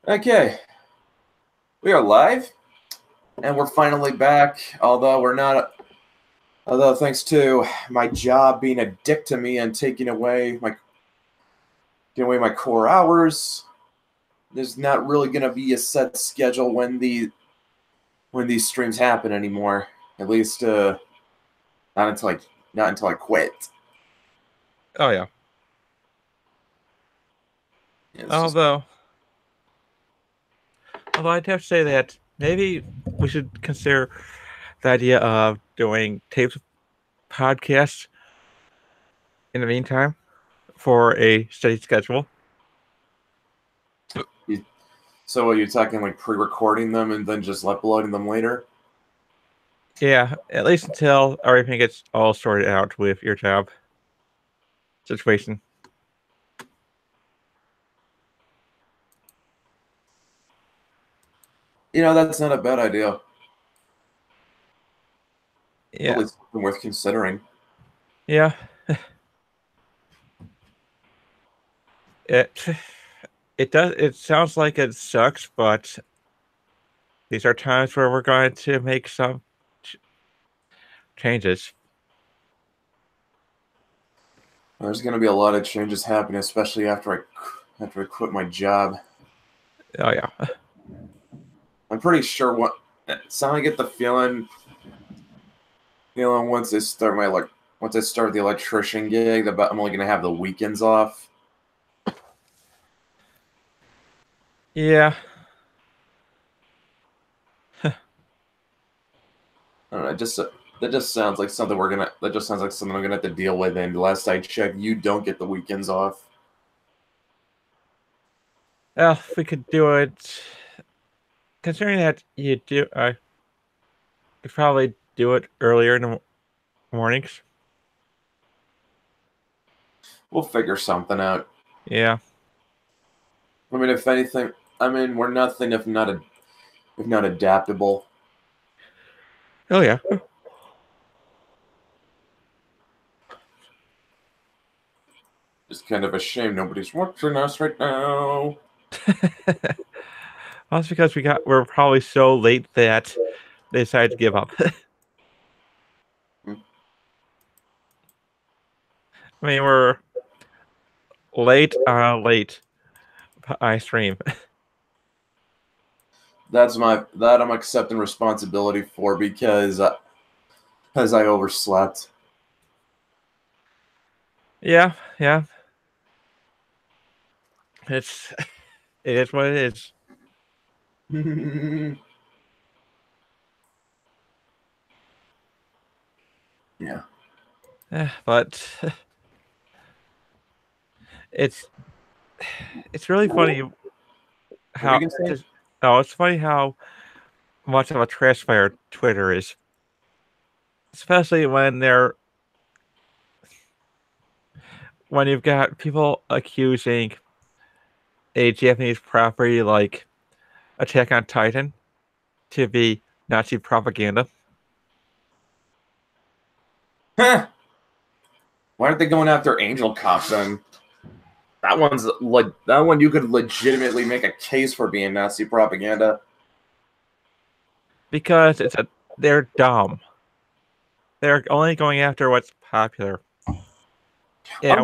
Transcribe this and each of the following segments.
Okay, we are live, and we're finally back. Although we're not, although thanks to my job being a dick to me and taking away my core hours, there's not really gonna be a set schedule when these streams happen anymore. At least, not until I quit. Oh yeah. It's just Although I'd have to say that maybe we should consider the idea of doing taped podcasts in the meantime for a steady schedule. so. Are you talking like pre-recording them and then just uploading them later? Yeah, at least until everything gets all sorted out with your job situation. That's not a bad idea. Yeah. At least something worth considering. Yeah. It sounds like it sucks, but these are times where we're going to make some changes. There's going to be a lot of changes happening, especially after I quit my job. Oh yeah. I'm pretty sure I get the feeling, once I start the electrician gig, I'm only going to have the weekends off. Yeah. I don't know. That just sounds like something I'm gonna have to deal with. And last I checked, you don't get the weekends off. Well, we could do it. Considering that you do, I could probably do it earlier in the mornings. We'll figure something out. Yeah. I mean, if anything, we're nothing if not adaptable. Oh yeah. It's kind of a shame nobody's watching us right now. Well, that's because we're probably so late that they decided to give up. I mean, we're late I stream. That I'm accepting responsibility for because as I overslept. Yeah. It is what it is. Yeah. But it's really funny how it's funny how much of a trash fire Twitter is. Especially when you've got people accusing a Japanese property like Attack on Titan to be Nazi propaganda. Huh. Why aren't they going after Angel Cop then? That one you could legitimately make a case for being Nazi propaganda. Because they're dumb. They're only going after what's popular. Yeah,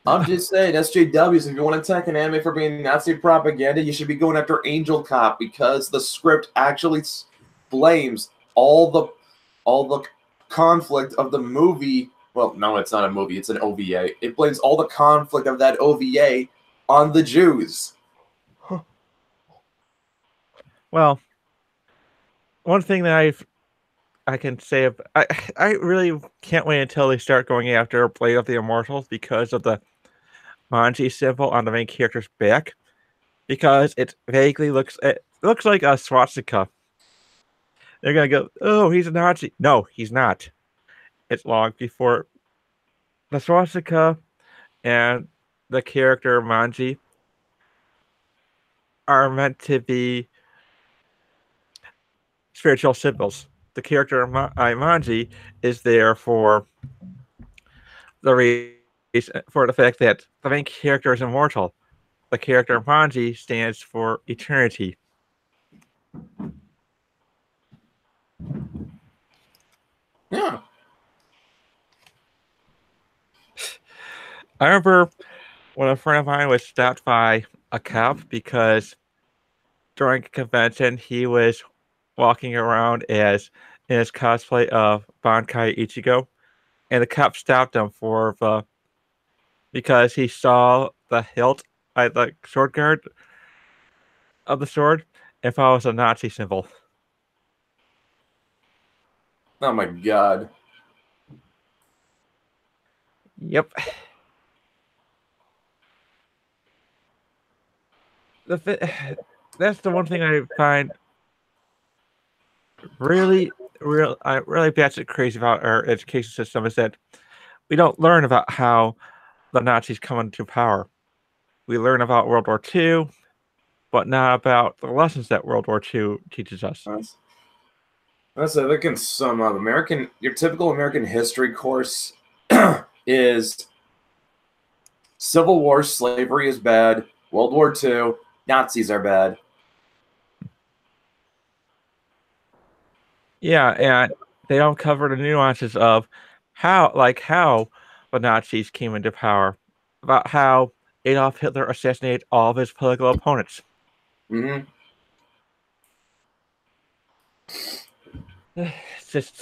I'm just saying, SJWs, if you want to attack an anime for being Nazi propaganda, you should be going after Angel Cop because the script actually blames all the conflict of the movie. Well, no, it's not a movie, it's an OVA. It blames all the conflict of that OVA on the Jews. Well, one thing that I can say, I really can't wait until they start going after Blade of the Immortals because of the Manji symbol on the main character's back, because it looks like a swastika. They're gonna go, oh, he's a Nazi. No, he's not. It's long before the swastika and the character Manji are meant to be spiritual symbols. The character Manji is there for the reason, for the fact that the main character is immortal. the character Manji stands for eternity. Yeah. I remember when a friend of mine was stopped by a cop because during a convention he was walking around as in his cosplay of Bankai Ichigo, and the cop stopped him for the because he saw the hilt at the sword guard of the sword and thought it was a Nazi symbol. Oh my god. Yep. That's the one thing I find really, really batshit crazy about our education system is that we don't learn about how the Nazis come into power. We learn about World War II, but not about the lessons that World War II teaches us. That's I think in some your typical American history course is Civil War, slavery is bad. World War II, Nazis are bad. Yeah, and they don't cover the nuances of how the Nazis came into power, about how Adolf Hitler assassinated all of his political opponents. Mm-hmm. It's just,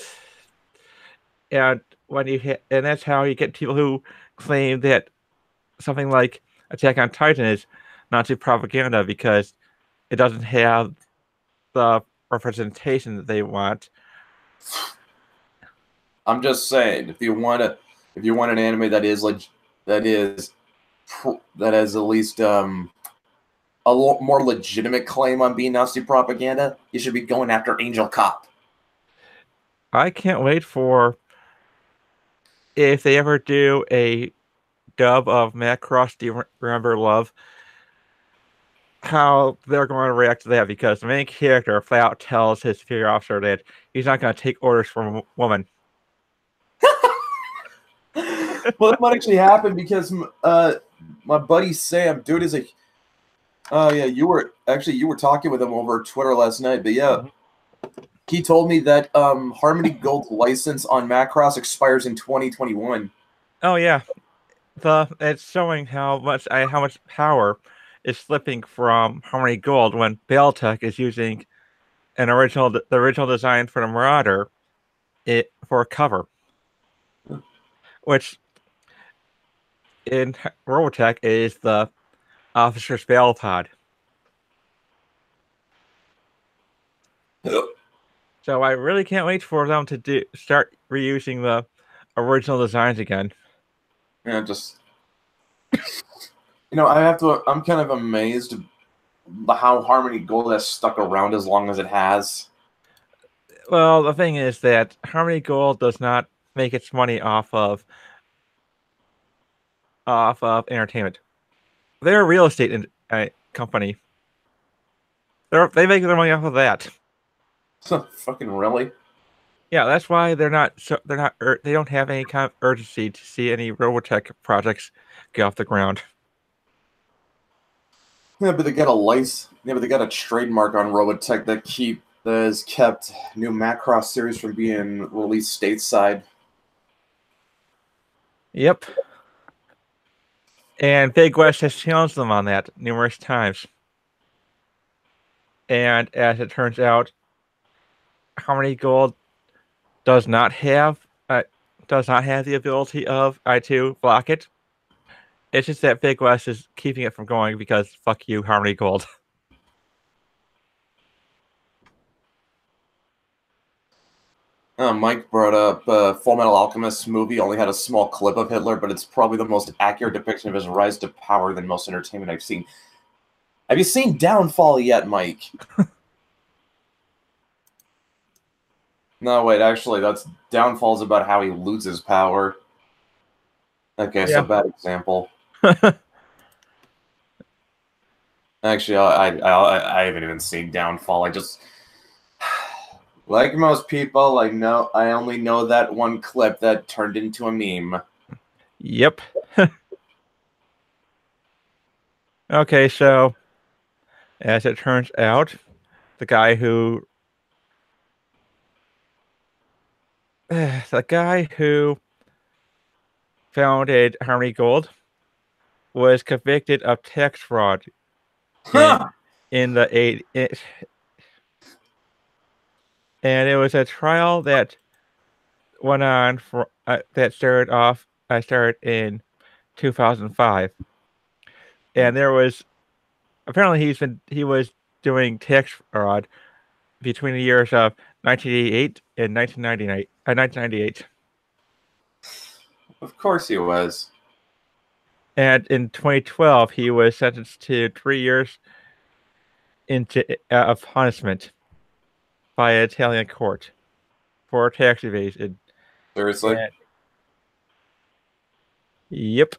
and when you hit, and that's how you get people who claim that something like Attack on Titan is Nazi propaganda because it doesn't have the representation that they want. I'm just saying, if you want an anime that is that has at least a lot more legitimate claim on being Nazi propaganda, you should be going after Angel Cop. I can't wait for if they ever do a dub of Macross Do You Remember Love, how they're going to react to that because the main character flat out tells his superior officer that he's not going to take orders from a woman. Well, that might actually happen because my buddy Sam, dude, is a. Oh yeah, you were talking with him over Twitter last night, but yeah, he told me that Harmony Gold's license on Macross expires in 2021. Oh yeah, it's showing how much power is slipping from Harmony Gold when Battletech is using the original design for the Marauder for a cover, which in Robotech is the Officer's Battle Pod. So I really can't wait for them to start reusing the original designs again. Yeah, just I'm kind of amazed how Harmony Gold has stuck around as long as it has. Well, the thing is that Harmony Gold does not make its money off of entertainment. They're a real estate company. They make their money off of that. Fucking really? Yeah, that's why they don't have any kind of urgency to see any Robotech projects get off the ground. Yeah, but they got a license. Yeah, but they got a trademark on Robotech that has kept new Macross series from being released stateside. Yep. And Big West has challenged them on that numerous times. And as it turns out, Harmony Gold does not have the ability of I2 block it. It's just that Big West is keeping it from going because fuck you, Harmony Gold. Mike brought up Full Metal Alchemist movie only had a small clip of Hitler, but it's probably the most accurate depiction of his rise to power than most entertainment I've seen. Have you seen Downfall yet, Mike? No, wait, actually, Downfall's about how he loses power. Okay, so bad example. Actually, I haven't even seen Downfall. I just, like most people, I only know that one clip that turned into a meme. Yep. Okay, so as it turns out, the guy who the guy who founded Harmony Gold was convicted of tax fraud in Huh. in the and it was a trial that went on for that started in 2005, and there was apparently he was doing tax fraud between the years of 1988 and 1998. Of course he was. And in 2012, he was sentenced to 3 years of punishment by an Italian court for tax evasion. Seriously. And yep.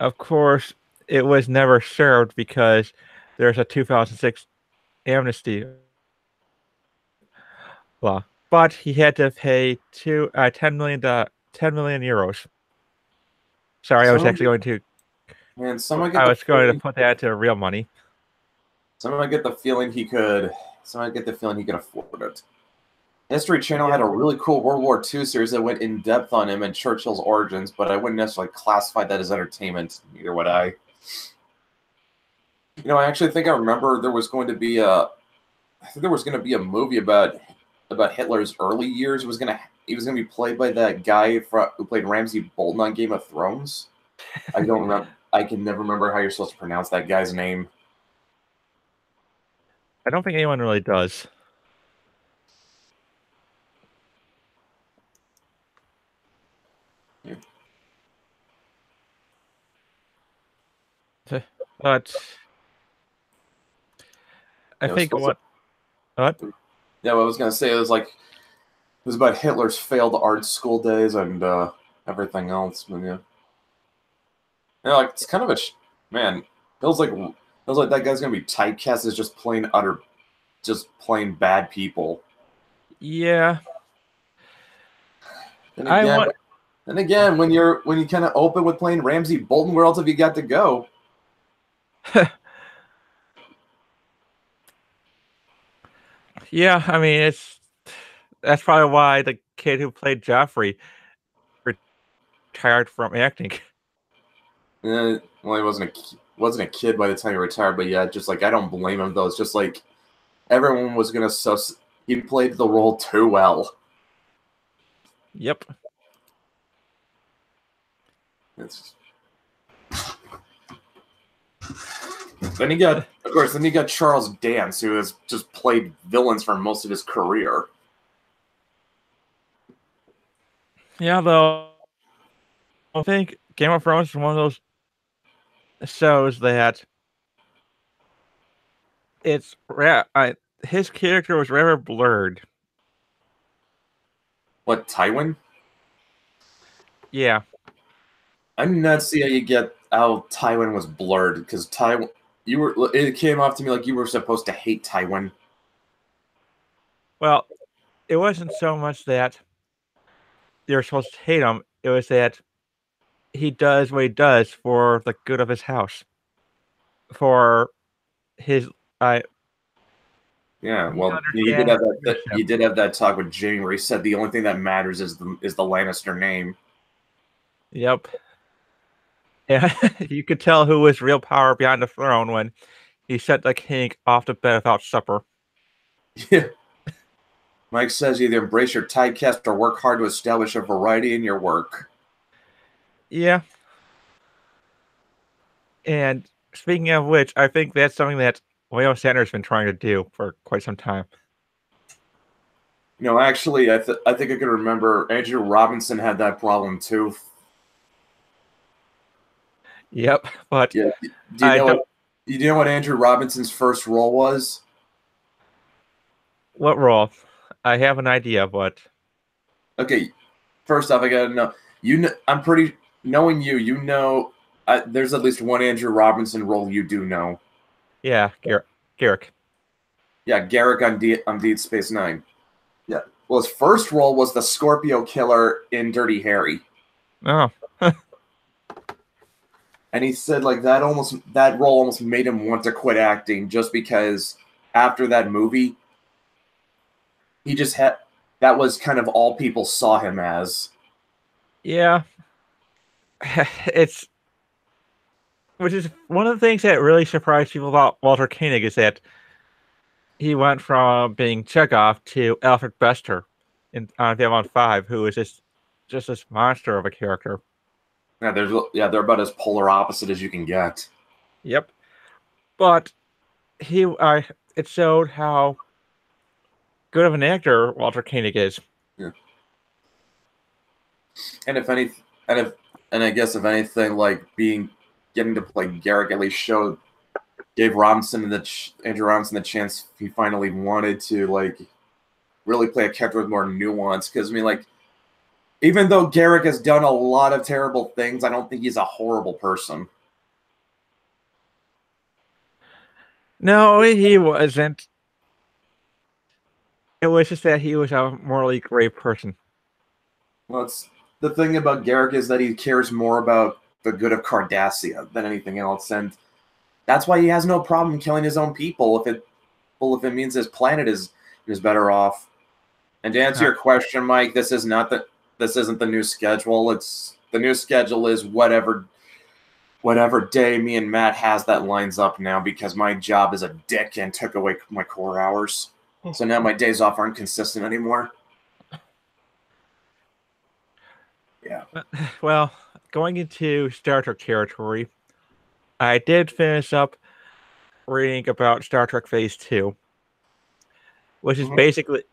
Of course, it was never served because there's a 2006 amnesty law. But he had to pay 10 million euros. Sorry, Someone, I was going to put that into real money. someone get the feeling he could. Someone get the feeling he could afford it. History Channel had a really cool World War II series that went in depth on him and Churchill's origins, but I wouldn't necessarily classify that as entertainment. Neither would I. I actually think I remember there was going to be a. I think there was going to be a movie about Hitler's early years. He was gonna be played by that guy who played Ramsay Bolton on Game of Thrones. I don't remember. I can never remember how you're supposed to pronounce that guy's name. I don't think anyone really does. Yeah. But I think what? Yeah, what I was gonna say it was about Hitler's failed art school days and everything else. But like it's kind of man. Feels like that guy's gonna be typecast as just plain bad people. Yeah. Then again, when you kind of open with playing Ramsay Bolton, where else have you got to go? Yeah, I mean that's probably why the kid who played Joffrey retired from acting. Well, he wasn't a kid by the time he retired, but yeah, just like I don't blame him though. It's just like everyone was gonna he played the role too well. Yep. Then you got Charles Dance, who has just played villains for most of his career. Yeah, though I think Game of Thrones is one of those shows that his character was rather blurred. What, Tywin? Yeah. I did not see how Tywin was blurred because it came off to me like you were supposed to hate Tywin. Well, it wasn't so much that you're supposed to hate him. It was that he does what he does for the good of his house. For his Yeah, well, he did have that talk with Jaime where he said the only thing that matters is the Lannister name. Yep. Yeah, you could tell who was real power behind the throne when he sent the king off to bed without supper. Yeah. Mike says either embrace your typecast or work hard to establish a variety in your work. Yeah. And speaking of which, I think that's something that William Shatner's been trying to do for quite some time. Actually, I think I can remember Andrew Robinson had that problem too. Yep, but yeah. Do you know what Andrew Robinson's first role was? What role? I have an idea, but okay. First off, I gotta know. I'm pretty knowing you. There's at least one Andrew Robinson role you do know. Yeah, Garak. Yeah, Garak on Deep Space Nine. Yeah. Well, his first role was the Scorpio Killer in Dirty Harry. Oh, And he said like that role almost made him want to quit acting just because after that movie, he just had that was kind of all people saw him as. Yeah, it's which is one of the things that really surprised people about Walter Koenig is that he went from being Chekhov to Alfred Bester in on Babylon 5, who is just this monster of a character. They're about as polar opposite as you can get. Yep, but it showed how good of an actor Walter Koenig is. Yeah. And I guess if anything, like getting to play Garrick at least gave Andrew Robinson the chance he finally wanted to like really play a character with more nuance. Because I mean, like, even though Garrick has done a lot of terrible things, I don't think he's a horrible person. No, he wasn't. It was just that he was a morally great person. Well, it's the thing about Garrick is that he cares more about the good of Cardassia than anything else, and that's why he has no problem killing his own people if it means his planet is better off. And to answer your question, Mike, this isn't the new schedule. The new schedule is whatever day me and Matt has that lines up now, because my job is a dick and took away my core hours. So now my days off aren't consistent anymore. Yeah. Well, going into Star Trek territory, I did finish up reading about Star Trek Phase 2, which is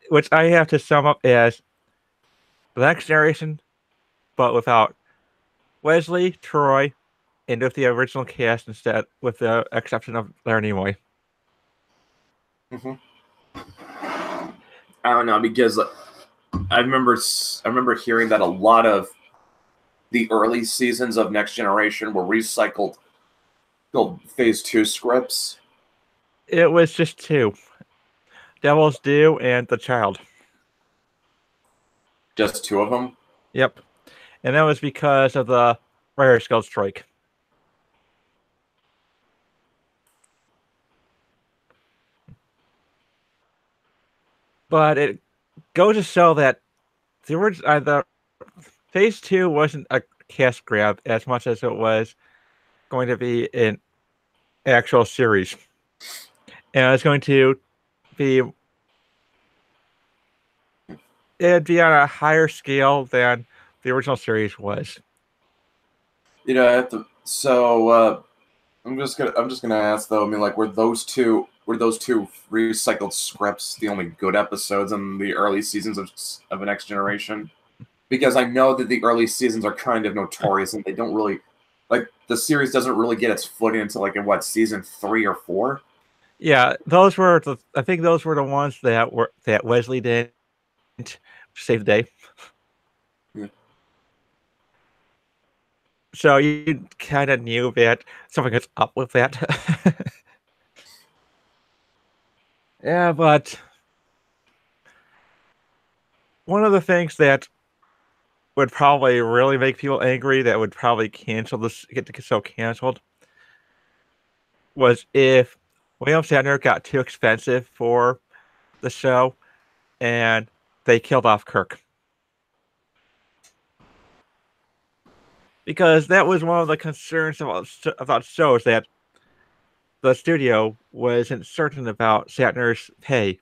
which I have to sum up as The Next Generation, but without Wesley, Troy, and with the original cast instead, with the exception of Leonard Nimoy. I don't know, because I remember hearing that a lot of the early seasons of Next Generation were recycled Phase 2 scripts. It was just 2. Devil's Due and The Child. Just 2 of them? Yep. And that was because of the Writer's Guild strike. But it goes to show that the Phase 2 wasn't a cast grab as much as it was going to be an actual series. And it's going to be it'd be on a higher scale than the original series was. You know, I have to. So I'm just gonna ask though. I mean, like, were those two recycled scripts the only good episodes in the early seasons of The Next Generation? Because I know that the early seasons are kind of notorious, and they don't really the series doesn't really get its footing until like in season 3 or 4. Yeah, I think those were the ones that Wesley didn't save the day. Yeah. So you kind of knew that something was up with that. Yeah, but one of the things that would probably really make people angry, that would probably get the show canceled, was if William Shatner got too expensive for the show and they killed off Kirk. Because that was one of the concerns about shows, that the studio wasn't certain about Shatner's pay.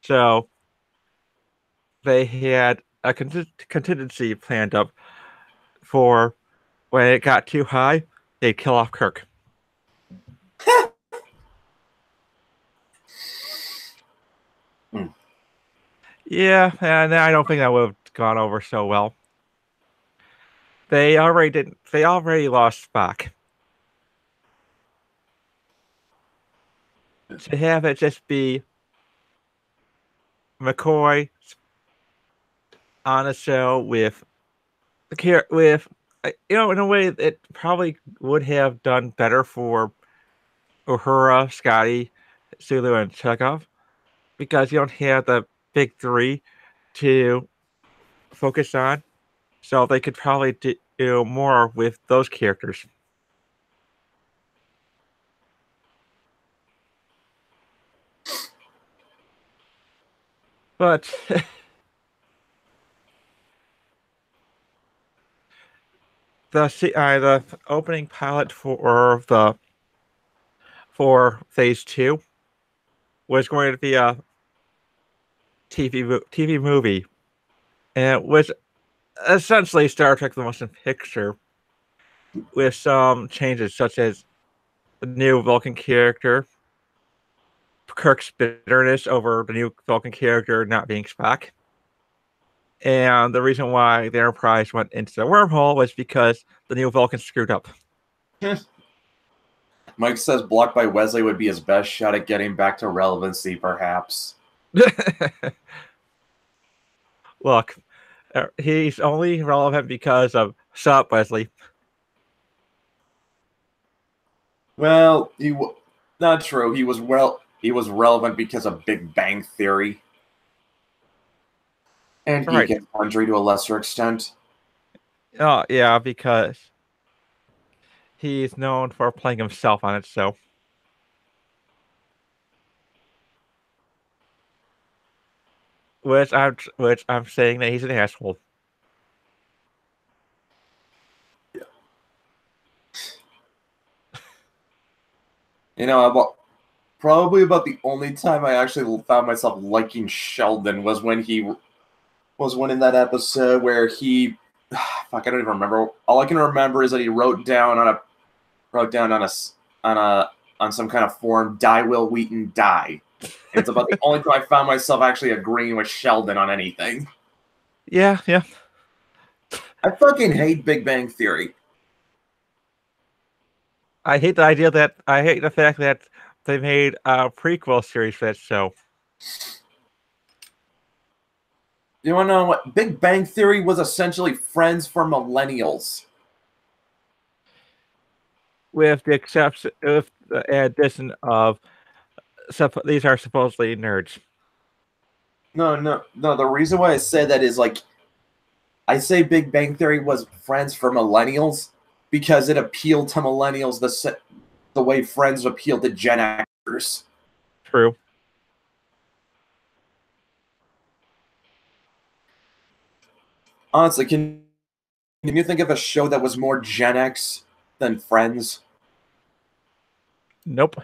So they had a contingency planned up for when it got too high, they'd kill off Kirk. Yeah, and I don't think that would have gone over so well. They already lost Spock. To have it just be McCoy on a show with in a way it probably would have done better for Uhura, Scotty, Sulu, and Chekhov, because you don't have the big 3 to focus on. So they could probably do more with those characters. But the opening pilot for Phase 2 was going to be a TV movie, and it was essentially Star Trek: The Motion Picture with some changes, such as the new Vulcan character, Kirk's bitterness over the new Vulcan character not being Spock. And the reason why the Enterprise went into the wormhole was because the new Vulcan screwed up. Mike says blocked by Wesley would be his best shot at getting back to relevancy, perhaps. Look, he's only relevant because of Shop Wesley. Well, not true. He was relevant because of Big Bang Theory. And Geek and Sundry to a lesser extent. Oh, yeah, because he's known for playing himself on it, so. Which I'm saying that he's an asshole. Yeah. You know, probably about the only time I actually found myself liking Sheldon was when in that episode where he, fuck, I don't even remember. All I can remember is that he wrote down on some kind of form, "Die Will Wheaton die." And it's about the only time I found myself actually agreeing with Sheldon on anything. Yeah. I fucking hate Big Bang Theory. I hate the fact that they made a prequel series for that show. You want to know what? Big Bang Theory was essentially Friends for millennials. With the addition of, these are supposedly nerds. No. The reason why I say that is, like, I say Big Bang Theory was Friends for millennials because it appealed to millennials the way Friends appealed to Gen Xers. True. Honestly, can you think of a show that was more Gen X than Friends? Nope.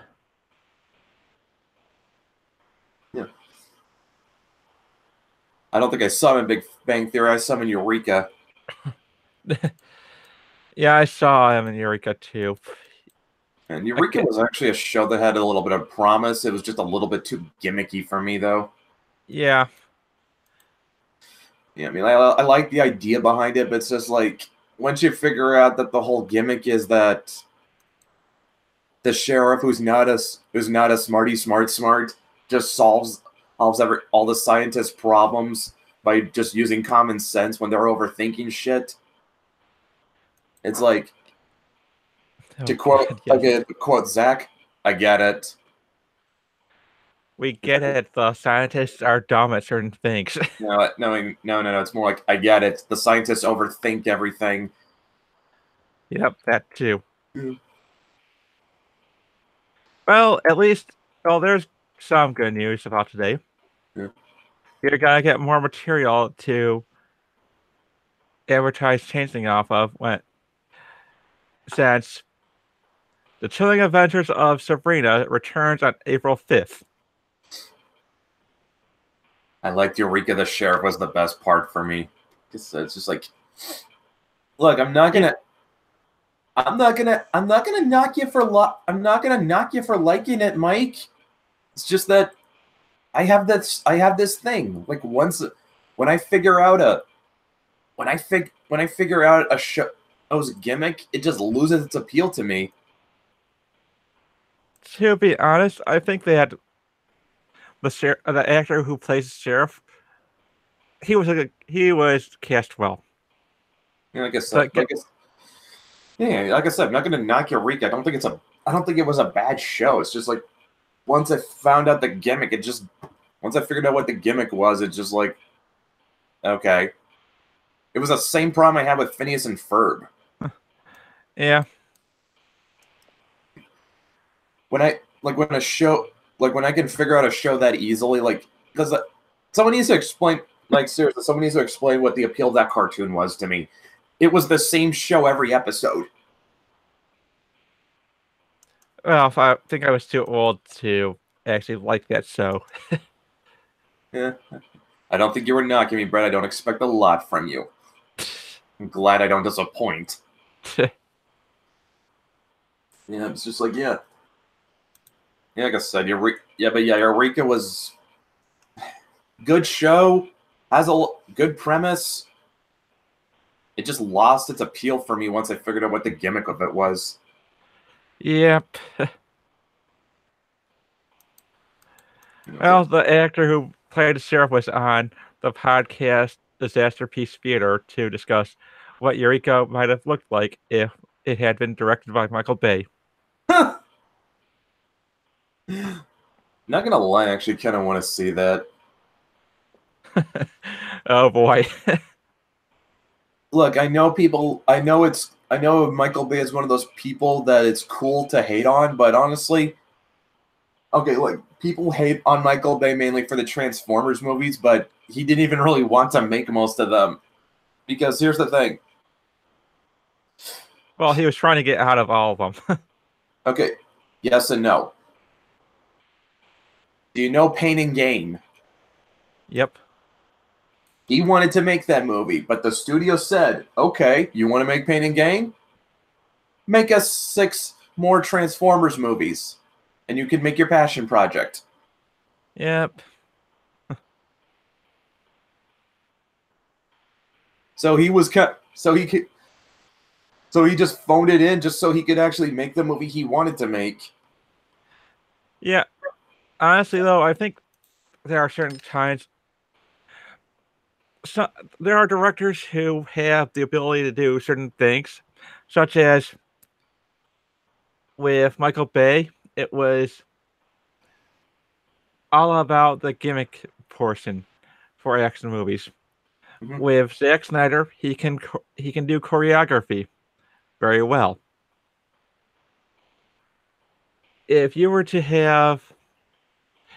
Yeah. I don't think I saw him in Big Bang Theory. I saw him in Eureka. Yeah, I saw him in Eureka too. And Eureka was actually a show that had a little bit of promise. It was just a little bit too gimmicky for me, though. Yeah. Yeah, I mean, I like the idea behind it, but it's just like, once you figure out that the whole gimmick is that the sheriff, who's not a smarty smart, just solves all the scientists' problems by just using common sense when they're overthinking shit. It's like, to quote Zach, I get it. We get it. The scientists are dumb at certain things. No. It's more like, I get it. The scientists overthink everything. Yep, that too. Yeah. Well, at least, there's some good news about today. Yeah. You're gonna get more material to advertise changing off of since The Chilling Adventures of Sabrina returns on April 5th. I liked Eureka the Sheriff was the best part for me. It's just like, look, I'm not gonna knock you for liking it, Mike. It's just that I have this thing. Like, when I figure out a show's gimmick, it just loses its appeal to me. To be honest, I think they had the actor who plays the sheriff. He was cast well. Yeah, like I said, like I said, I'm not gonna knock Eureka. I don't think it was a bad show. It's just like, once I found out the gimmick, once I figured out what the gimmick was, it's just like, okay. It was the same problem I had with Phineas and Ferb. Yeah. When I when a show when I can figure out a show that easily, like because someone needs to explain, like seriously, someone needs to explain what the appeal of that cartoon was to me. It was the same show every episode. Well, I think I was too old to actually like that show. Yeah. I don't think you were knocking me, Brett. I don't expect a lot from you. I'm glad I don't disappoint. Yeah, it's just like, yeah. Yeah, like I said, Eureka was good show, has a good premise. It just lost its appeal for me once I figured out what the gimmick of it was. Yep. Well, the actor who played the sheriff was on the podcast Disaster Piece Theater to discuss what Eureka might have looked like if it had been directed by Michael Bay. Not gonna lie, I actually kind of want to see that. Oh boy. Look, I know Michael Bay is one of those people that it's cool to hate on, but honestly, okay, look, people hate on Michael Bay mainly for the Transformers movies, but he didn't even really want to make most of them. Because here's the thing. Well, he was trying to get out of all of them. Okay, yes and no. Do you know Pain and Gain? Yep. He wanted to make that movie, but the studio said, okay, you want to make Pain and Gain? Make us 6 more Transformers movies, and you can make your passion project. Yep. So he just phoned it in just so he could actually make the movie he wanted to make. Yeah. Honestly, though, I think there are certain times. So there are directors who have the ability to do certain things, such as with Michael Bay, it was all about the gimmick portion for action movies. Mm-hmm. With Zack Snyder, he can do choreography very well. If you were to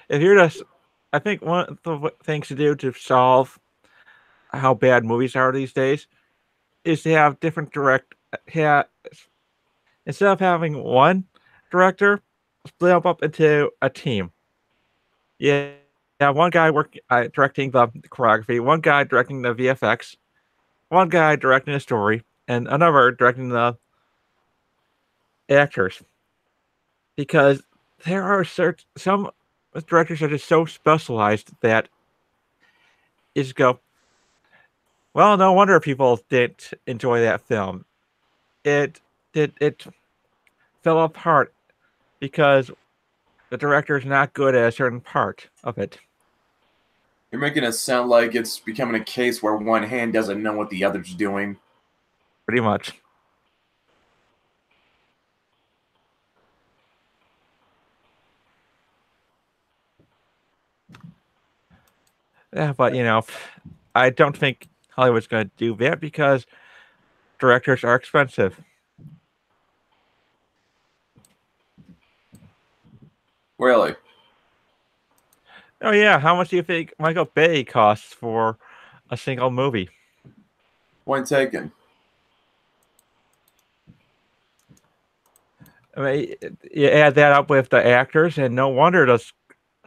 I think one of the things to do to solve how bad movies are these days is to have different instead of having one director, split them up into a team. Yeah, one guy directing the choreography, one guy directing the VFX, one guy directing the story, and another directing the actors. Because there are some directors are just so specialized that you just go, well, no wonder people didn't enjoy that film. It fell apart because the director is not good at a certain part of it. You're making it sound like it's becoming a case where one hand doesn't know what the other's doing. Pretty much. Yeah, but I don't think Hollywood's going to do that because directors are expensive. Really? Oh yeah, how much do you think Michael Bay costs for a single movie? Point taken. I mean, you add that up with the actors, and no wonder the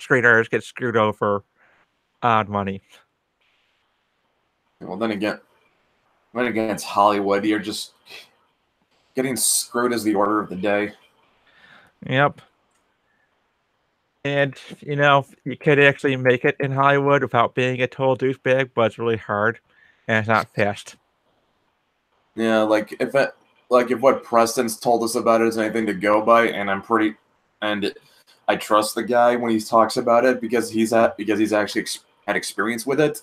screenwriters get screwed over on money. Well, then again, it's Hollywood. You're just getting screwed as the order of the day. Yep. And, you could actually make it in Hollywood without being a total douchebag, but it's really hard, and it's not fast. Yeah, if what Preston's told us about it is anything to go by, and I trust the guy when he talks about it because he's actually had experience with it.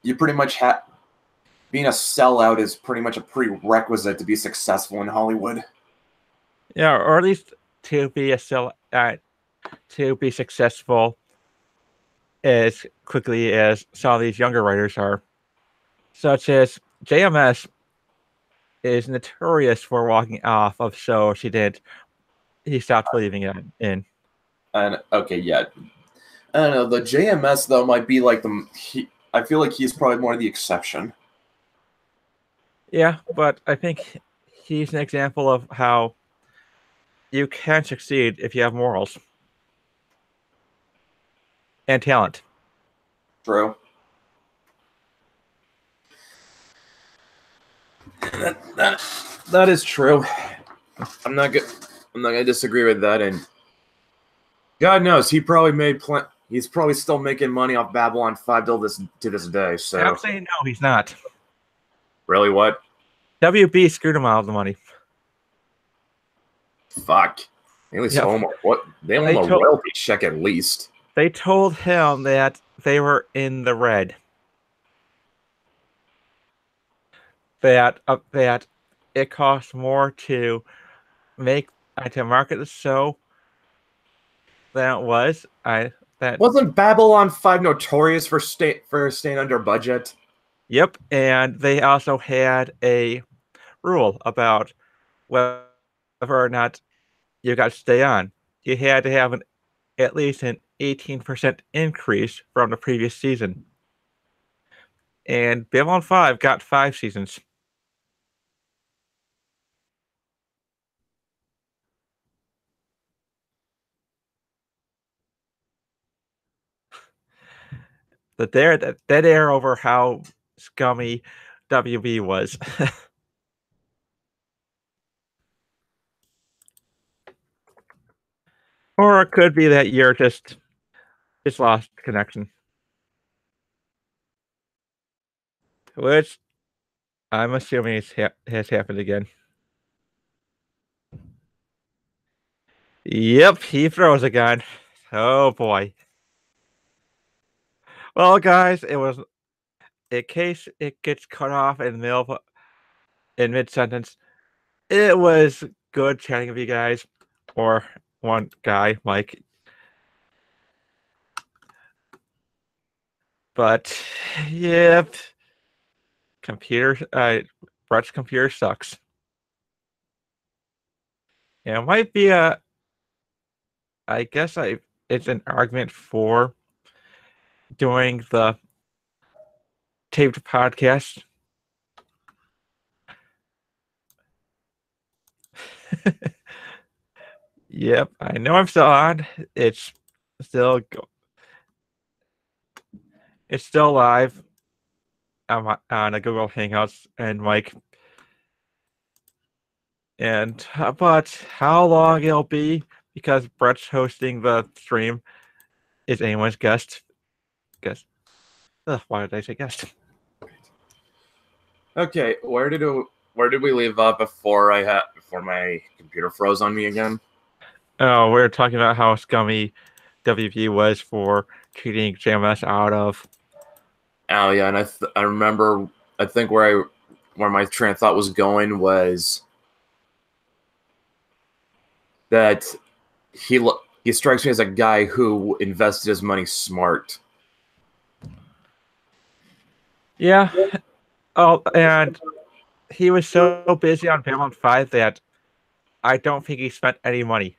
You pretty much being a sellout is pretty much a prerequisite to be successful in Hollywood. Yeah, or at least to be successful as quickly as some of these younger writers are. such as JMS is notorious for walking off of shows he stopped believing in. And okay, yeah, I don't know. The JMS though might be like I feel like he's probably more the exception. Yeah, but I think he's an example of how you can succeed if you have morals and talent. True. That is true. I'm not gonna disagree with that. And God knows he probably he's probably still making money off Babylon 5 to this day. So I'm saying no, he's not. really, what? WB screwed him out of the money. Fuck. At least they own a royalty check at least. They told him that they were in the red. That it costs more to market the show than it was. Wasn't Babylon 5 notorious for staying under budget? Yep, and they also had a rule about whether or not you got to stay on. You had to have at least an 18% increase from the previous season. And Babylon 5 got 5 seasons. The dead air over how scummy WB was. Or it could be that you're just lost connection. Which I'm assuming has happened again. Yep, he throws a gun. Oh boy. Well, guys, it was in case it gets cut off in mid sentence. It was good chatting with you guys, or one guy, Mike. But yep, Brett's computer sucks. Yeah, it might be I guess it's an argument for doing the taped podcast. Yep, I know I'm still on. It's still live. I'm on a Google Hangouts and Mike. And but how long it'll be, because Brett's hosting the stream, is anyone's guest. Why did I say guest? Okay, where did we leave off before my computer froze on me again? Oh, we were talking about how scummy WP was for cheating JMS out of. Oh yeah, and I remember, I think where my train of thought was going was that he strikes me as a guy who invested his money smart. Yeah. Oh, and he was so busy on Babylon 5 that I don't think he spent any money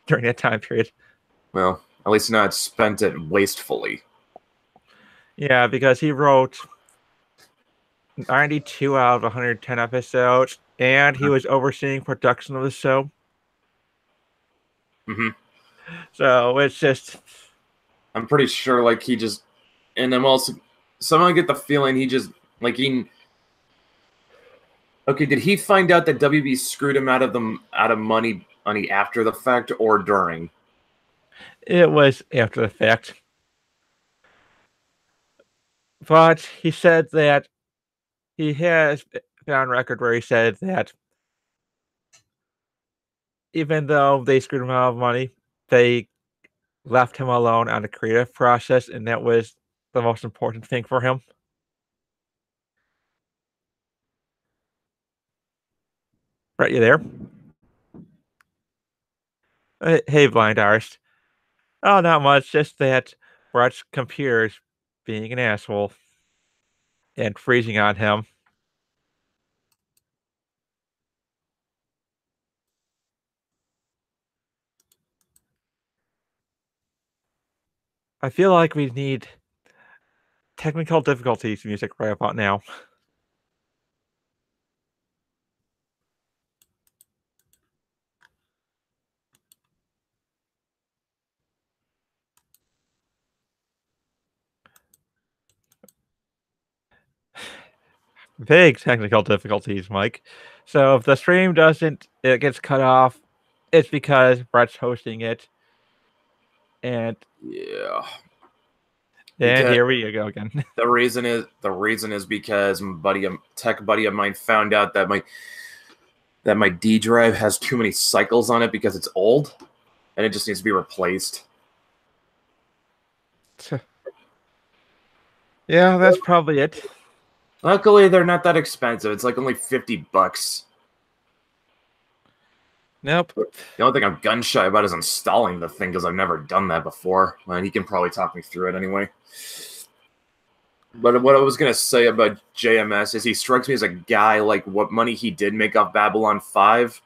during that time period. Well, at least not spent it wastefully. Yeah, because he wrote 92 out of 110 episodes, and he was overseeing production of the show. Mm-hmm. So it's just, I'm pretty sure, like, he just, and I'm also, somehow I get the feeling he just, like, okay, did he find out that WB screwed him out of money after the fact or during? It was after the fact. But he said that he has been on record where he said that even though they screwed him out of money, they left him alone on the creative process, and that was the most important thing for him. Brett, you there? Hey, blind artist. Oh, not much. Just that Brett's computer's being an asshole. and freezing on him. I feel like we need technical difficulties music right about now. Big technical difficulties, Mike. So if the stream it gets cut off, it's because Brett's hosting it. And Yeah. here we go again. The reason is because tech buddy of mine found out that my D drive has too many cycles on it because it's old, and it just needs to be replaced. Yeah, that's probably it. Luckily, they're not that expensive. It's like only $50. Nope. The only thing I'm gun shy about is installing the thing because I've never done that before. And he can probably talk me through it anyway. But what I was gonna say about JMS is he strikes me as a guy like what money he did make off Babylon 5.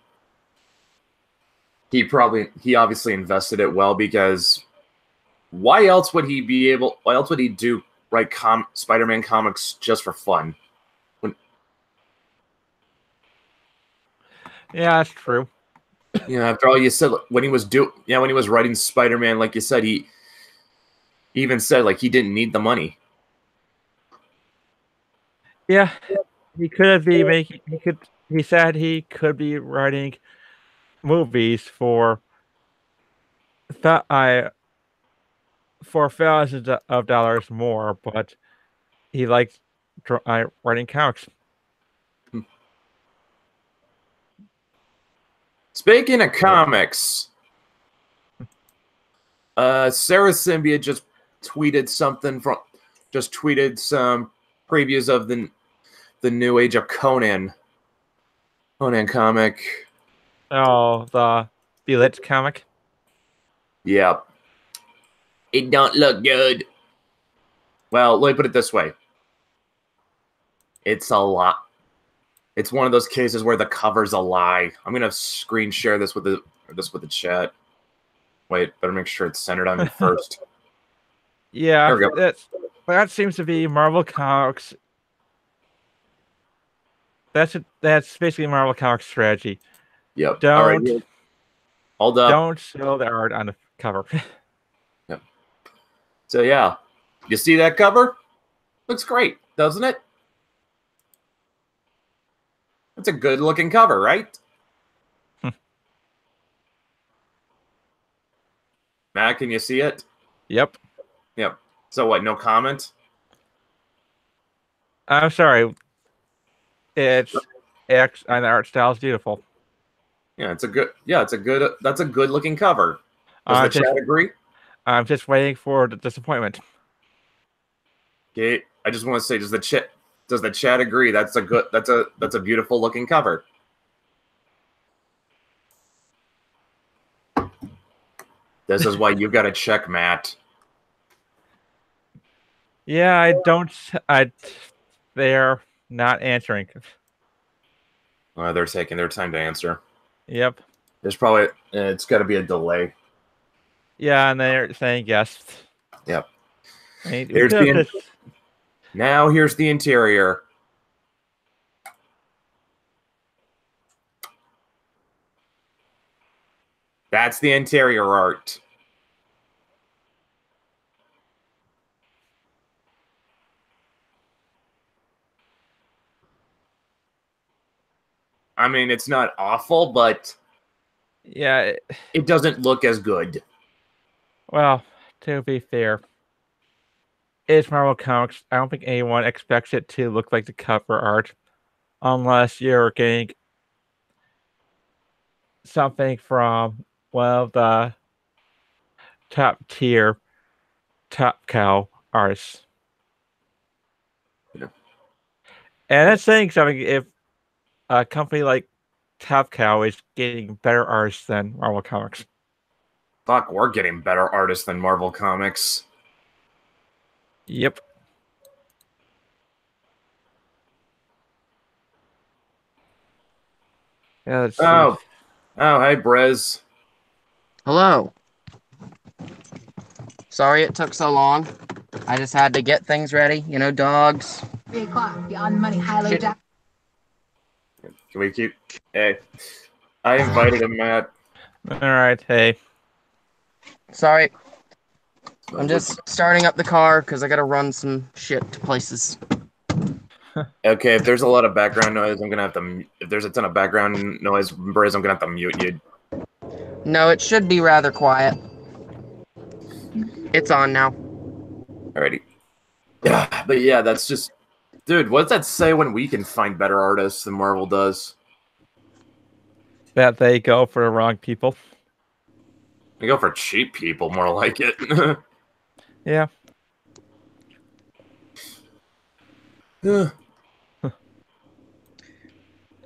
He obviously invested it well because why else would he do write Spider-Man comics just for fun? Yeah, that's true. After all you said, when he was writing Spider-Man, like you said, he even said like he didn't need the money. Yeah, he could be making. He said he could be writing movies for thousands of dollars more, but he likes writing comics. Speaking of comics, Sarah Symbiote just tweeted some previews of the new Age of Conan comic. Oh, the Lit comic. Yeah, it don't look good. Well, let me put it this way: it's a lot. It's one of those cases where the cover's a lie. I'm gonna screen share this with the chat. Wait, better make sure it's centered on me first. Yeah, that seems to be Marvel Comics. That's basically Marvel Comics strategy. Yep. All right. Hold up. Don't show the art on the cover. Yep. So yeah, you see that cover? Looks great, doesn't it? It's a good-looking cover, right? Matt, can you see it? Yep. Yep. So what? No comment? I'm sorry. And the art style is beautiful. Yeah, that's a good-looking cover. Does the chat agree? I'm just waiting for the disappointment. Okay, I just want to say, does the chat agree? That's a beautiful looking cover. This is why you've got to check, Matt. Yeah, they're not answering. They're taking their time to answer. Yep. There's probably it's got to be a delay. Yeah, and they're saying yes. Yep. Now here's the interior. That's the interior art. I mean, it's not awful, but yeah, it doesn't look as good. Well, to be fair, it's Marvel Comics. I don't think anyone expects it to look like the cover art unless you're getting something from one of the top tier Top Cow artists. Yeah. And that's saying something if a company like Top Cow is getting better artists than Marvel Comics. Fuck, we're getting better artists than Marvel Comics. Yep. Yeah, let's see. Oh, hey, Brez. Hello. Sorry it took so long. I just had to get things ready. You know, dogs. 3 o'clock, beyond money, high-low Shit. jack. Can we keep? Hey, I invited him, Matt. All right, hey. Sorry. I'm just starting up the car because I gotta run some shit to places. Okay, if there's a lot of background noise, I'm gonna have to. If there's a ton of background noise, Brez, I'm gonna have to mute you. No, it should be rather quiet. It's on now. Alrighty. Yeah, but yeah, that's just, dude. What does that say when we can find better artists than Marvel does? That they go for the wrong people. They go for cheap people, more like it. Yeah. Yeah.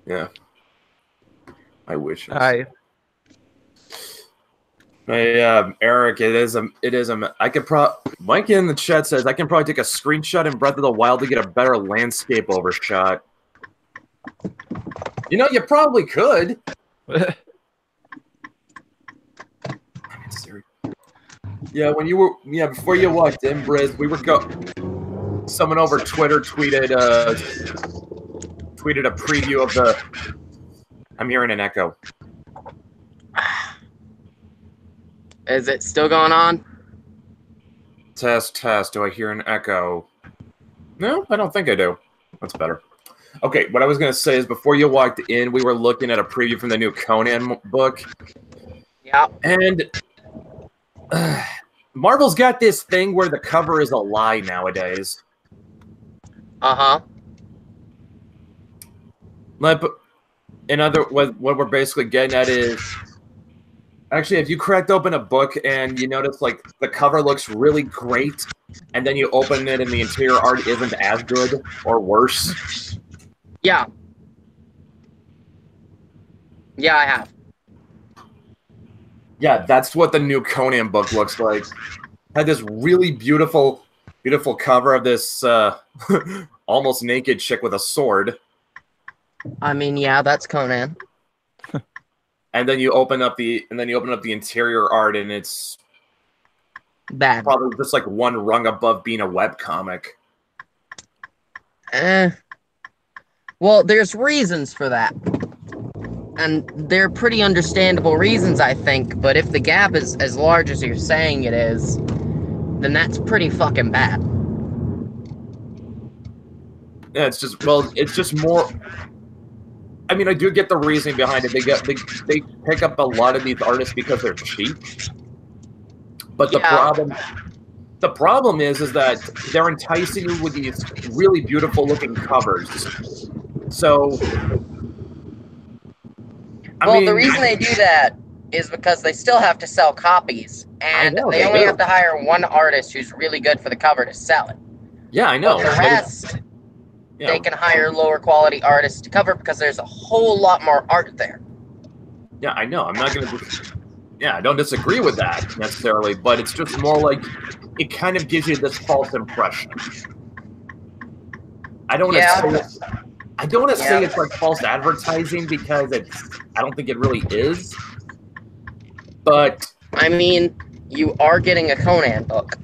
Yeah. I wish. Hey, Eric, it is a. I could Mike in the chat says I can probably take a screenshot in Breath of the Wild to get a better landscape overshot. You know, you probably could. Yeah, when you were, before you walked in, Briz, we were someone over Twitter tweeted a preview of the. I'm hearing an echo. Is it still going on? Test, test. Do I hear an echo? No, I don't think I do. That's better. Okay, what I was going to say is before you walked in, we were looking at a preview from the new Conan book. Yeah. And Marvel's got this thing where the cover is a lie nowadays. Uh-huh. Like, what we're basically getting at is, actually, if you cracked open a book and you notice, like, the cover looks really great, and then you open it and the interior art isn't as good or worse. Yeah. Yeah, I have. Yeah, that's what the new Conan book looks like. Had this really beautiful cover of this almost naked chick with a sword. I mean, yeah, that's Conan. And then you open up the interior art, and it's Bad. probably just like one rung above being a webcomic. Well, there's reasons for that. And they're pretty understandable reasons, I think, but if the gap is as large as you're saying it is, then that's pretty fucking bad. Yeah, it's just more. I mean, I do get the reasoning behind it. They pick up a lot of these artists because they're cheap. But the problem is that they're enticing you with these really beautiful looking covers. So, I mean, the reason they do that is because they still have to sell copies, and they only have to hire one artist who's really good for the cover to sell it. Yeah, I know. But the rest, they can hire lower quality artists to cover because there's a whole lot more art there. Yeah, I know. I'm not going to... Yeah, I don't disagree with that necessarily, but it's just more like it kind of gives you this false impression. I don't want to say it's like false advertising because I don't think it really is. But I mean, you are getting a Conan book.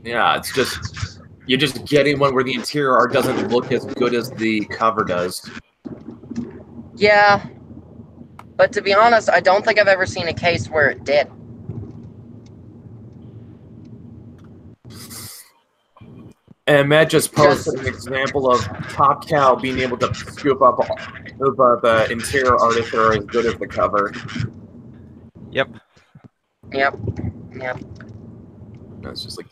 Yeah, it's just you're just getting one where the interior art doesn't look as good as the cover does. Yeah. But to be honest, I don't think I've ever seen a case where it did. And Matt just posted an example of Top Cow being able to scoop up the interior artists that are as good as the cover. Yep. It's just like...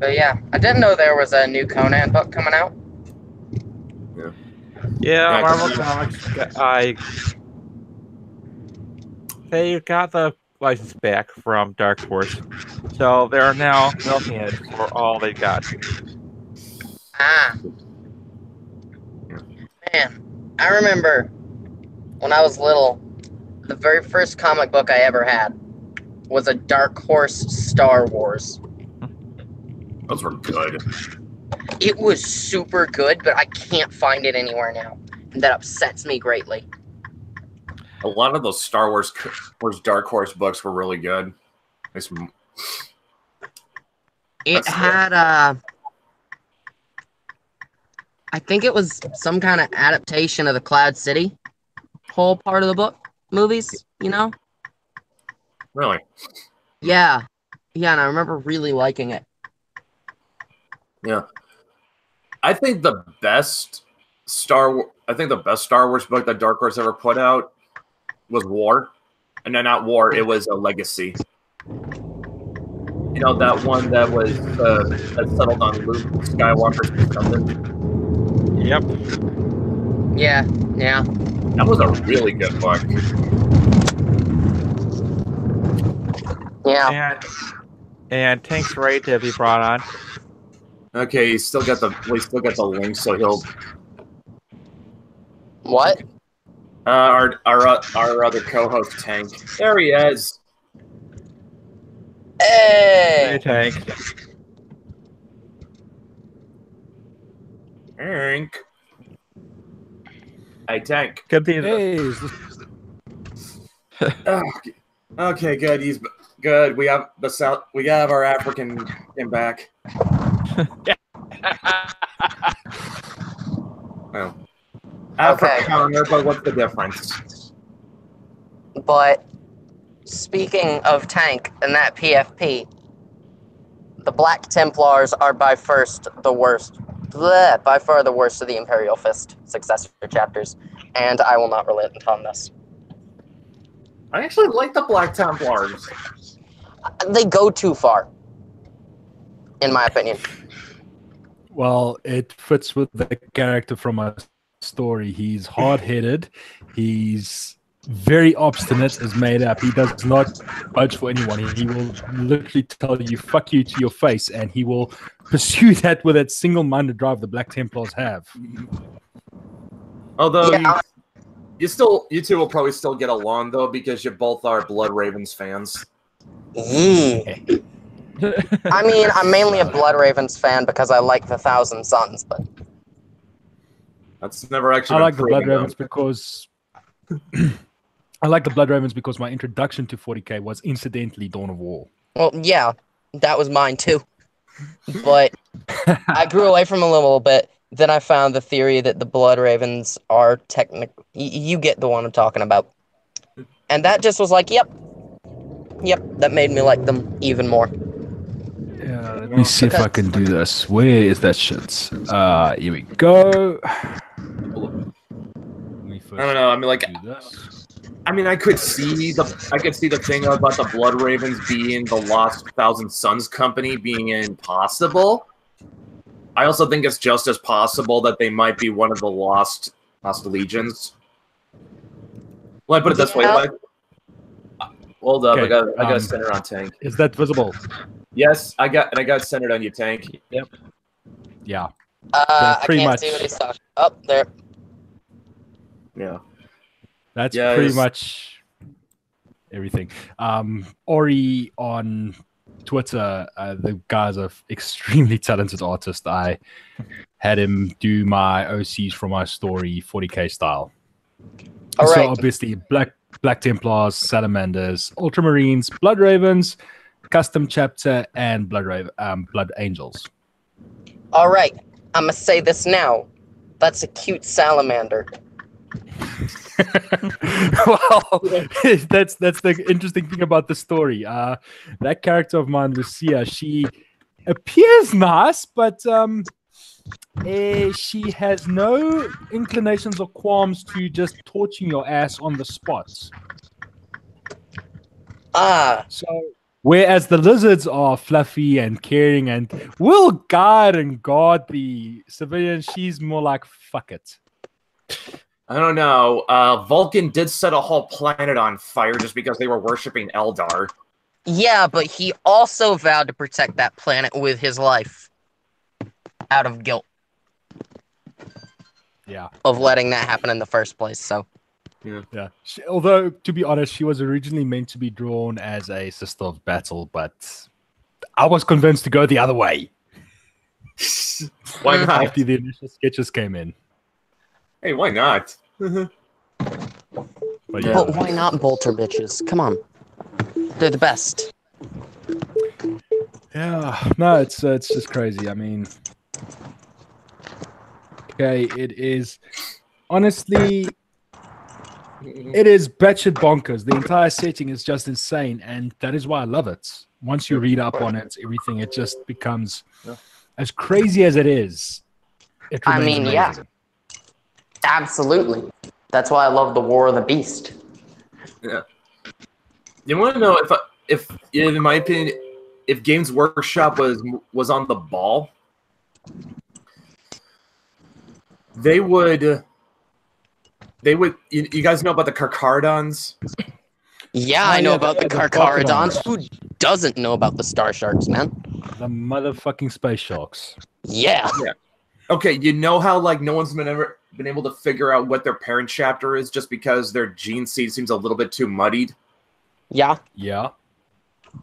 But yeah, I didn't know there was a new Conan book coming out. Yeah, Marvel Comics. They got the license back from Dark Horse, so they're now milking it for all they got. Ah. Man, I remember when I was little, the very first comic book I ever had was a Dark Horse Star Wars. Those were good. It was super good, but I can't find it anywhere now. that upsets me greatly. A lot of those Star Wars Dark Horse books were really good. It had I think it was some kind of adaptation of the Cloud City whole part of the book movies, you know? Really? Yeah. Yeah, and I remember really liking it. Yeah. I think the best Star Wars book that Dark Horse ever put out was War. And no, not War, it was a Legacy. You know, that one that was that settled on Luke Skywalker's descendant. Yep. Yeah, yeah. That was a really good book. Yeah. And Tank's right to be brought on. Okay, we still got the link, so he'll What? our other co-host Tank. There he is. Hey, Hey! Tank. Tank. Hey, Tank. Good thing. Hey, Oh, okay, good. He's good. We have the South. We have our African in back. Well, Afrikaner, but what's the difference? But speaking of Tank and that PFP, the Black Templars are by far the worst of the Imperial Fist successor chapters, and I will not relent on this. I actually like the Black Templars. They go too far, in my opinion. well, it fits with the character from a story. He's hard-headed. He's very obstinate, is made up. He does not budge for anyone. He will literally tell you "fuck you" to your face, and he will pursue that with that single-minded drive the Black Templars have. Although Yeah. you two will probably still get along though because you both are Blood Ravens fans. I mean, I'm mainly a Blood Ravens fan because I like the Thousand Sons, but That's never actually. I been like the Blood proven, Ravens because I like the Blood Ravens because my introduction to 40k was incidentally Dawn of War. well, yeah, that was mine too. But I grew away from a little bit. Then I found the theory that the Blood Ravens are technically. You get the one I'm talking about. And that just was like, yep, that made me like them even more. Yeah, let me see if I can do this. Where is that shit? Here we go. Let me first I don't know. I mean, like, do this. I could see the thing about the Blood Ravens being the Lost Thousand Sons company being impossible. I also think it's just as possible that they might be one of the Lost Legions. Well, I put it this way. Yeah. Like, hold up, Okay, I got centered on Tank. Is that visible? Yes, I got centered on you, Tank. Yeah. I pretty can't much. see what he's talking. Up there. Yeah. That's Yeah, pretty it's- much everything. Ori on Twitter, the guy's an extremely talented artist. I had him do my OCs for my story 40k style. All So right. obviously Black Templars, Salamanders, Ultramarines, Blood Ravens, custom chapter, and Blood Angels. All right. I'm gonna say this now. That's a cute salamander. Well, that's the interesting thing about the story. That character of mine, Lucia, she appears nice, but she has no inclinations or qualms to just torching your ass on the spot. Ah, So, whereas the lizards are fluffy and caring and will guide and guard the civilians, she's more like fuck it. I don't know. Vulcan did set a whole planet on fire just because they were worshiping Eldar. yeah, but he also vowed to protect that planet with his life. Out of guilt Yeah. of letting that happen in the first place, so. Yeah. Although, to be honest, she was originally meant to be drawn as a sister of battle, but I was convinced to go the other way Why not? after the initial sketches came in. Hey, why not? But Yeah. But why not Bolter bitches? Come on. They're the best. yeah, no, it's just crazy. I mean, okay, it is honestly, it is batshit bonkers. The entire setting is just insane, and that is why I love it. Once you read up on it, everything, it just becomes as crazy as it is. It I remains mean, amazing. yeah. Absolutely. That's why I love the War of the Beast. Yeah. You want to know if in my opinion, if Games Workshop was on the ball, they would. You guys know about the Carcharodons? Yeah, Oh, I know yeah, about the the Carcharodons. crocodiles. Who doesn't know about the Star Sharks, man? The motherfucking space sharks. Yeah. Okay, you know how like no one's been able to figure out what their parent chapter is just because their gene seed seems a little bit too muddied. Yeah. Yeah.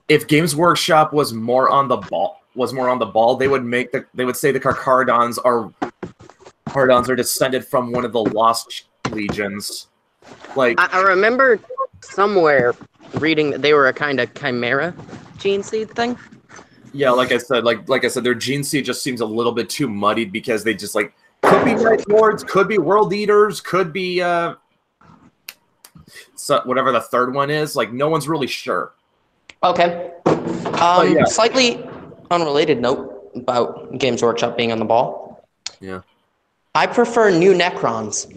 If Games Workshop was more on the ball, they would say the Carcharodons are descended from one of the Lost Legions. Like I remember somewhere reading that they were a kind of chimera gene seed thing. yeah, like I said, their gene seed just seems a little bit too muddied because they just like could be Night Lords, could be World Eaters, could be so whatever the third one is. Like no one's really sure. Okay. yeah. Slightly unrelated note about Games Workshop being on the ball. Yeah. I prefer new Necrons.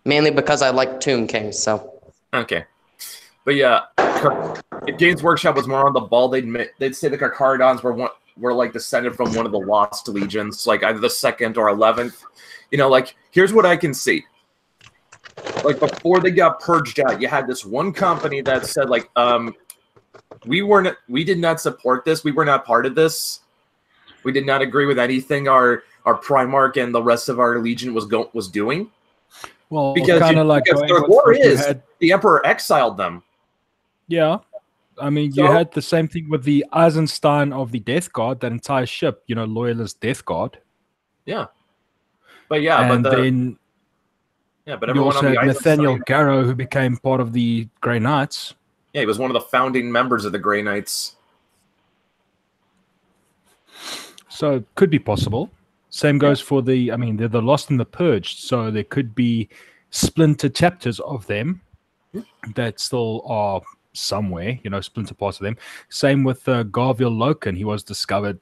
Mainly because I like Tomb Kings, so. Okay. But yeah, if Games Workshop was more on the ball, they'd say the Carcharodons were like descended from one of the Lost Legions, like either the 2nd or 11th. You know, like here's what I can see. Like before they got purged out, you had this one company that said like, we did not support this. We were not part of this. We did not agree with anything our Primarch and the rest of our Legion was doing. Well, Because their lore is the Emperor exiled them. Yeah. I mean, you had the same thing with the Eisenstein of the Death Guard, that entire ship, Loyalist Death Guard. Yeah. But yeah, and but then yeah, but you everyone also on the had Nathaniel Eisenstein, Garrow, who became part of the Grey Knights. yeah, he was one of the founding members of the Grey Knights. So it could be possible. Same goes for they're the Lost and the Purged, so there could be splinter chapters of them that still are somewhere, splinter parts of them. Same with Garviel Loken. He was discovered,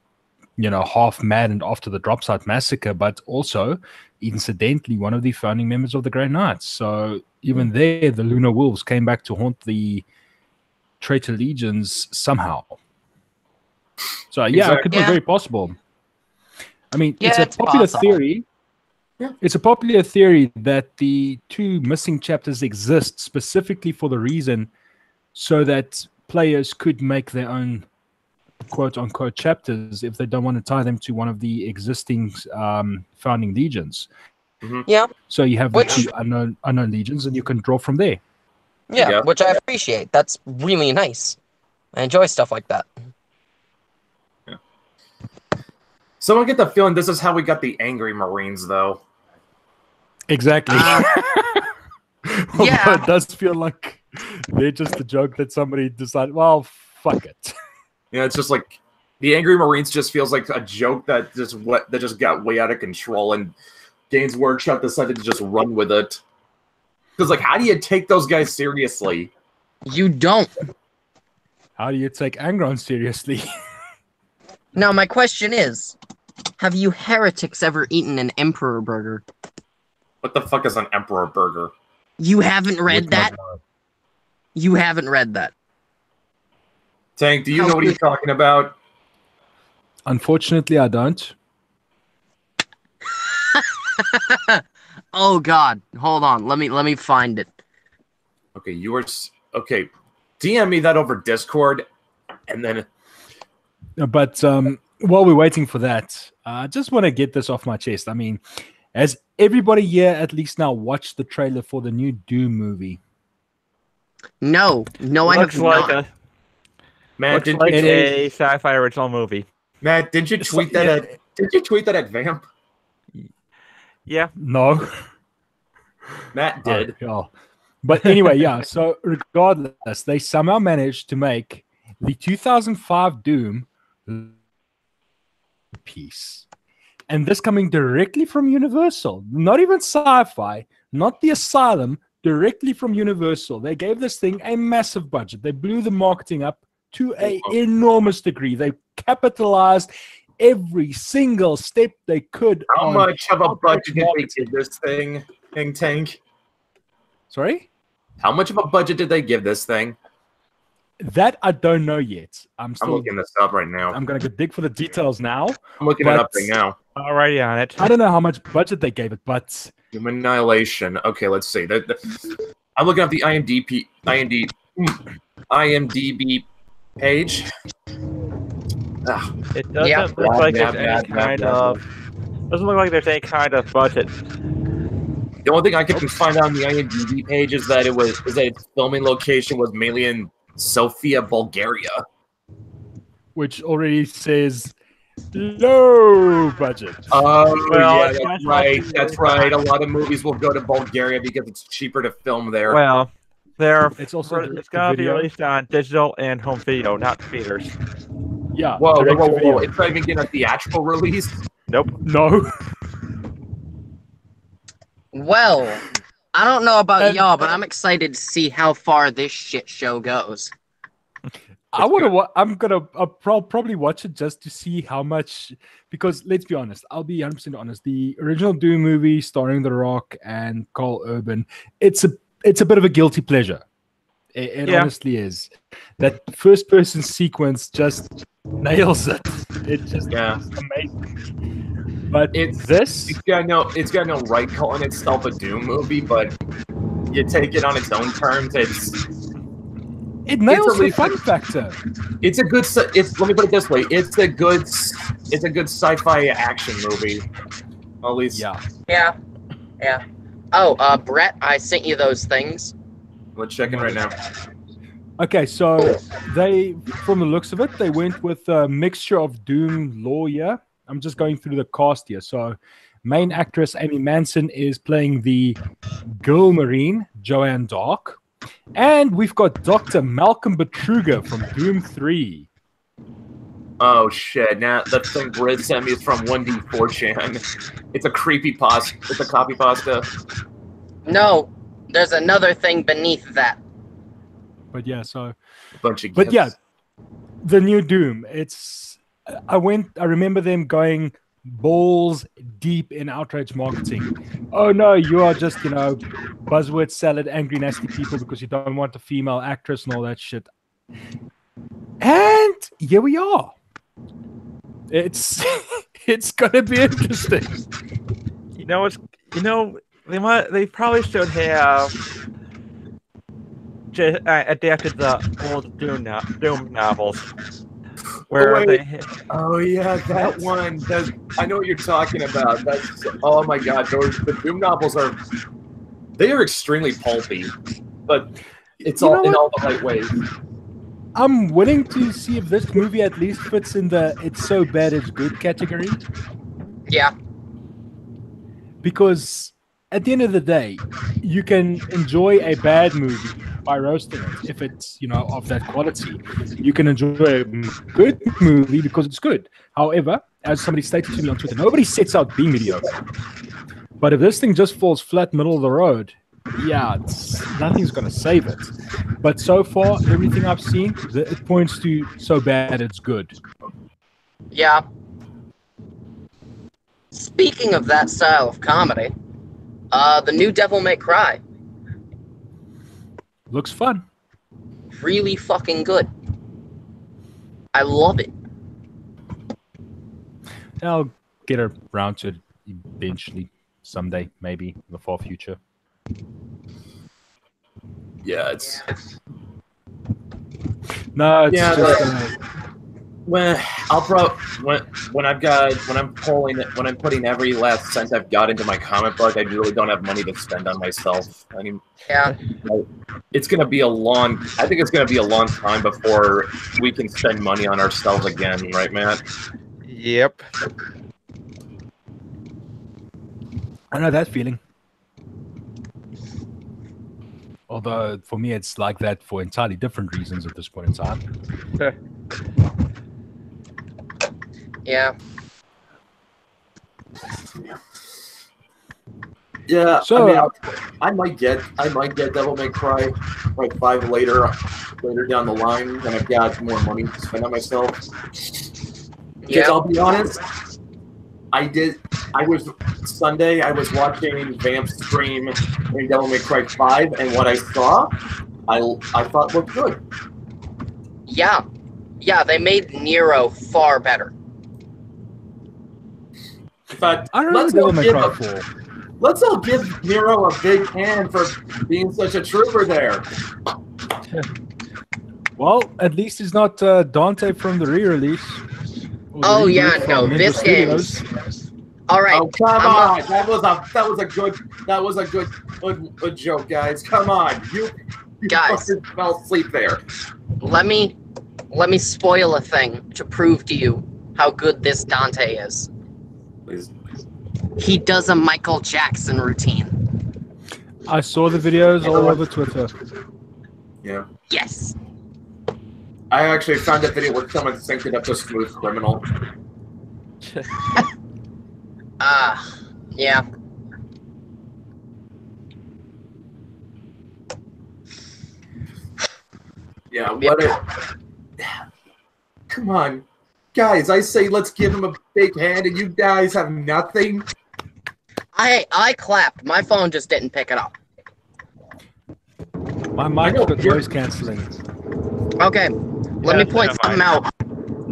half maddened after the Drop Site Massacre, but also, incidentally, one of the founding members of the Grey Knights. So even there, the Lunar Wolves came back to haunt the Traitor Legions somehow. So yeah, it could be very possible. I mean, Yeah, it's it's a popular possible. theory. Yeah. It's a popular theory that the 2 missing chapters exist specifically for the reason so that players could make their own quote-unquote chapters if they don't want to tie them to one of the existing founding legions. Yeah. So you have Which- the 2 unknown legions, and you can draw from there. Yeah, Yeah. which I appreciate. That's really nice. I enjoy stuff like that. So I get the feeling this is how we got the Angry Marines, though. Exactly. Yeah. It does feel like they're just a joke that somebody decided, well, fuck it. Yeah, it's just like the Angry Marines just feels like a joke that just got way out of control, and Games Workshop decided to just run with it. Because like, how do you take those guys seriously? You don't. How do you take Angron seriously? Now, my question is, have you heretics ever eaten an Emperor burger? What the fuck is an Emperor burger? You haven't read With my that? God. You haven't read that. Tank, do you How know what he's good- talking about? Unfortunately, I don't. Oh God, hold on. Let me find it. Okay, okay. DM me that over Discord, and then But while we're waiting for that, I just want to get this off my chest. I mean, has everybody here at least now watched the trailer for the new Doom movie? No, I have Looks like not. a Matt, looks didn't like you, a sci-fi original movie. Matt, didn't you tweet that at Did you tweet that at Vamp? Yeah. No. Matt did. Yeah. But anyway, yeah. So regardless, they somehow managed to make the 2005 Doom piece. And this coming directly from Universal, not even Sci-Fi, not the Asylum, directly from Universal. They gave this thing a massive budget. They blew the marketing up to an enormous degree. They capitalized every single step they could. How much of a budget did they give this thing, King Tank? Sorry? How much of a budget did they give this thing? That I don't know yet. I'm looking this up right now. I'm going to dig for the details now. I'm looking it up right now. Alrighty on it. I don't know how much budget they gave it, but... Doom Annihilation. Okay, let's see. I'm looking up the IMDb page. It doesn't look like there's any kind of... Doesn't look like there's any kind of budget. The only thing I can find on the IMDb page is that its filming location was mainly in Sofia, Bulgaria. Which already says low budget. Oh, well, yeah, that's right. That's right. A lot of movies will go to Bulgaria because it's cheaper to film there. Well, it's also it's gonna be released on digital and home video, not theaters. Yeah. Whoa. It's not even getting a theatrical release? Nope. No. Well, I don't know about y'all, but I'm excited to see how far this shit show goes. I'll probably watch it just to see how much, because let's be honest, I'll be 100% honest. The original Doom movie starring The Rock and Carl Urban, it's a bit of a guilty pleasure. It honestly is. That first person sequence just nails it. It's just amazing. But it's got no right calling itself a Doom movie, but you take it on its own terms. It nails the fun factor. Let me put it this way: it's a good sci-fi action movie. At least, yeah. Oh, Brett, I sent you those things. We're checking right now. Okay, so from the looks of it, they went with a mixture of Doom lore. I'm just going through the cast here. So, main actress Amy Manson is playing the Girl Marine, Joanne Dark. And we've got Dr. Malcolm Betruger from Doom 3. Oh, shit. Now, the thing Britt sent me is from 1D4chan. It's a creepypasta. It's a copypasta. No, there's another thing beneath that. But yeah, so... Bunch of But yeah, the new Doom, I remember them going balls deep in outrage marketing. Oh no, you are just, buzzword salad, angry, nasty people because you don't want a female actress and all that shit. And here we are. It's gonna be interesting. They probably should have adapted the old Doom novels. Oh yeah, that one. I know what you're talking about. Oh my god, the Doom novels they are extremely pulpy, but it's all in all the right ways. I'm willing to see if this movie at least fits in the "it's so bad it's good" category. Yeah. Because at the end of the day, you can enjoy a bad movie by roasting it if it's, of that quality. You can enjoy a good movie because it's good. However, as somebody stated to me on Twitter, nobody sets out being mediocre. But if this thing just falls flat middle of the road, nothing's going to save it. But so far, everything I've seen, it points to so bad it's good. Yeah. Speaking of that style of comedy, the new Devil May Cry. Looks fun. Really fucking good. I love it. I'll get around to it eventually, someday, maybe in the far future. Yeah, it's when I'm putting every last cent I've got into my comic book, I really don't have money to spend on myself. I mean, it's gonna be I think it's gonna be a long time before we can spend money on ourselves again, right, Matt? Yep. I know that feeling. Although for me, it's like that for entirely different reasons at this point in time. Yeah. Yeah, So, I mean, I might get Devil May Cry like 5 later down the line when I've got more money to spend on myself. Because Yeah. I'll be honest, Sunday I was watching Vamp stream in Devil May Cry 5, and what I saw, I thought looked good. Yeah. Yeah, they made Nero far better. In fact, I don't know let's Devil all May give Cry a 4. Let's all give Nero a big hand for being such a trooper there. Well, at least he's not Dante from the re-release. Or the Oh, reboot yeah, from no, Ninja this Studios. game's... Alright, Oh come I'm on! not- That was a good joke, guys. Come on, you Guys. fucking fell asleep there. let me spoil a thing to prove to you how good this Dante is. Please. He does a Michael Jackson routine. I saw the videos all over Twitter. Yeah, Yes. I actually found a video where someone synced it up to Smooth Criminal. Yeah. Yeah, what a... Come on. Guys, I say let's give him a big hand, and you guys have nothing? I clapped. My phone just didn't pick it up. My mic know, got you're- noise cancelling. Okay, let me point never something out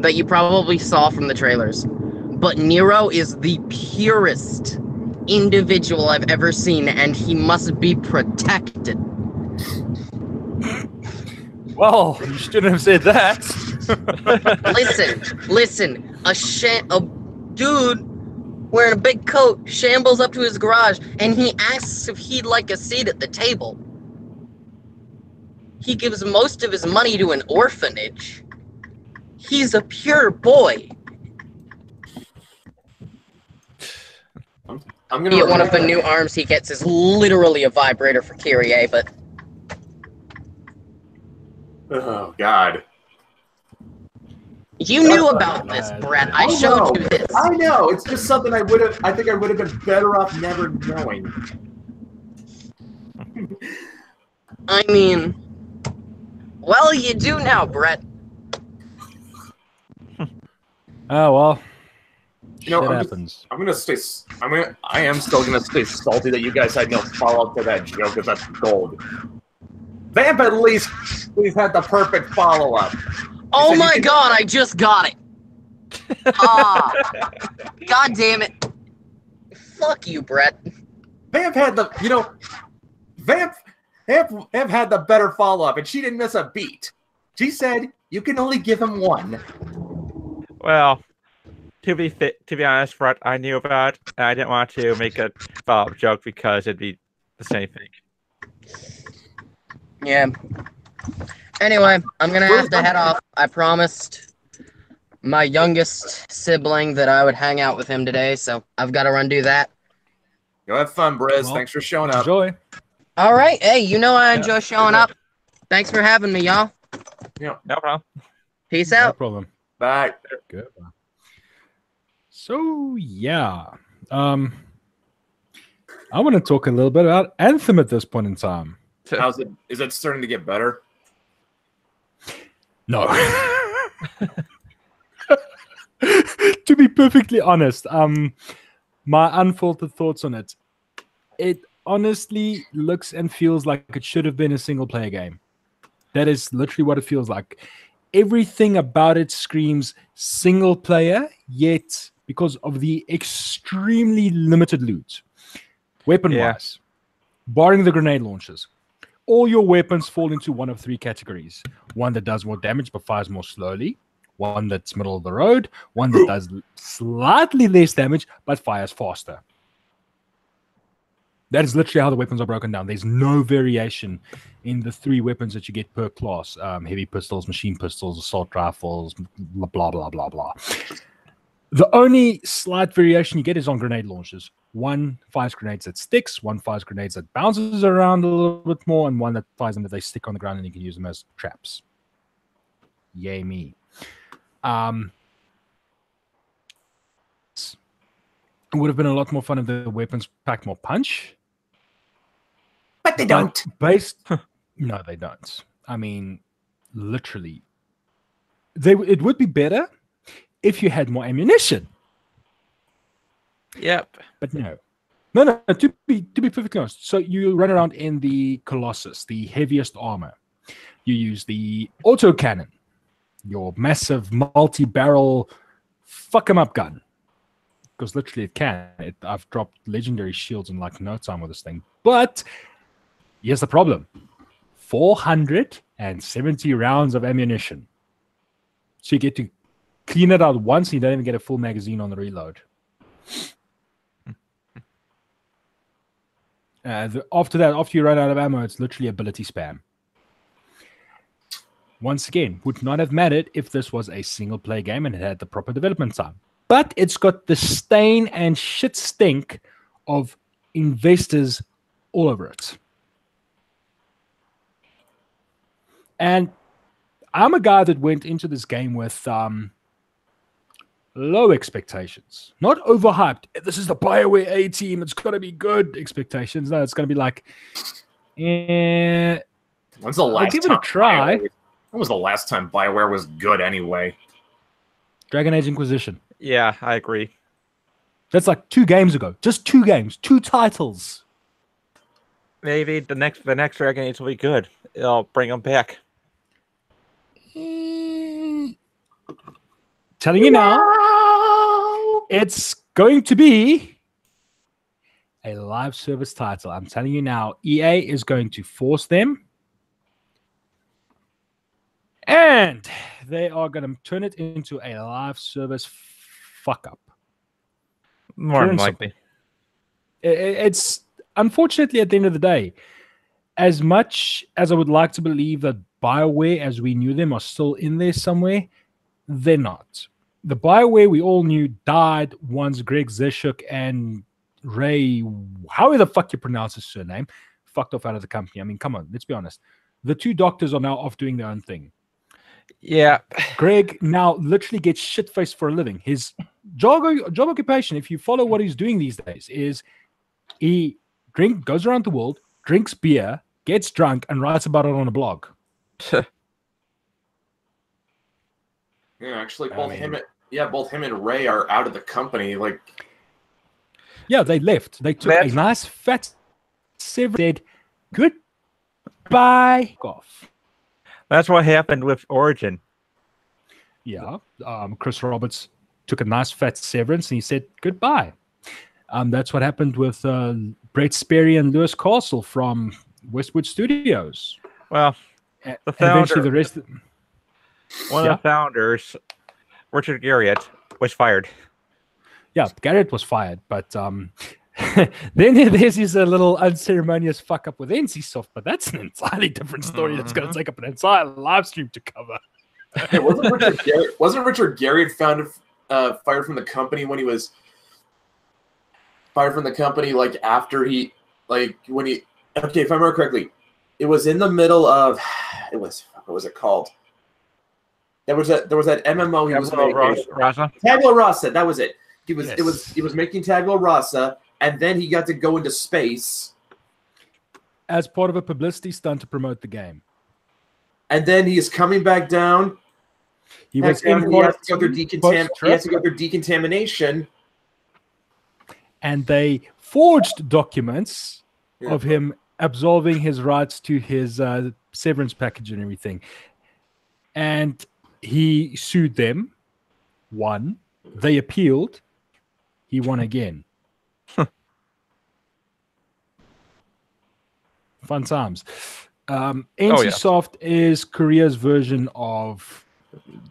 that you probably saw from the trailers. But Nero is the purest individual I've ever seen, and he must be protected. Well, you shouldn't have said that. Listen, a dude wearing a big coat shambles up to his garage, and he asks if he'd like a seat at the table. He gives most of his money to an orphanage. He's a pure boy. I'm gonna One of the new arms he gets is literally a vibrator for Kyrie, but Oh God. you knew about this, Brett. I showed you this. I know. It's just something I think I would have been better off never knowing. I mean, well, you do now, Brett. Oh, well. You know, Shit I'm happens. I am still gonna stay salty that you guys had no follow-up to that joke, because that's gold. Vamp at least had the perfect follow-up. Oh said my you god, I just got it. Ah, god damn it. Fuck you, Brett. Vamp had the, Vamp had the better follow-up, and she didn't miss a beat. She said, you can only give him one. Well, to be honest, Brett, I knew about it, and I didn't want to make a follow-up joke because it'd be the same thing. Yeah. Anyway, I'm gonna have to head off. I promised my youngest sibling that I would hang out with him today, so I've got to run do that. Go have fun, Briz. Well, Thanks for showing up. Enjoy. All right. Hey, I enjoy showing up. Thanks for having me, y'all. No problem. Peace No out. problem. Bye. Good. So, yeah. I want to talk a little bit about Anthem at this point in time. How's it? Is it starting to get better? No. To be perfectly honest, my unfiltered thoughts on it. It honestly looks and feels like it should have been a single-player game. That is literally what it feels like. Everything about it screams single-player, yet because of the extremely limited loot, weapon-wise, barring the grenade launchers, all your weapons fall into one of three categories. One that does more damage but fires more slowly. One that's middle of the road. One that does slightly less damage but fires faster. That is literally how the weapons are broken down. There's no variation in the three weapons that you get per class. Heavy pistols, machine pistols, assault rifles, blah, blah, blah, blah. The only slight variation you get is on grenade launchers. One fires grenades that sticks, one fires grenades that bounces around a little bit more, and one that fires them that they stick on the ground and you can use them as traps. Yay me. It would have been a lot more fun if the weapons packed more punch. But they don't. No, they don't. I mean, literally. It would be better if you had more ammunition. Yep. But no. No. To be perfectly honest, so you run around in the Colossus, the heaviest armor. You use the autocannon, your massive multi-barrel fuck 'em up gun. Because literally it can. I've dropped legendary shields in like no time with this thing. But here's the problem. 470 rounds of ammunition. So you get to clean it out once and you don't even get a full magazine on the reload. After that, after you run out of ammo, it's literally ability spam. Once again, would not have mattered if this was a single player game and it had the proper development time. But it's got the stain and shit stink of investors all over it. And I'm a guy that went into this game with low expectations, not overhyped. This is the BioWare A team. It's got to be good expectations. No, it's going to be like, When's the last I'll give it a try. When was the last time BioWare was good anyway? Dragon Age Inquisition. Yeah, I agree. That's like 2 games ago. Just 2 games, 2 titles. Maybe the next Dragon Age will be good. It'll bring them back. Telling you now, it's going to be a live service title. I'm telling you now, EA is going to force them. And they are going to turn it into a live service fuck up. More than likely. It's unfortunately at the end of the day, as much as I would like to believe that BioWare, as we knew them, are still in there somewhere, they're not. The BioWare we all knew died once Greg Zeshuk and Ray, however the fuck you pronounce his surname, fucked off out of the company. I mean, come on, let's be honest. The 2 doctors are now off doing their own thing. Yeah. Greg now literally gets shit-faced for a living. His job occupation, if you follow what he's doing these days, is he goes around the world, drinks beer, gets drunk, and writes about it on a blog. Yeah, actually, both him and Ray are out of the company. Like, yeah, they left. They took a nice fat said goodbye off. That's what happened with Origin. Yeah, Chris Roberts took a nice fat severance and he said goodbye. That's what happened with Brett Sperry and Lewis Castle from Westwood Studios. Well, the founder, one of the founders, Richard Garriott, was fired. Yeah, Garriott was fired, but then there's this little unceremonious fuck up with NCSoft, but that's an entirely different story that's going to take up an entire live stream to cover. Hey, wasn't Richard Garriott fired from the company when he was fired from the company? Like after he, like when he, okay, if I remember correctly, it was in the middle of, what was it called? There was that MMO he was making. Tabula Rasa, that was it. He was making Tabula Rasa. And then he got to go into space. As part of a publicity stunt to promote the game. And then he is coming back down. He has to go through decontamination. And they forged documents of him absolving his rights to his severance package and everything. And he sued them. Won. They appealed. He won again. Fun times. NCSoft is Korea's version of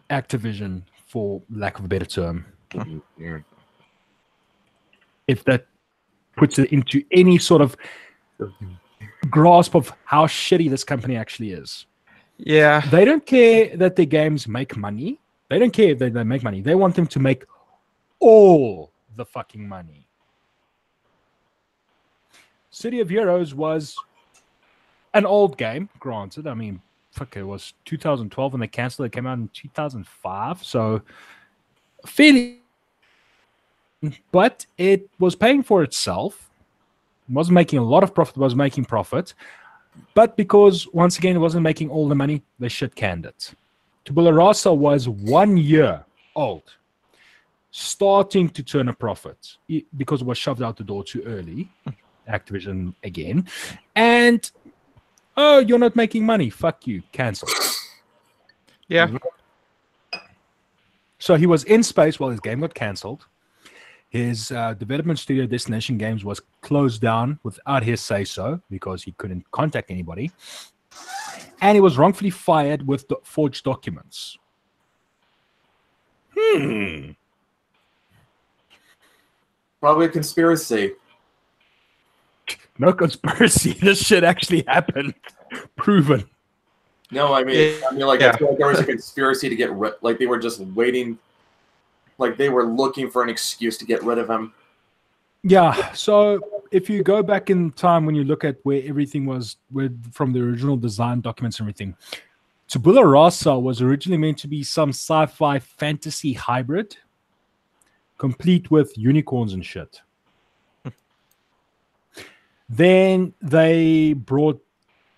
Activision, for lack of a better term. If that puts it into any sort of grasp of how shitty this company actually is. Yeah. They don't care that their games make money. They don't care if they make money. They want them to make all the fucking money. City of Heroes was an old game, granted. I mean, fuck, it was 2012 when they canceled it. It came out in 2005, so fairly. But it was paying for itself. It wasn't making a lot of profit. It was making profit. But because, once again, it wasn't making all the money, they shit-canned it. Tabula Rasa was 1 year old, starting to turn a profit because it was shoved out the door too early. Activision again. And, oh, you're not making money. Fuck you. Cancel. Yeah. So he was in space while his game got cancelled. His development studio, Destination Games, was closed down without his say-so because he couldn't contact anybody. And he was wrongfully fired with forged documents. Probably a conspiracy. No conspiracy. This shit actually happened. Proven. No, I mean, like, Yeah. I feel like there was a conspiracy to get rid. Like, they were just waiting. Like, they were looking for an excuse to get rid of him. Yeah, so if you go back in time when you look at where everything was from the original design documents and everything, Tabula Rasa was originally meant to be some sci-fi fantasy hybrid, complete with unicorns and shit. Then they brought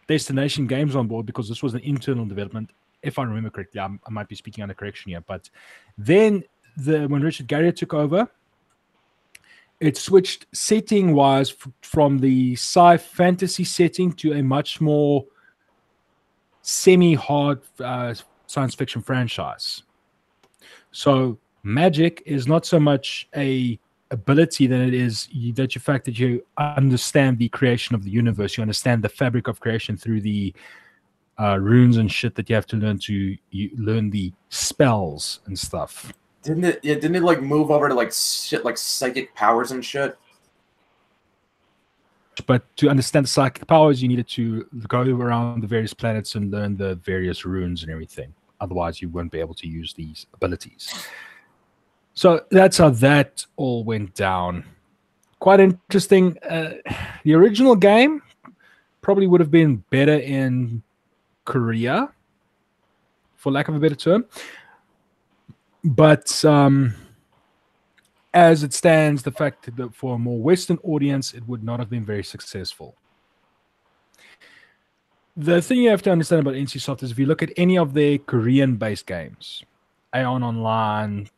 Destination Games on board because this was an internal development, if I remember correctly. I might be speaking under correction here, but then when Richard Garriott took over, it switched setting-wise from the sci-fantasy setting to a much more semi-hard science fiction franchise. So magic is not so much a ability than it is the fact that you understand the creation of the universe. You understand the fabric of creation through the runes and shit that you have to learn learn the spells and stuff. Didn't it like move over to like shit like psychic powers and shit? But to understand the psychic powers, you needed to go around the various planets and learn the various runes and everything. Otherwise, you wouldn't be able to use these abilities. So that's how that all went down. Quite interesting. The original game probably would have been better in Korea, for lack of a better term. But as it stands, the fact that for a more Western audience, it would not have been very successful. The thing you have to understand about NCSoft is if you look at any of their Korean-based games, Aeon Online,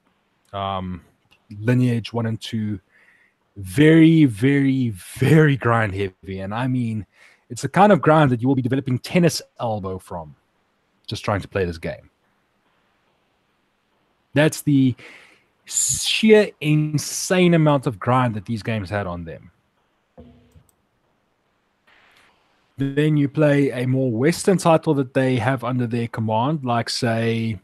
Lineage 1 and 2, very, very, very grind heavy. And I mean, it's the kind of grind that you will be developing tennis elbow from just trying to play this game. That's the sheer insane amount of grind that these games had on them. Then you play a more Western title that they have under their command, like, say,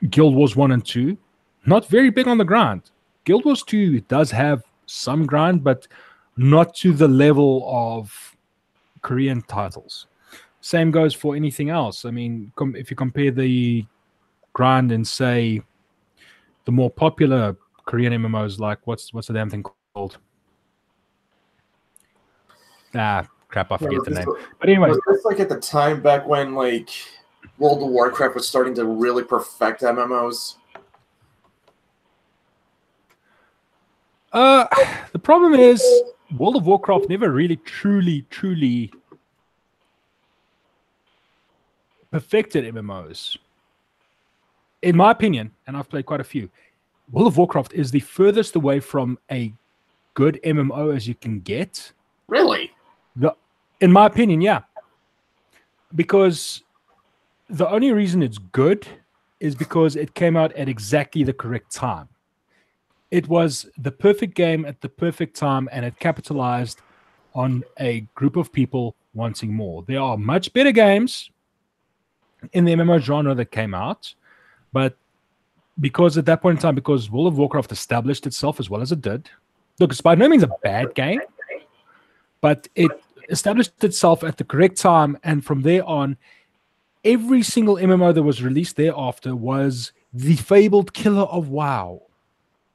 Guild Wars 1 and 2. Not very big on the grind. Guild Wars 2 does have some grind, but not to the level of Korean titles. Same goes for anything else. I mean, if you compare the grind in, say, the more popular Korean MMOs, like what's the damn thing called? Crap, I forget the name. But anyway, was this like at the time back when like World of Warcraft was starting to really perfect MMOs? The problem is World of Warcraft never really truly perfected MMOs. In my opinion, and I've played quite a few, World of Warcraft is the furthest away from a good MMO as you can get. Really? In my opinion, yeah. Because the only reason it's good is because it came out at exactly the correct time. It was the perfect game at the perfect time, and it capitalized on a group of people wanting more. There are much better games in the MMO genre that came out, but because at that point in time, because World of Warcraft established itself as well as it did, look, it's by no means a bad game, but it established itself at the correct time, and from there on, every single MMO that was released thereafter was the fabled killer of WoW.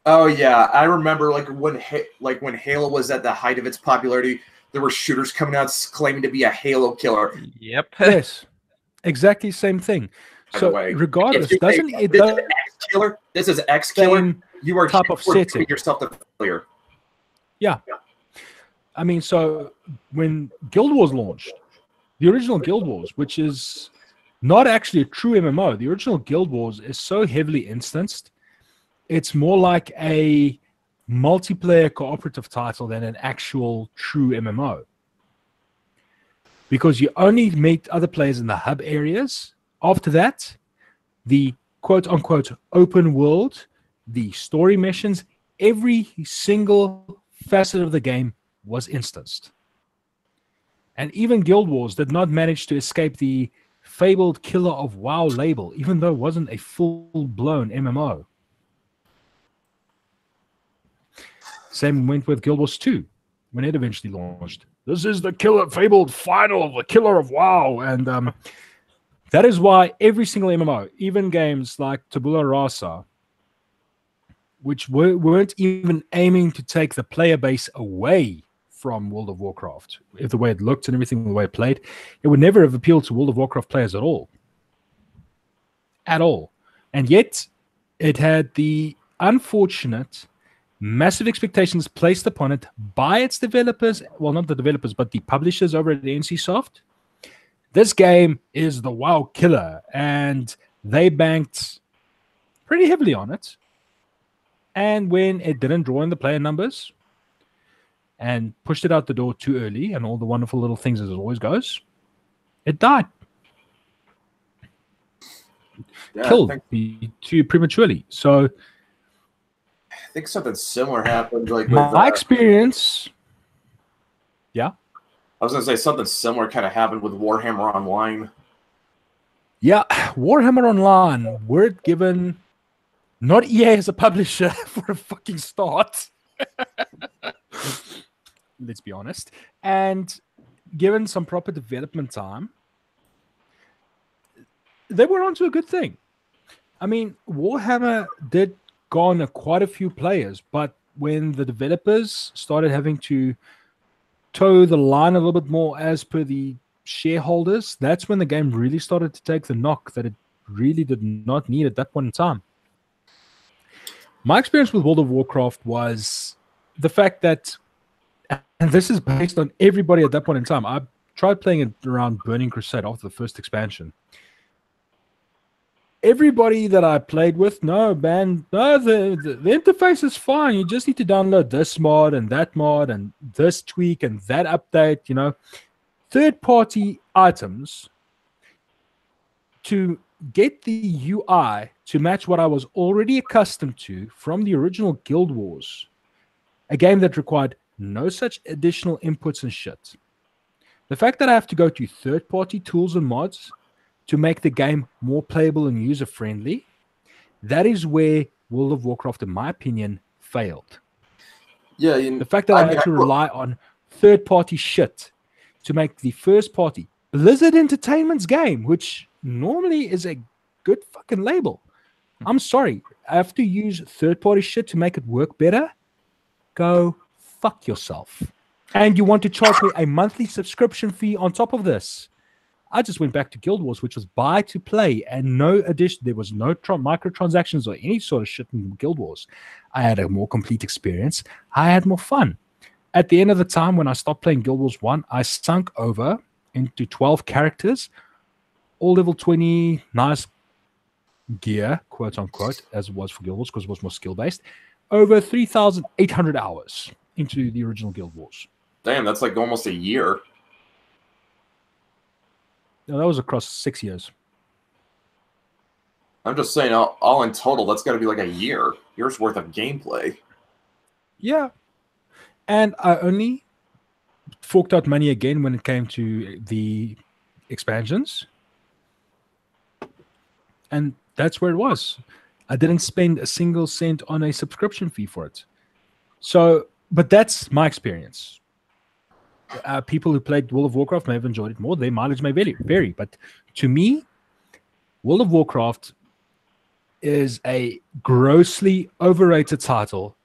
Oh yeah, I remember like when Halo was at the height of its popularity, there were shooters coming out claiming to be a Halo killer. Yep. Yes, exactly same thing. By the So way, regardless, if you doesn't say, it this is does X killer? This is X killer. same You are type of proving setting? yourself to failure. Yeah. I mean, so when Guild Wars launched, the original Guild Wars, which is not actually a true MMO, the original Guild Wars is so heavily instanced, it's more like a multiplayer cooperative title than an actual true MMO. Because you only meet other players in the hub areas. After that, the quote-unquote open world, the story missions, every single facet of the game was instanced. And even Guild Wars did not manage to escape the fabled Killer of WoW label, even though it wasn't a full-blown MMO. Same went with Guild Wars 2 when it eventually launched. This is the fabled final of the Killer of WoW. And that is why every single MMO, even games like Tabula Rasa, which weren't even aiming to take the player base away from World of Warcraft, if the way it looked and everything, the way it played, it would never have appealed to World of Warcraft players at all. At all. And yet, it had the unfortunate massive expectations placed upon it by its developers, well, not the developers, but the publishers over at NCSoft. This game is the WoW killer, and they banked pretty heavily on it. And when it didn't draw in the player numbers and pushed it out the door too early and all the wonderful little things as it always goes, it died. Yeah, Killed too prematurely. So I think something similar happened. Like with, my experience, yeah. I was gonna say something similar kind of happened with Warhammer Online. Yeah, Warhammer Online, we're given not EA as a publisher for a fucking start. Let's be honest. And given some proper development time, they were onto a good thing. I mean, Warhammer did garner quite a few players, but when the developers started having to toe the line a little bit more as per the shareholders, that's when the game really started to take the knock that it really did not need at that point in time. My experience with World of Warcraft was the fact that, and this is based on everybody at that point in time, I tried playing it around Burning Crusade after the first expansion. Everybody that I played with, the interface is fine. You just need to download this mod and this tweak and that update, third-party items to get the UI to match what I was already accustomed to from the original Guild Wars, a game that required no such additional inputs and shit. The fact that I have to go to third-party tools and mods to make the game more playable and user-friendly, that is where World of Warcraft, in my opinion, failed. Yeah, the fact that I had to rely on third-party shit to make the first-party Blizzard Entertainment's game, which normally is a good fucking label. I'm sorry, I have to use third-party shit to make it work better? Go fuck yourself. And you want to charge me a monthly subscription fee on top of this? I just went back to Guild Wars, which was buy to play and no addition. There was no microtransactions or any sort of shit in Guild Wars. I had a more complete experience. I had more fun. At the end of the time, when I stopped playing Guild Wars 1, I sunk over into 12 characters, all level 20, nice gear, quote unquote, as it was for Guild Wars because it was more skill based, over 3,800 hours into the original Guild Wars. Damn, that's like almost a year. No, that was across 6 years. I'm just saying, all in total, that's got to be like a year's worth of gameplay. Yeah. And I only forked out money again when it came to the expansions. And that's where it was. I didn't spend a single cent on a subscription fee for it. So, but that's my experience. People who played World of Warcraft may have enjoyed it more. Their mileage may vary. But to me, World of Warcraft is a grossly overrated title,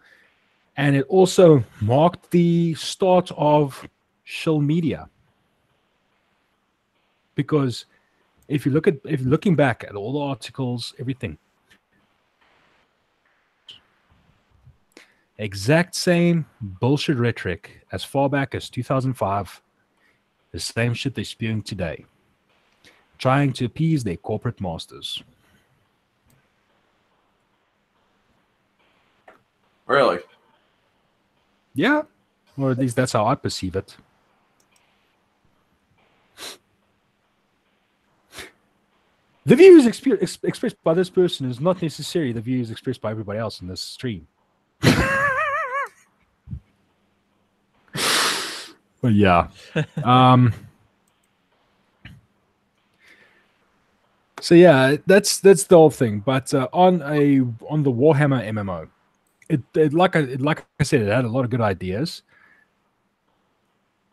and it also marked the start of shill media. Because if you're looking back at all the articles, everything, exact same bullshit rhetoric as far back as 2005, the same shit they're spewing today, trying to appease their corporate masters. Really? Yeah, or at least that's how I perceive it. The views expressed by this person is not necessarily the views expressed by everybody else in this stream. But yeah. So yeah, that's the whole thing. But on the Warhammer MMO, it like I said, it had a lot of good ideas.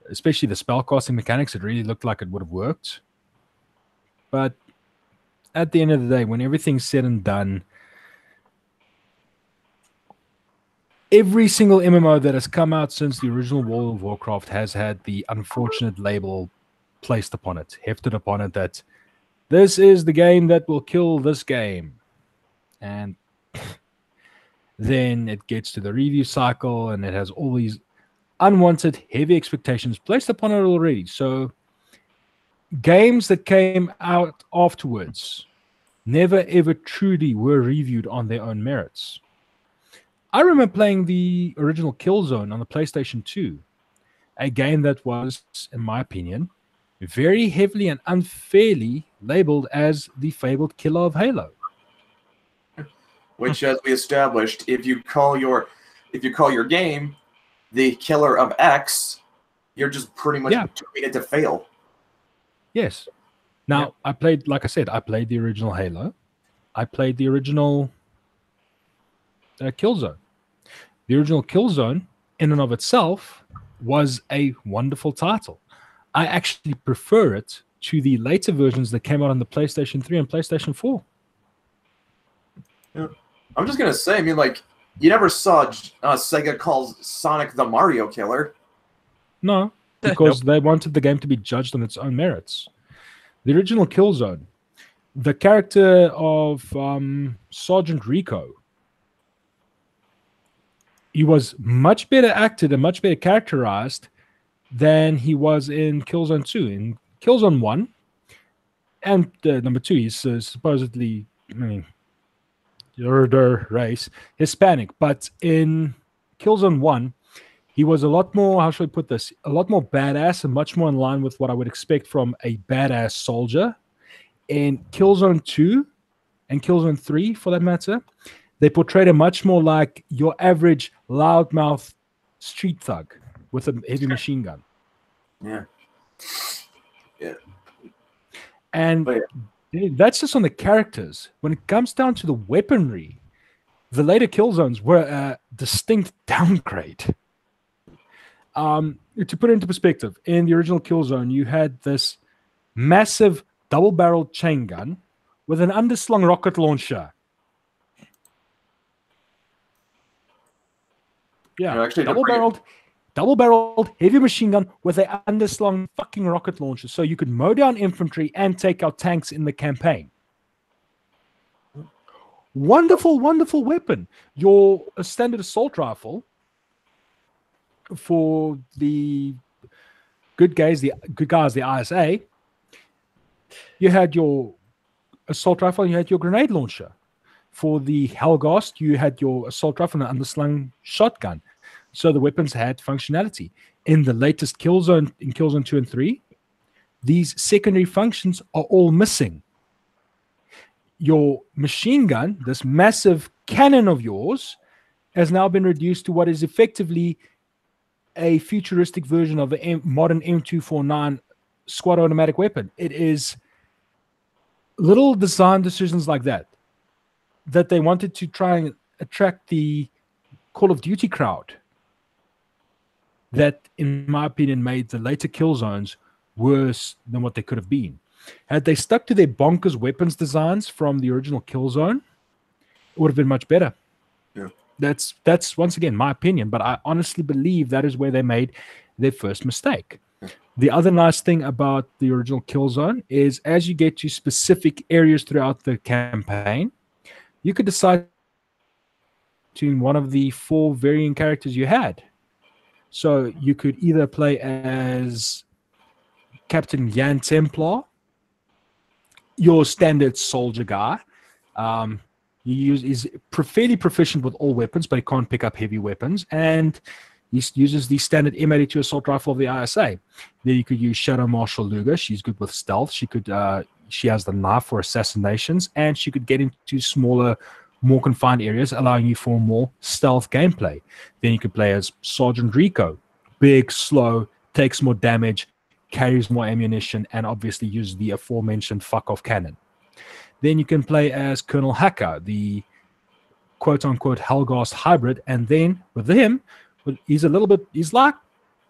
Especially the spellcasting mechanics, it really looked like it would have worked. But at the end of the day, when everything's said and done, every single MMO that has come out since the original World of Warcraft has had the unfortunate label placed upon it, hefted upon it, that this is the game that will kill this game. And then it gets to the review cycle and it has all these unwanted, heavy expectations placed upon it already. So games that came out afterwards never ever truly were reviewed on their own merits. I remember playing the original Killzone on the PlayStation 2, a game that was, in my opinion, very heavily and unfairly labeled as the fabled killer of Halo. Which, as we established, if you call your game the killer of X, you're just pretty much doing it to fail. Yes. Now, I played the original Halo. I played the original Killzone. The original Killzone, in and of itself, was a wonderful title. I actually prefer it to the later versions that came out on the PlayStation 3 and PlayStation 4. Yeah. I'm just going to say, I mean, like, you never saw Sega call Sonic the Mario killer. No, because they wanted the game to be judged on its own merits. The original Killzone, the character of Sergeant Rico, he was much better acted and much better characterized than he was in Killzone 2. In Killzone 1 and number 2, he's supposedly, race, Hispanic. But in Killzone 1, he was a lot more, how should I put this, a lot more badass and much more in line with what I would expect from a badass soldier. In Killzone 2 and Killzone 3, for that matter, they portrayed him much more like your average loudmouth street thug with a heavy machine gun. Yeah. And that's just on the characters. When it comes down to the weaponry, the later Killzones were a distinct downgrade. To put it into perspective, in the original Killzone, you had this massive double-barreled chain gun with an underslung rocket launcher. Yeah, actually, double-barreled heavy machine gun with an underslung fucking rocket launcher, so you could mow down infantry and take out tanks in the campaign. Wonderful, wonderful weapon. Your standard assault rifle for the good guys, the ISA. You had your assault rifle and you had your grenade launcher. For the Helghast, you had your assault rifle and an underslung shotgun. So the weapons had functionality. In the latest Killzone, in Killzone 2 and 3, these secondary functions are all missing. Your machine gun, this massive cannon of yours, has now been reduced to what is effectively a futuristic version of a modern M249 squad automatic weapon. It is little design decisions like that they wanted to try and attract the Call of Duty crowd that, in my opinion, made the later Killzones worse than what they could have been. Had they stuck to their bonkers weapons designs from the original Killzone, would have been much better. Yeah. That's once again my opinion, but I honestly believe that is where they made their first mistake. The other nice thing about the original Killzone is as you get to specific areas throughout the campaign, you could decide between one of the 4 varying characters you had. So you could either play as Captain Jan Templar, your standard soldier guy. He's fairly proficient with all weapons, but he can't pick up heavy weapons. And he uses the standard M82 assault rifle of the ISA. Then you could use Shadow Marshal Luger. She's good with stealth. She has the knife for assassinations, and she could get into smaller, more confined areas, allowing you for more stealth gameplay. Then you could play as Sergeant Rico. Big, slow, takes more damage, carries more ammunition, and obviously uses the aforementioned fuck-off cannon. Then you can play as Colonel Hacker, the quote-unquote Helghast hybrid, and then with him, he's like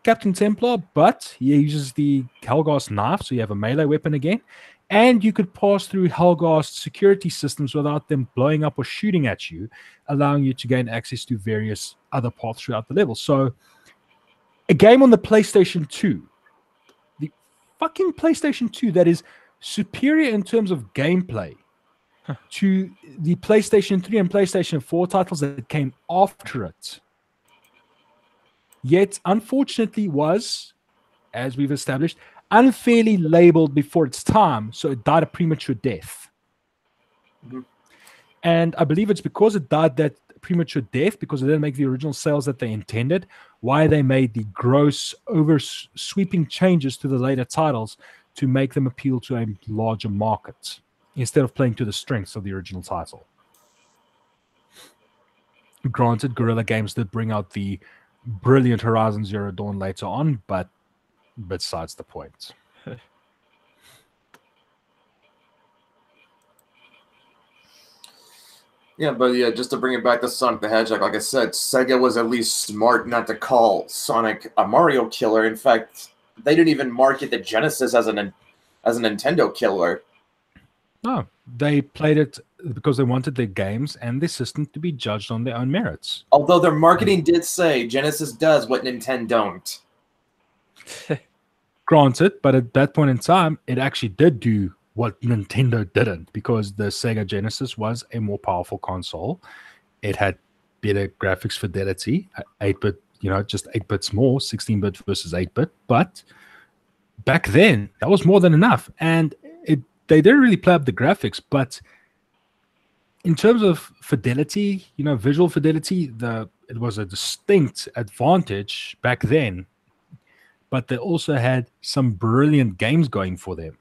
Captain Templar, but he uses the Helghast knife, so you have a melee weapon again, and you could pass through Helghast security systems without them blowing up or shooting at you, allowing you to gain access to various other paths throughout the level. So, a game on the PlayStation 2, the fucking PlayStation 2 that is superior in terms of gameplay to the PlayStation 3 and PlayStation 4 titles that came after it. Yet, unfortunately, was, as we've established, unfairly labeled before its time, so it died a premature death. Mm-hmm. And I believe it's because it died that premature death, because it didn't make the original sales that they intended, why they made the gross, over-sweeping changes to the later titles to make them appeal to a larger market, instead of playing to the strengths of the original title. Granted, Guerrilla Games did bring out the brilliant Horizon Zero Dawn later on, but besides the point. Just to bring it back to Sonic the Hedgehog, like I said, Sega was at least smart not to call Sonic a Mario killer. In fact, they didn't even market the Genesis as a Nintendo killer. No, they played it because they wanted their games and their system to be judged on their own merits. Although their marketing did say Genesis does what Nintendo don't. Granted, but at that point in time, it actually did do what Nintendo didn't, because the Sega Genesis was a more powerful console. It had better graphics fidelity, 8-bit, just 8 bits more, 16-bit versus 8-bit. But back then, that was more than enough. And they didn't really play up the graphics, but in terms of fidelity, visual fidelity, it was a distinct advantage back then. But they also had some brilliant games going for them.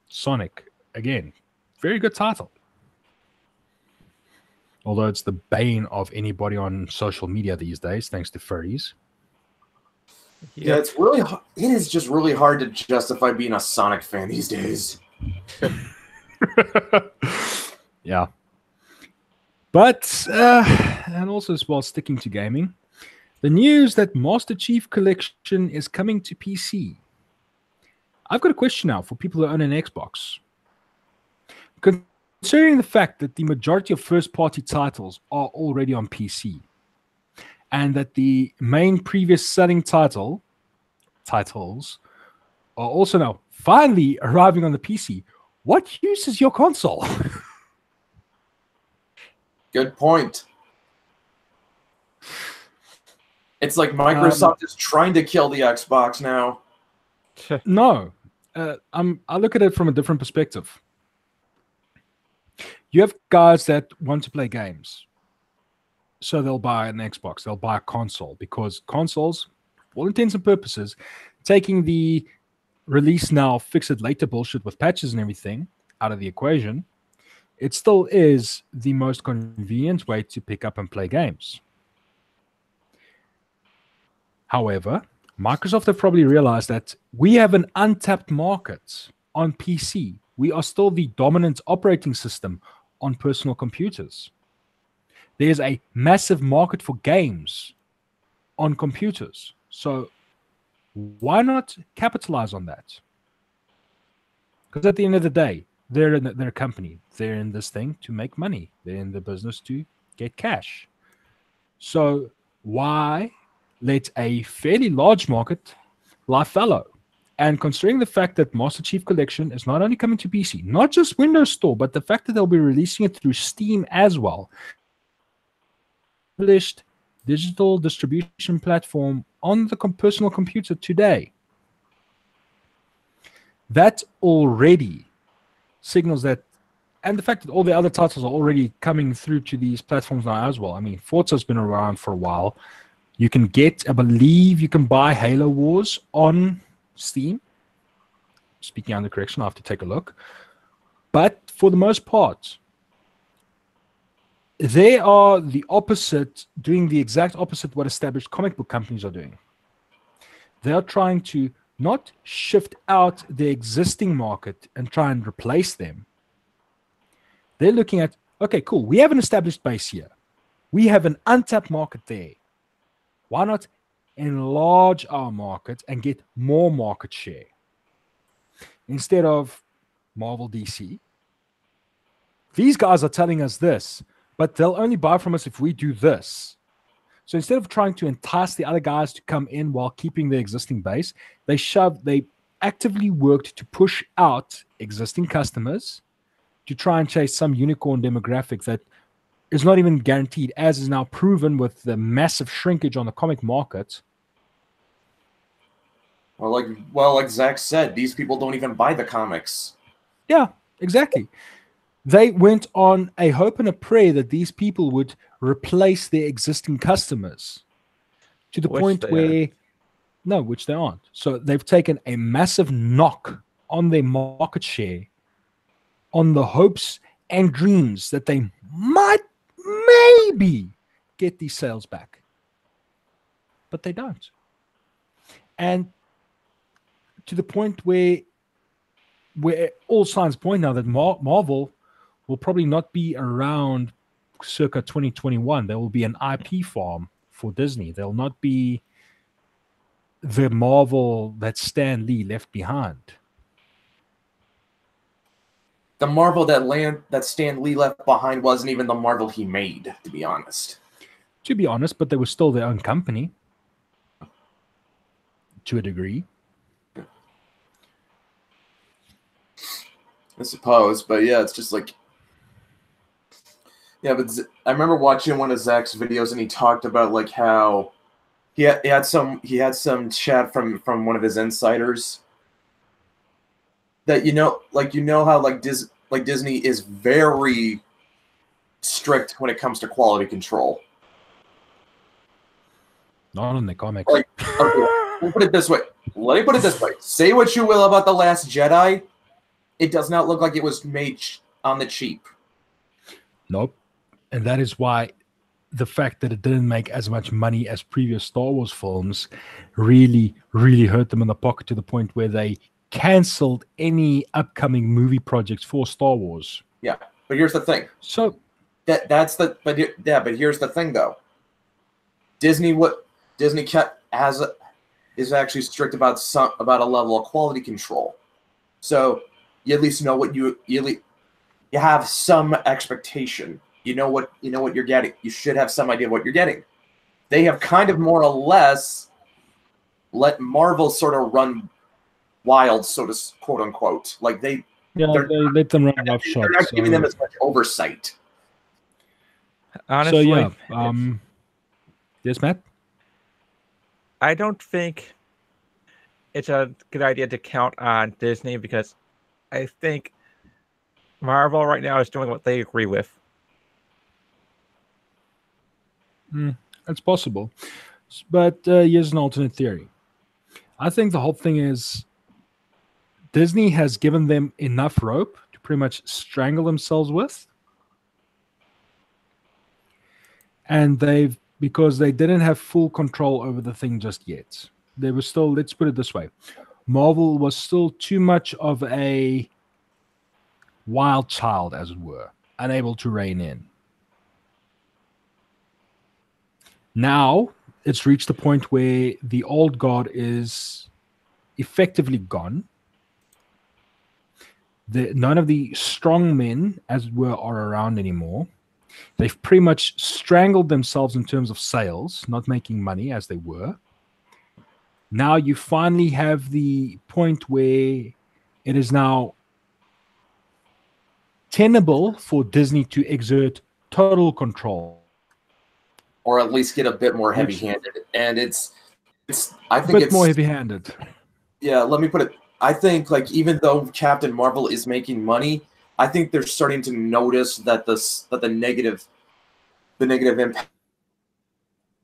Sonic, again, very good title. Although it's the bane of anybody on social media these days, thanks to furries. Yeah, it is just really hard to justify being a Sonic fan these days. Yeah. But, and also while sticking to gaming, the news that Master Chief Collection is coming to PC. I've got a question now for people who own an Xbox. Considering the fact that the majority of first-party titles are already on PC, and that the main previous selling titles are also now finally arriving on the PC, what use is your console? Good point. It's like Microsoft is trying to kill the Xbox now. No. I look at it from a different perspective. You have guys that want to play games. So they'll buy an Xbox, they'll buy a console, because consoles, for all intents and purposes, taking the release now, fix it later bullshit with patches and everything out of the equation, it still is the most convenient way to pick up and play games. However, Microsoft have probably realized that we have an untapped market on PC. We are still the dominant operating system on personal computers. There's a massive market for games on computers. So why not capitalize on that? Because at the end of the day, they're a company. They're in this thing to make money. They're in the business to get cash. So why let a fairly large market lie fallow? And considering the fact that Master Chief Collection is not only coming to PC, not just Windows Store, but the fact that they'll be releasing it through Steam as well, published digital distribution platform on the personal computer today, that already signals that, and the fact that all the other titles are already coming through to these platforms now as well. I mean, Forza's been around for a while. You can get, I believe you can buy Halo Wars on Steam. Speaking under correction, I have to take a look. But for the most part, they are the opposite, doing the exact opposite what established comic book companies are doing. They are trying to not shift out the existing market and try and replace them. They're looking at, okay, cool, we have an established base here. We have an untapped market there. Why not enlarge our market and get more market share? Instead of Marvel, DC, these guys are telling us this, but they'll only buy from us if we do this. So instead of trying to entice the other guys to come in while keeping the existing base, they actively worked to push out existing customers to try and chase some unicorn demographic that is not even guaranteed, as is now proven with the massive shrinkage on the comic market. Well, like Zach said, these people don't even buy the comics. Yeah, exactly. They went on a hope and a prayer that these people would replace their existing customers to the point where, no, which they aren't. So they've taken a massive knock on their market share on the hopes and dreams that they might maybe get these sales back. But they don't. And to the point where all signs point now that Marvel will probably not be around circa 2021. There will be an IP farm for Disney. There will not be the Marvel that Stan Lee left behind. The Marvel that Stan Lee left behind wasn't even the Marvel he made, to be honest. But they were still their own company. To a degree. I suppose, but yeah, it's just like... Yeah, but I remember watching one of Zach's videos, and he talked about like how he had some chat from one of his insiders that how Disney is very strict when it comes to quality control. Not in the comics. Like, okay, let me put it this way. Say what you will about The Last Jedi, it does not look like it was made on the cheap. Nope. And that is why the fact that it didn't make as much money as previous Star Wars films really, really hurt them in the pocket to the point where they canceled any upcoming movie projects for Star Wars. Yeah, but here's the thing. So but here's the thing though. Disney is actually strict about a level of quality control. So you at least know what you have some expectation. You know what you're getting. You should have some idea of what you're getting. They have kind of more or less let Marvel sort of run wild, so to quote unquote. Like they let them run roughshod. They're not giving them as much oversight. Honestly, so yeah. Yes, Matt? I don't think it's a good idea to count on Disney because I think Marvel right now is doing what they agree with. It's possible. But here's an alternate theory. I think the whole thing is Disney has given them enough rope to pretty much strangle themselves with. And because they didn't have full control over the thing just yet. They were still, let's put it this way, Marvel was still too much of a wild child, as it were, unable to rein in. Now, it's reached the point where the old guard is effectively gone. None of the strong men, as it were, are around anymore. They've pretty much strangled themselves in terms of sales, not making money as they were. Now you finally have the point where it is now tenable for Disney to exert total control. Or at least get a bit more heavy-handed. And I A think bit it's more heavy-handed. Yeah, let me put it. I think like even though Captain Marvel is making money, I think they're starting to notice that the negative impact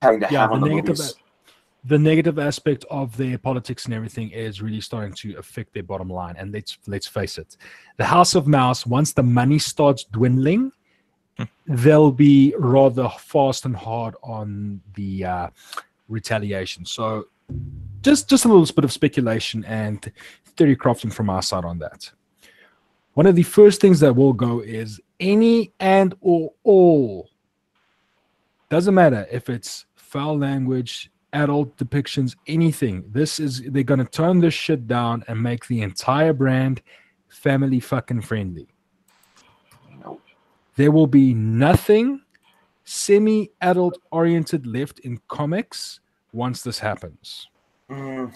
having to have on the movies. The negative aspect of their politics and everything is really starting to affect their bottom line. And let's face it, the House of Mouse, once the money starts dwindling, they'll be rather fast and hard on the retaliation. So just a little bit of speculation and theory crafting from our side on that. One of the first things that will go is any and or all. Doesn't matter if it's foul language, adult depictions, anything. They're going to tone this shit down and make the entire brand family fucking friendly. Nope. There will be nothing semi-adult oriented left in comics once this happens.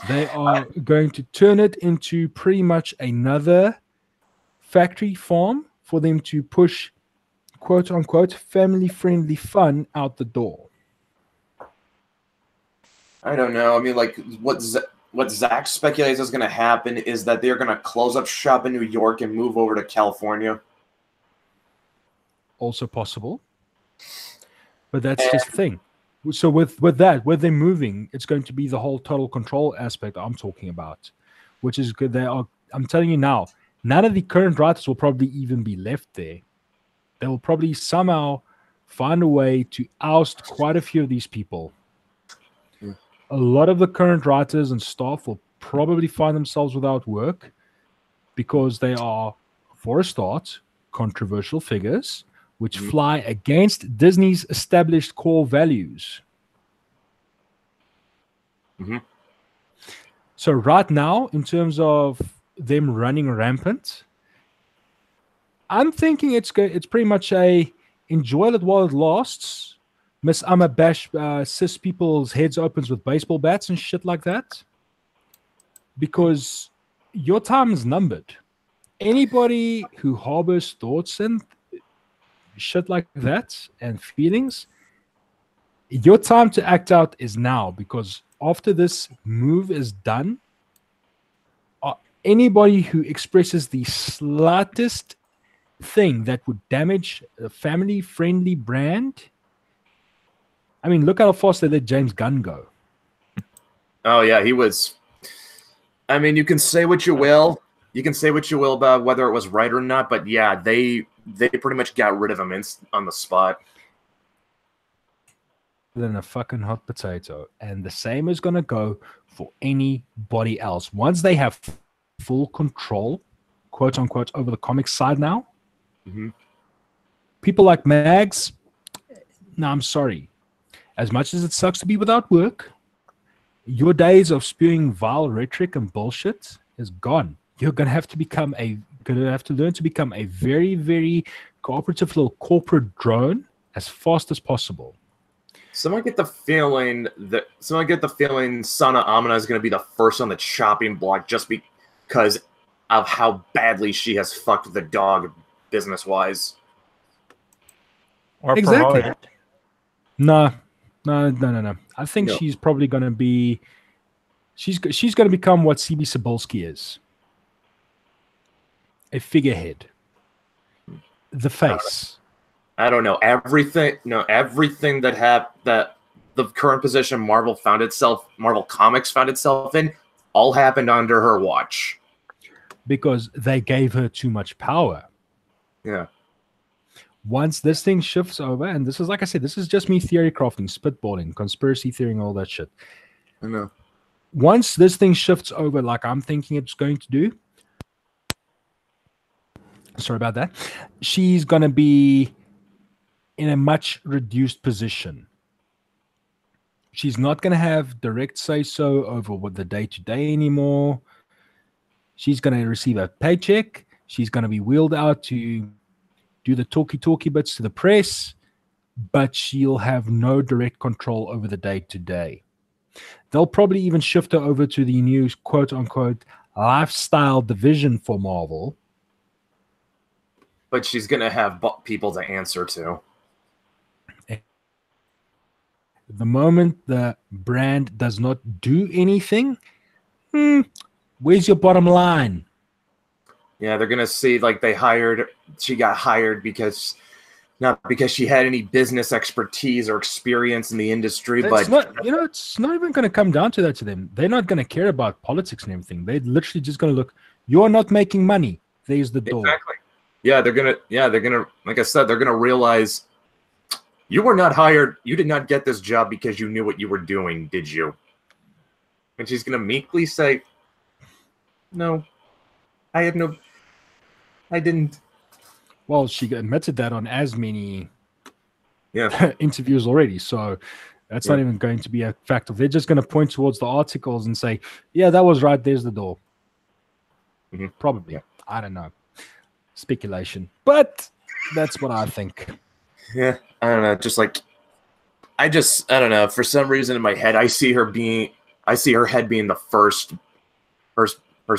They are going to turn it into pretty much another factory farm for them to push quote unquote family friendly fun out the door. I don't know. I mean, like what Zach speculates is going to happen is that they're going to close up shop in New York and move over to California. Also possible, but that's just the thing. So with that, where they're moving, it's going to be the whole total control aspect I'm talking about, which is good. I'm telling you now, none of the current writers will probably even be left there. They will probably somehow find a way to oust quite a few of these people. A lot of the current writers and staff will probably find themselves without work because they are, for a start, controversial figures which fly against Disney's established core values. So right now, in terms of them running rampant, I'm thinking it's pretty much a enjoy it while it lasts. Miss Amma bash cis people's heads opens with baseball bats and shit like that. Because your time is numbered. Anybody who harbors thoughts and shit like that and feelings, your time to act out is now, because after this move is done, anybody who expresses the slightest thing that would damage a family-friendly brand, I mean, look how fast they let James Gunn go. Oh yeah, he was. I mean, you can say what you will. You can say what you will about whether it was right or not, but yeah, they pretty much got rid of him on the spot. Than a fucking hot potato, and the same is going to go for anybody else. Once they have full control, quote unquote, over the comic side now, people like Mags, no, I'm sorry. As much as it sucks to be without work, your days of spewing vile rhetoric and bullshit is gone. You're going to have to learn to become a very, very cooperative little corporate drone as fast as possible. Someone get the feeling Sana Amina is going to be the first on the chopping block just because of how badly she has fucked the dog business-wise. Or Exactly. promoted. No. I think she's probably going to be. She's going to become what CB Cebulski is. A figurehead. The face. I don't know. Everything that the current position Marvel Comics found itself in, all happened under her watch. Because they gave her too much power. Yeah. Once this thing shifts over, and this is, like I said, this is just me theory crafting, spitballing, conspiracy theory, all that shit. I know. Once this thing shifts over like I'm thinking it's going to do, sorry about that, she's going to be in a much reduced position. She's not going to have direct say-so over what the day-to-day anymore. She's going to receive a paycheck. She's going to be wheeled out to do the talky bits to the press, but she'll have no direct control over the day-to-day. They'll probably even shift her over to the new quote-unquote lifestyle division for Marvel. But she's gonna have people to answer to. The moment the brand does not do anything, where's your bottom line? Yeah, they're gonna see like she got hired because not because she had any business expertise or experience in the industry, It's but not, it's not even going to come down to that to them. They're not going to care about politics and everything. They're literally just going to look, you're not making money. There's the door. exactly. Yeah, they're gonna like I said, they're gonna realize you were not hired, you did not get this job because you knew what you were doing, did you? And she's gonna meekly say, no, I didn't. Well, she admitted that on as many Yeah. interviews already. So that's not even going to be a factor. They're just going to point towards the articles and say, yeah, that was right. There's the door. Probably. Yeah. I don't know. Speculation. But that's what I think. Yeah, I don't know. Just like, I don't know. For some reason in my head, I see her head being the first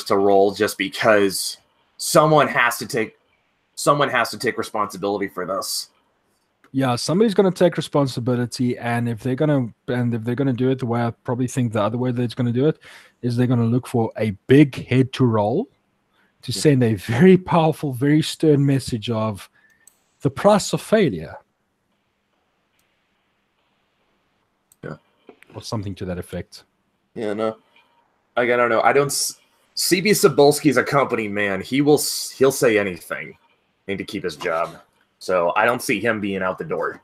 to roll, just because someone has to take responsibility for this. Yeah, somebody's going to take responsibility, and if they're going to do it the way I probably think the other way that it's going to do it is they're going to look for a big head to roll to send a very powerful, very stern message of the price of failure. Yeah. Or something to that effect. Yeah, no. Like, I don't know. CB Cebulski's a company man. He'll say anything to keep his job. So I don't see him being out the door.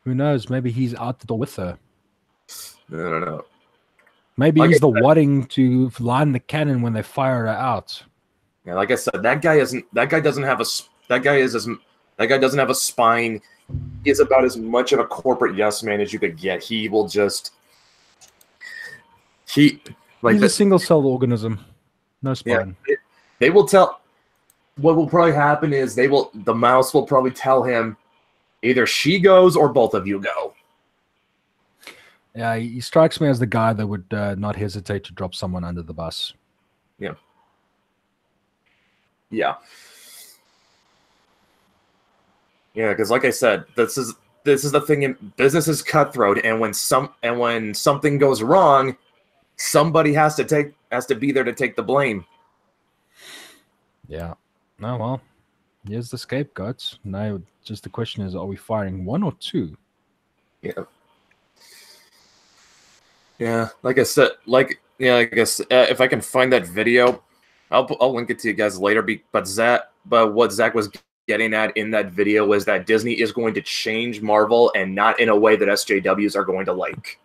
Who knows? Maybe he's out the door with her. I don't know. Maybe Like he's the I said- wadding to line the cannon when they fire her out. Yeah, like I said, that guy doesn't have a spine. He's about as much of a corporate yes man as you could get. He will just He's a single celled organism. No spine. Yeah, they will tell. What will probably happen is the mouse will probably tell him either she goes or both of you go. Yeah, he strikes me as the guy that would not hesitate to drop someone under the bus. Yeah. Yeah. Yeah, because like I said, this is the thing in business is cutthroat, and when something goes wrong, somebody has to be there to take the blame. Yeah. No, well, here's the scapegoats. Now, just the question is, are we firing one or two? Yeah. Yeah, like I said, if I can find that video, I'll link it to you guys later. But what Zach was getting at in that video was that Disney is going to change Marvel, and not in a way that SJWs are going to like.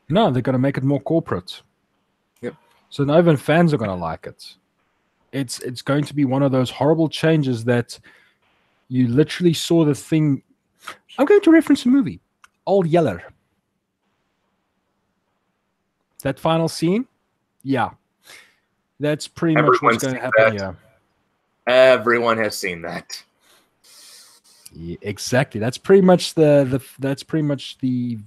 No, they're going to make it more corporate. Yep. So not even fans are going to like it. It's going to be one of those horrible changes that you literally saw the thing. I'm going to reference a movie, Old Yeller. That final scene, yeah, that's pretty much what's going to happen here. Everyone has seen that. Yeah, exactly. That's pretty much the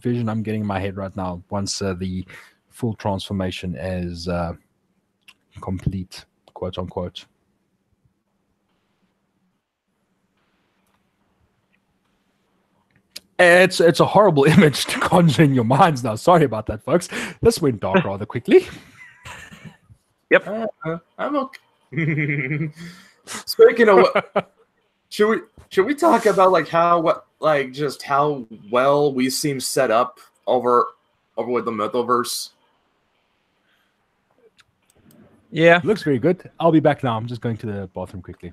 vision I'm getting in my head right now. Once the full transformation is complete, quote unquote. It's a horrible image to conjure in your minds now. Sorry about that, folks. This went dark rather quickly. Yep. I'm okay. Speaking of what, should we talk about how well we seem set up over with the Mythoverse? Yeah. Looks very good. I'll be back now. I'm just going to the bathroom quickly.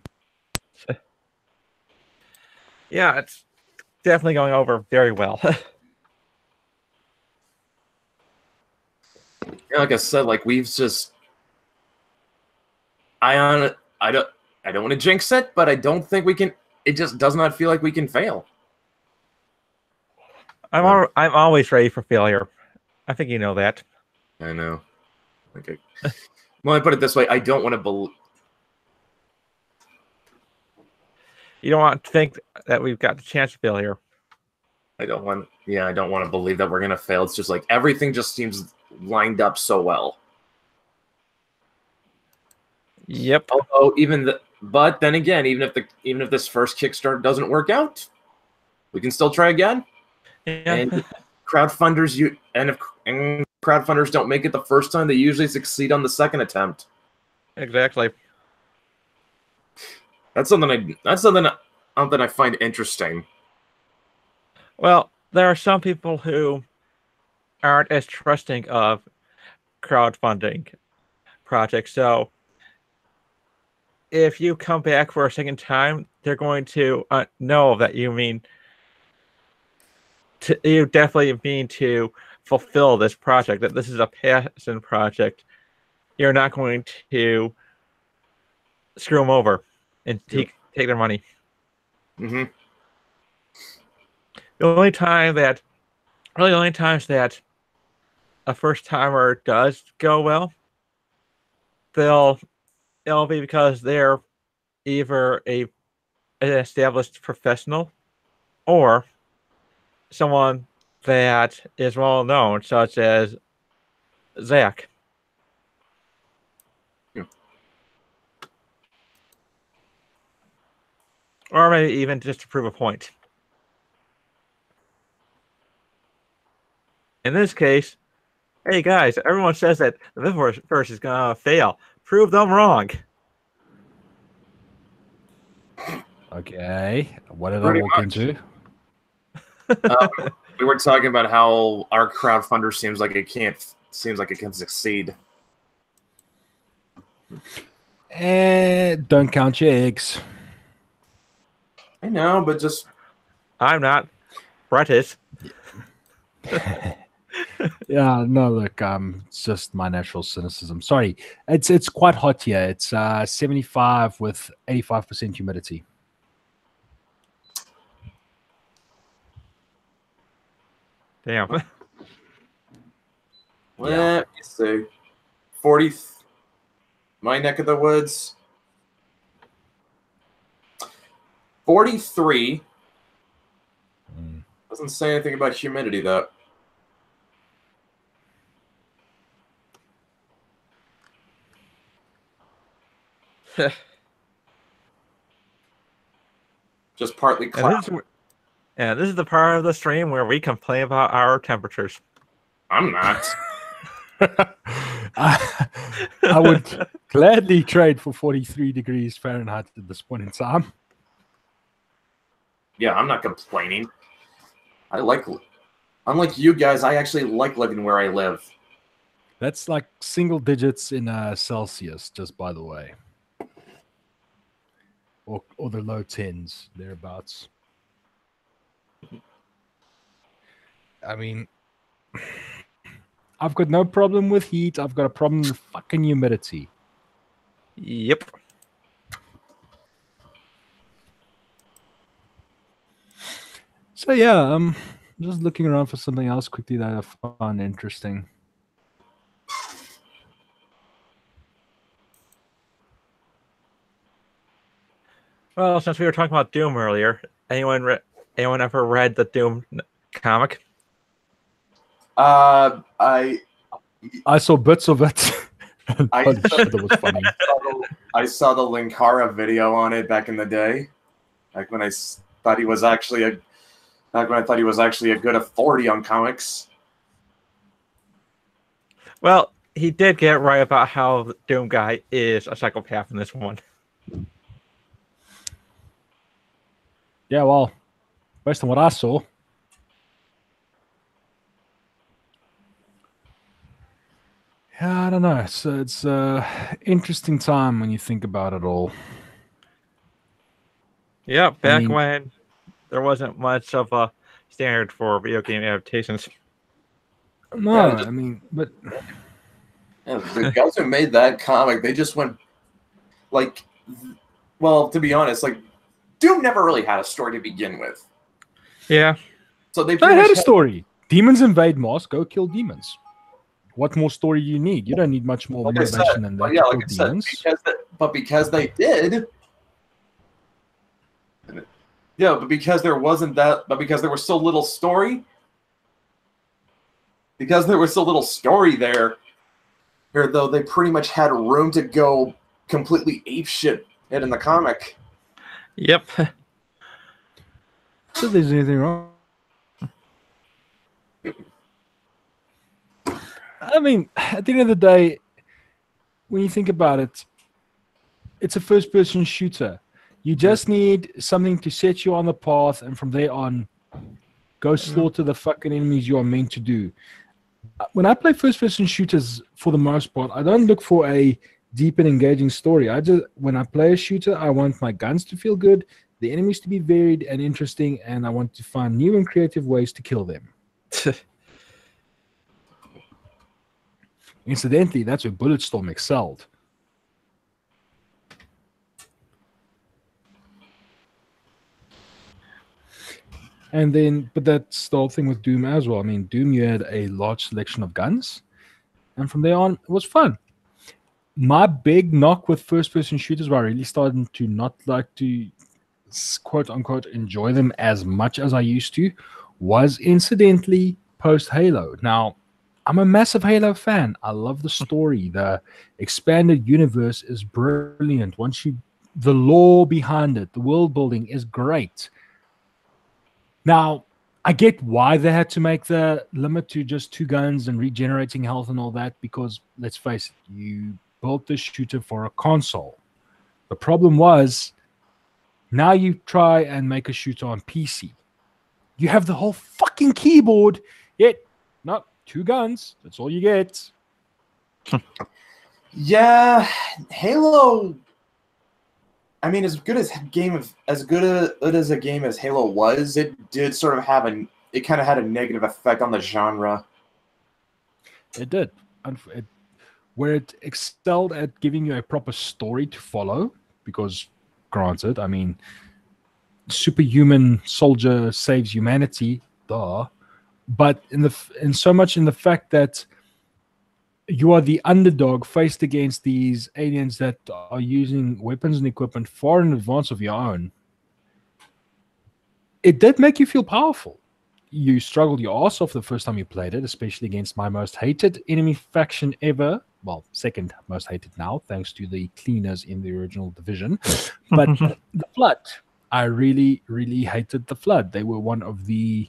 Yeah, it's definitely going over very well. Yeah, like I said, we've just I don't want to jinx it, but I don't think we can. It just does not feel like we can fail. I'm always ready for failure. I think you know that. I know. Okay. Well, I put it this way: I don't want to You don't want to think that we've got the chance to fail here. I don't want to believe that we're gonna fail. It's just like everything just seems lined up so well. Yep. Although but then again, even if this first Kickstarter doesn't work out, we can still try again. Yeah. And if crowdfunders don't make it the first time, they usually succeed on the second attempt. Exactly. That's something I find interesting. Well, there are some people who aren't as trusting of crowdfunding projects. So if you come back for a second time, they're going to know that you definitely mean to fulfill this project, that this is a passion project. You're not going to screw them over and take their money. Mm-hmm. The only times that a first timer does go well, it'll be because they're either an established professional or someone that is well known, such as Zach. Yeah. Or maybe even just to prove a point. In this case, hey guys, everyone says that the Mythoverse is gonna fail. Prove them wrong. Okay, what did Pretty I walk much. into? We were talking about how our crowdfunder seems like it can succeed. Don't count your eggs. I know, but just I'm not. Brett is. Yeah, no, look, it's just my natural cynicism. Sorry, it's quite hot here. It's 75 with 85% humidity. Damn. let me see. 40. My neck of the woods. 43. Doesn't say anything about humidity though. Just partly And cloudy. this is the part of the stream where we complain about our temperatures. I'm not. I would gladly trade for 43 degrees Fahrenheit at this point in time. Yeah, I'm not complaining. Unlike you guys, I actually like living where I live. That's like single digits in Celsius, just by the way. Or the low tens, thereabouts. I mean, I've got no problem with heat. I've got a problem with fucking humidity. Yep. So yeah, I'm just looking around for something else quickly that I found interesting. Well, since we were talking about Doom earlier, anyone ever read the Doom comic? I saw bits of it. I- Holy shit, that was funny. I saw the Linkara video on it back in the day, back when I thought he was actually a good authority on comics. Well, he did get right about how the Doom guy is a psychopath in this one. Yeah, well, based on what I saw. Yeah, I don't know. So it's an interesting time when you think about it all. Yeah, back mean- when there wasn't much of a standard for video game adaptations. No, Yeah, I mean, but Yeah, the guys who made that comic, they just went like, well, to be honest, like Doom never really had a story to begin with. Yeah. So they I pretty had much a story. Demons invade Mars. Go kill demons. What more story do you need? You don't need much more Like I motivation said, than but that. yeah, to like kill I said, demons. because they did, Yeah, but because there wasn't that, but because there was so little story, because there was so little story there, here though they pretty much had room to go completely apeshit in the comic. Yep. So there's anything wrong. I mean, at the end of the day, when you think about it, it's a first-person shooter. You just need something to set you on the path, and from there on, go slaughter the fucking enemies you are meant to do. When I play first-person shooters, for the most part, I don't look for a deep and engaging story. When I play a shooter, I want my guns to feel good, the enemies to be varied and interesting, and I want to find new and creative ways to kill them. Incidentally, that's where Bulletstorm excelled. And then, but that's the whole thing with Doom as well. I mean, Doom, you had a large selection of guns, and from there on, it was fun. My big knock with first-person shooters, where I really started to not like to, quote-unquote, enjoy them as much as I used to, was incidentally post-Halo. Now, I'm a massive Halo fan. I love the story. The expanded universe is brilliant. The lore behind it, the world building is great. Now, I get why they had to make the limit to just 2 guns and regenerating health and all that, because, let's face it, you built this shooter for a console. The problem was, now you try and make a shooter on PC. You have the whole fucking keyboard, yet not 2 guns. That's all you get. Yeah, Halo. I mean, as good as a game as Halo was, it did sort of have it kind of had a negative effect on the genre. It did. Where it excelled at giving you a proper story to follow, because, granted, I mean, superhuman soldier saves humanity, duh. But in so much in the fact that you are the underdog faced against these aliens that are using weapons and equipment far in advance of your own, it did make you feel powerful. You struggled your ass off the first time you played it, especially against my most hated enemy faction ever. Well, second most hated now, thanks to the cleaners in the original Division. But the Flood, I really, really hated the Flood. They were one of the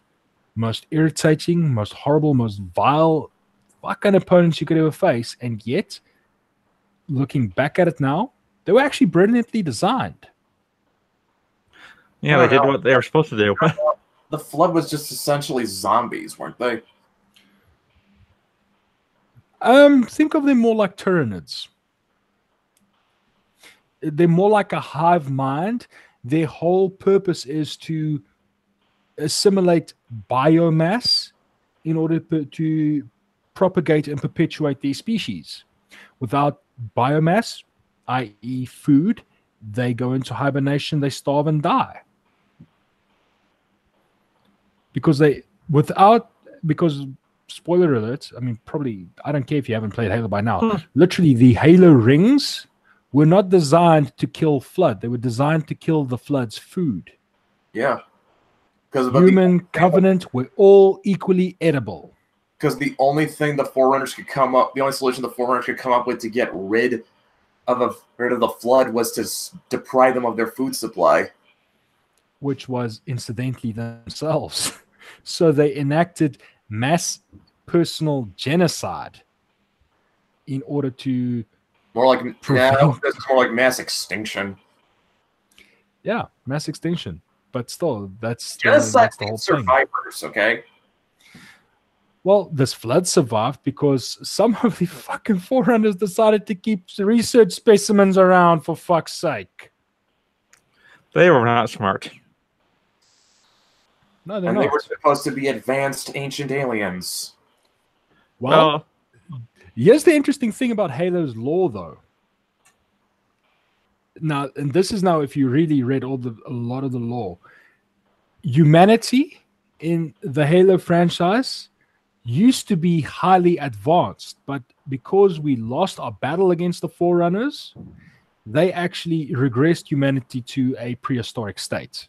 most irritating, most horrible, most vile fucking opponents you could ever face. And yet, looking back at it now, they were actually brilliantly designed. Yeah, they did what they were supposed to do. The Flood was just essentially zombies, weren't they? Think of them more like Tyranids. They're more like a hive mind. Their whole purpose is to assimilate biomass in order to propagate and perpetuate their species. Without biomass, i.e. food, they go into hibernation, they starve and die. Because spoiler alert, I mean, probably, I don't care if you haven't played Halo by now. Literally, the Halo rings were not designed to kill Flood. They were designed to kill the Flood's food. Yeah. Human, Covenant were all equally edible. Because the only thing the Forerunners could come up, the only solution the Forerunners could come up with to get rid of the Flood was to deprive them of their food supply. Which was, incidentally, themselves. So they enacted mass personal genocide in order to more like that's more like mass extinction. Yeah, mass extinction. But still, that's genocide the whole survivors, thing. Okay. Well, this Flood survived because some of the fucking Forerunners decided to keep research specimens around, for fuck's sake. They were not smart. No, they're and not. They were supposed to be advanced ancient aliens. Well, here's the interesting thing about Halo's lore, though. Now, and this is now if you really read a lot of the lore. Humanity in the Halo franchise used to be highly advanced, but because we lost our battle against the Forerunners, they actually regressed humanity to a prehistoric state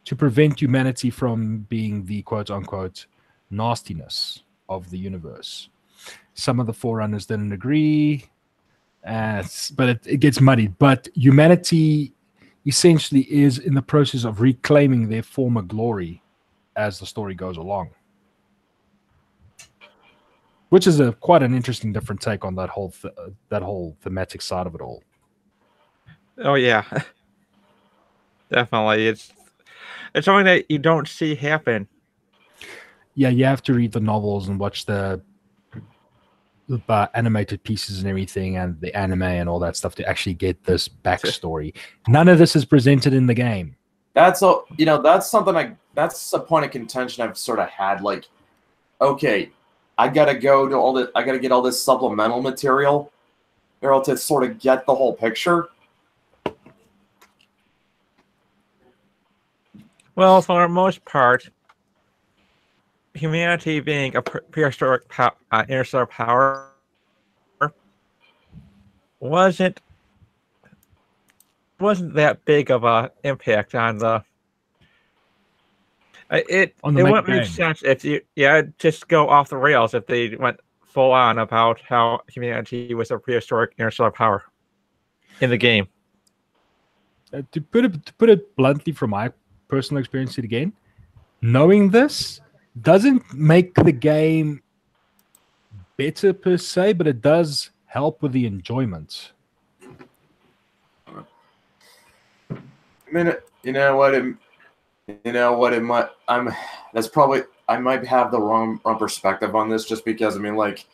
to prevent humanity from being the quote-unquote nastiness of the universe. Some of the Forerunners didn't agree, but it gets muddied. But humanity essentially is in the process of reclaiming their former glory as the story goes along, which is quite an interesting different take on that whole thematic side of it all. Oh yeah, definitely. It's something that you don't see happen. Yeah, you have to read the novels and watch the animated pieces and everything, and the anime and all that stuff to actually get this backstory. None of this is presented in the game. That's that's something that's a point of contention I've sort of had. Like, okay, I gotta go to all I gotta get all this supplemental material in order to sort of get the whole picture. Well, for the most part, humanity being a prehistoric interstellar power wasn't that big of a impact on the. It wouldn't make sense if you just go off the rails if they went full on about how humanity was a prehistoric interstellar power in the game. To put it bluntly, from my personal experience again, knowing this doesn't make the game better per se, but it does help with the enjoyment. I mean, you know what? It might. I might have the wrong perspective on this, just because I mean, like,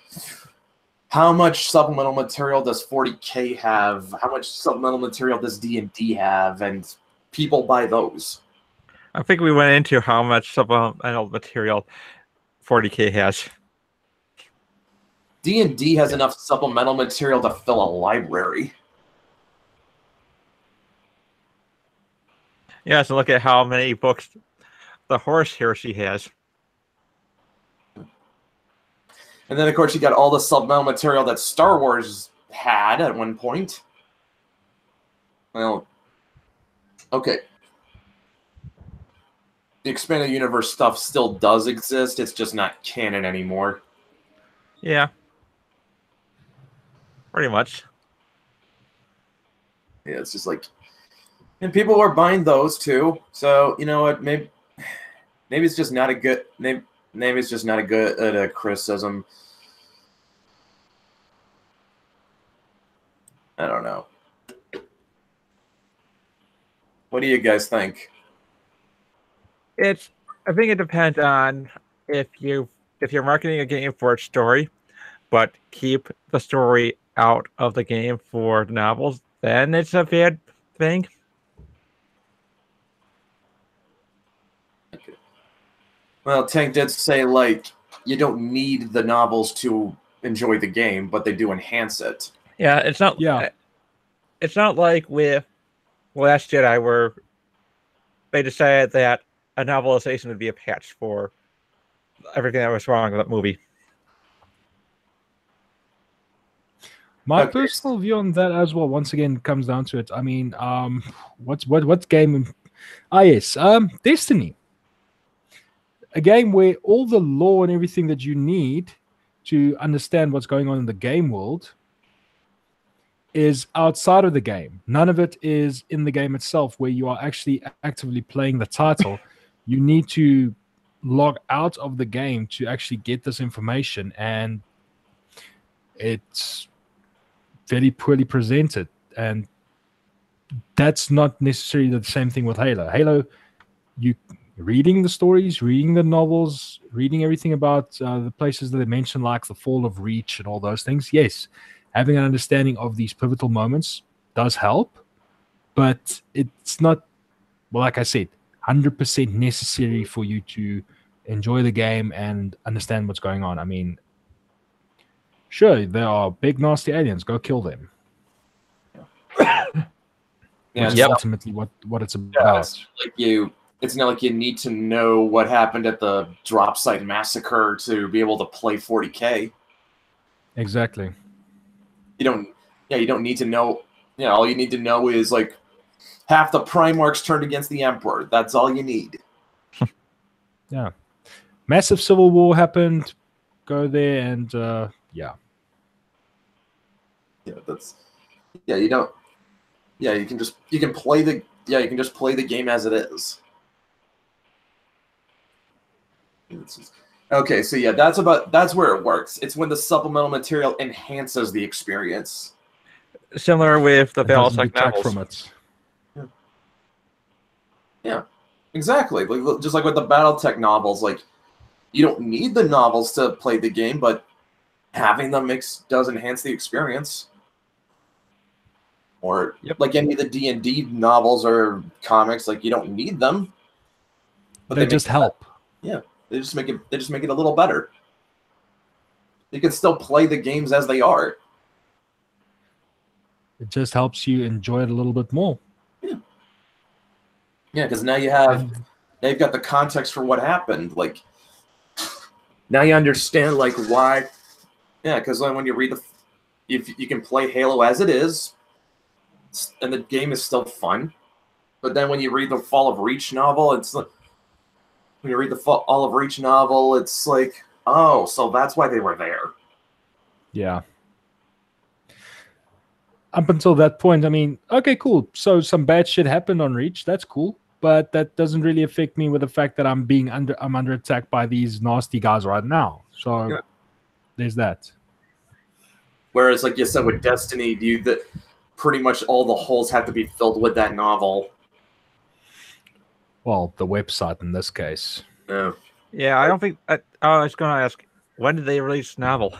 how much supplemental material does 40K have? How much supplemental material does D&D have? And people buy those. I think we went into how much supplemental material 40K has. D&D has enough supplemental material to fill a library. Yeah, so look at how many books the horse Hiroshi has. And then, of course, you got all the supplemental material that Star Wars had at one point. Well, okay. The expanded universe stuff still does exist. It's just not canon anymore. Yeah. Pretty much. Yeah, it's just like... And people were buying those, too. So, you know what? Maybe it's just not a good... Maybe it's just not a good criticism. I don't know. What do you guys think? I think it depends on if you're marketing a game for its story, but keep the story out of the game for the novels, then it's a bad thing. Okay. Well, Tank did say, like, you don't need the novels to enjoy the game, but they do enhance it. Yeah, it's not. Yeah, it's not like with Last Jedi where they decided that a novelization would be a patch for everything that was wrong with that movie. My personal view on that as well, once again, comes down to it. I mean, what's game? Yes, Destiny. A game where all the lore and everything that you need to understand what's going on in the game world is outside of the game. None of it is in the game itself, where you are actually actively playing the title. You need to log out of the game to actually get this information, and it's very poorly presented. And that's not necessarily the same thing with Halo. Halo, you reading the stories, reading the novels, reading everything about the places that they mention, like the fall of Reach and all those things. Yes, having an understanding of these pivotal moments does help, but it's not, well, like I said, 100% necessary for you to enjoy the game and understand what's going on. I mean, sure, there are big nasty aliens, go kill them. Yeah, Which is ultimately what it's about. It's not like you need to know what happened at the drop site massacre to be able to play 40K. Exactly. You don't yeah, you don't need to know. All you need to know is like half the Primarchs turned against the Emperor. That's all you need. Yeah. Massive civil war happened. Go there and yeah. Yeah, that's you don't. Yeah, you can just play the game as it is. Okay, so yeah, that's where it works. It's when the supplemental material enhances the experience. Similar with the It doesn't Battletech detract novels. from it. Yeah, exactly. Like just like with the BattleTech novels, like you don't need the novels to play the game, but having them does enhance the experience. Or like any of the D&D novels or comics, like you don't need them, but They just help. Yeah, they just make it a little better. You can still play the games as they are. It just helps you enjoy it a little bit more. Yeah, because now you've got the context for what happened. Like now you understand like why. Yeah, because when you read if you can play Halo as it is, and the game is still fun, but then when you read the Fall of Reach novel, it's like oh, so that's why they were there. Yeah. Up until that point, I mean, okay, cool. So some bad shit happened on Reach. That's cool. But that doesn't really affect me with the fact that I'm under attack by these nasty guys right now. So there's that. Whereas, like you said, with Destiny, pretty much all the holes have to be filled with that novel. Well, the website in this case. Yeah. Yeah, I don't think. I was going to ask, when did they release the novel?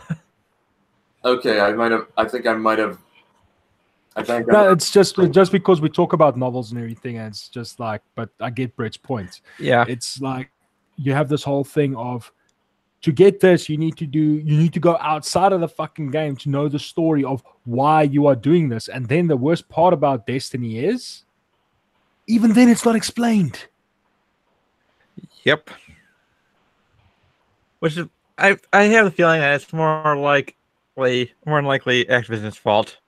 Okay, no, it's just because we talk about novels and everything, and it's just like, but I get Brett's point. Yeah. It's like you have this whole thing of, to get this, you need to go outside of the fucking game to know the story of why you are doing this. And then the worst part about Destiny is, even then it's not explained. Yep. Which is, I have the feeling that it's more than likely Activision's fault.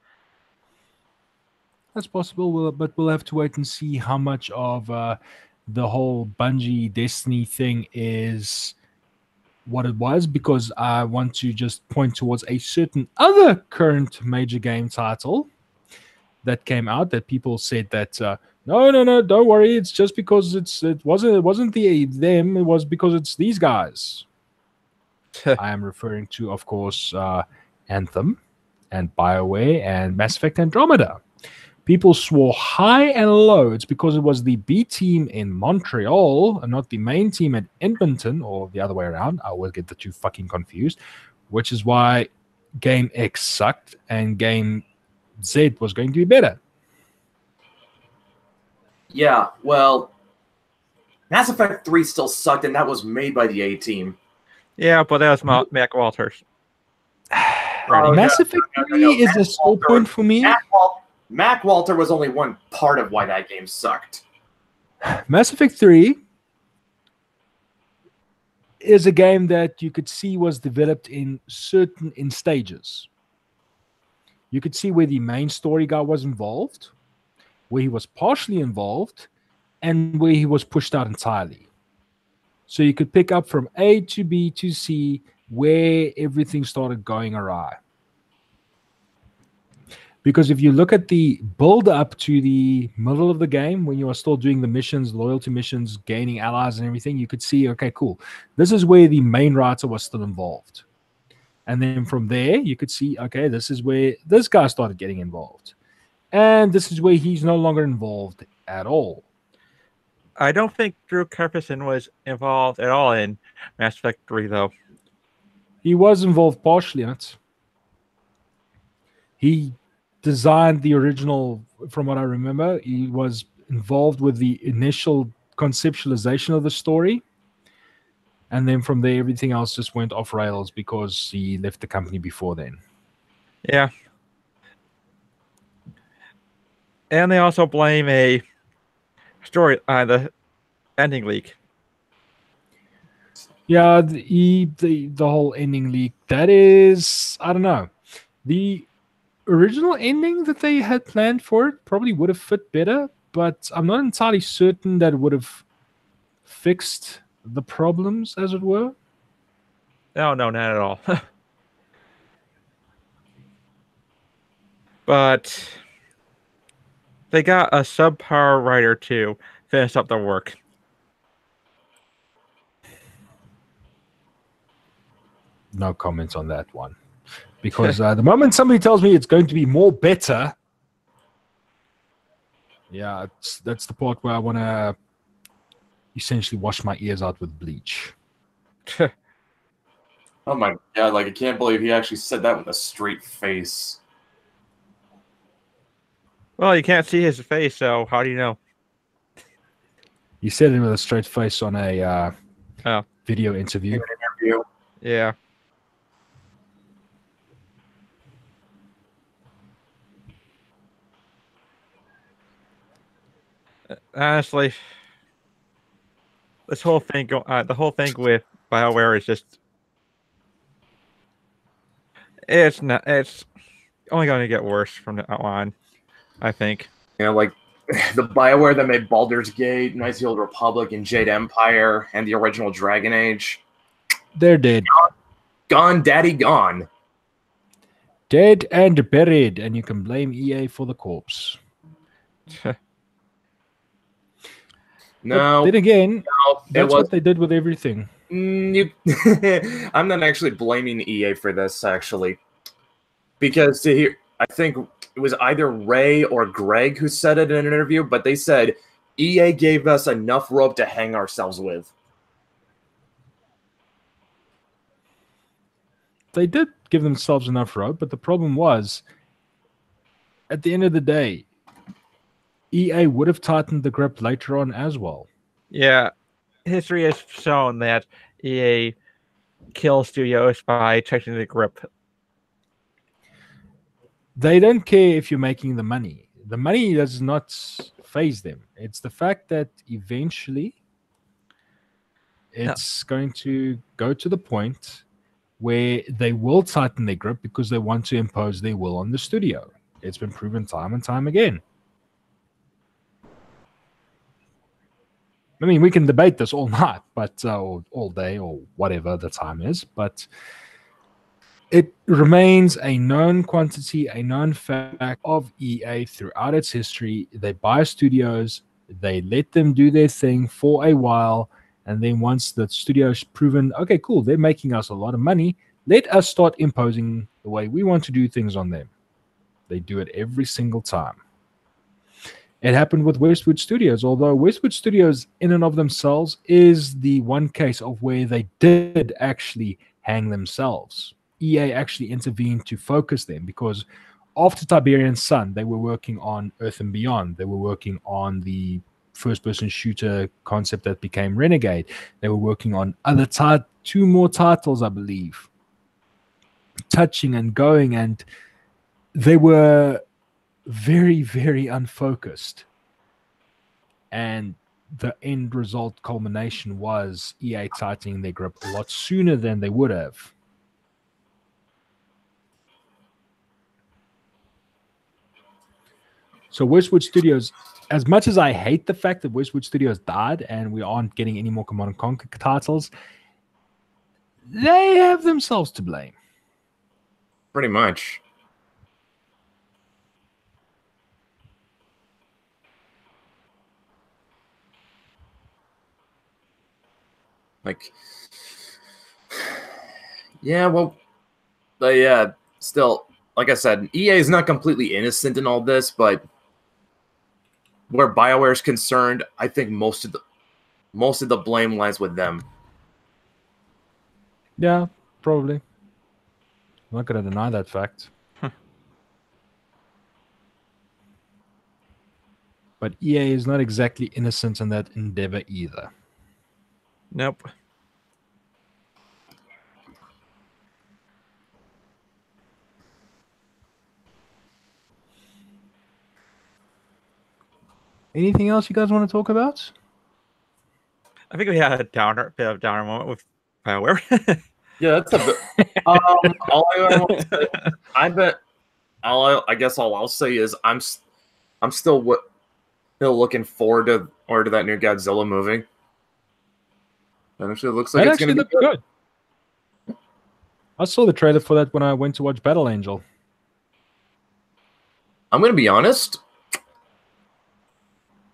That's possible, but we'll have to wait and see how much of the whole Bungie Destiny thing is what it was, because I want to just point towards a certain other current major game title that came out that people said that no, don't worry, it's just because it wasn't them, it was because it's these guys. I am referring to, of course, Anthem and BioWare and Mass Effect Andromeda. People swore high and low it's because it was the B team in Montreal and not the main team at Edmonton, or the other way around. I always get the two fucking confused, which is why Game X sucked and Game Z was going to be better. Yeah, well, Mass Effect 3 still sucked, and that was made by the A team. Yeah, but that was Mac Walters. Mass Effect 3 is a sore point for me. Mac Walter was only one part of why that game sucked. Mass Effect 3 is a game that you could see was developed in stages. You could see where the main story guy was involved, where he was partially involved, and where he was pushed out entirely. So you could pick up from A to B to C where everything started going awry. Because if you look at the build up to the middle of the game, when you are still doing the missions, loyalty missions, gaining allies and everything, you could see, okay, cool. This is where the main writer was still involved. And then from there, you could see, okay, this is where this guy started getting involved. And this is where he's no longer involved at all. I don't think Drew Karpyshyn was involved at all in Mass Effect 3, though. He was involved partially in it. He designed the original, from what I remember. He was involved with the initial conceptualization of the story. And then from there, everything else just went off rails because he left the company before then. Yeah. And they also blame a story, the ending leak. Yeah, the whole ending leak, that is, I don't know. The original ending that they had planned for it probably would have fit better, but I'm not entirely certain that it would have fixed the problems, as it were. Oh, no, not at all. But they got a subpar writer to finish up the work. No comments on that one. Because the moment somebody tells me it's going to be more better, yeah, that's the part where I want to essentially wash my ears out with bleach. Oh my god! Like I can't believe he actually said that with a straight face. Well, you can't see his face, so how do you know? He said it with a straight face on a Oh. video interview. Interview. Yeah. Honestly, the whole thing with BioWare is just it's only going to get worse from now on, I think. You know, like the BioWare that made Baldur's Gate, Knights of the Old Republic, and Jade Empire, and the original Dragon Age. They're dead. Gone, daddy, gone. Dead and buried, and you can blame EA for the corpse. No. But then again, No, that's what they did with everything. I'm not actually blaming EA for this, actually. Because I think it was either Ray or Greg who said it in an interview, but they said EA gave us enough rope to hang ourselves with. They did give themselves enough rope, but the problem was, at the end of the day, EA would have tightened the grip later on as well. Yeah, history has shown that EA kills studios by tightening the grip. They don't care if you're making the money. The money does not faze them. It's the fact that eventually it's going to go to the point where they will tighten their grip because they want to impose their will on the studio. It's been proven time and time again. I mean, we can debate this all night, but or all day, or whatever the time is, but it remains a known quantity, a known fact of EA throughout its history. They buy studios, they let them do their thing for a while, and then once the studio's proven, okay, cool, they're making us a lot of money, let us start imposing the way we want to do things on them. They do it every single time. It happened with Westwood Studios, although Westwood Studios in and of themselves is the one case of where they did actually hang themselves. EA actually intervened to focus them because after Tiberian Sun, they were working on Earth and Beyond. They were working on the first-person shooter concept that became Renegade. They were working on other two more titles, I believe, touching and going, and they were very, very unfocused. And the end result culmination was EA tightening their grip a lot sooner than they would have. So Westwood Studios, as much as I hate the fact that Westwood Studios died and we aren't getting any more Command & Conquer titles, they have themselves to blame. Pretty much. Like, yeah, well, but yeah, still, like I said, EA is not completely innocent in all this, but where BioWare is concerned, I think most of the blame lies with them. Yeah, probably. I'm not going to deny that fact. But EA is not exactly innocent in that endeavor either. Nope. Anything else you guys want to talk about? I think we had a bit of downer moment with BioWare. Yeah, that's a bit. All I bet I guess all I'll say is I'm still looking forward to that new Godzilla movie. It actually looks like That it's going actually to be looked good. I saw the trailer for that when I went to watch Battle Angel. I'm going to be honest.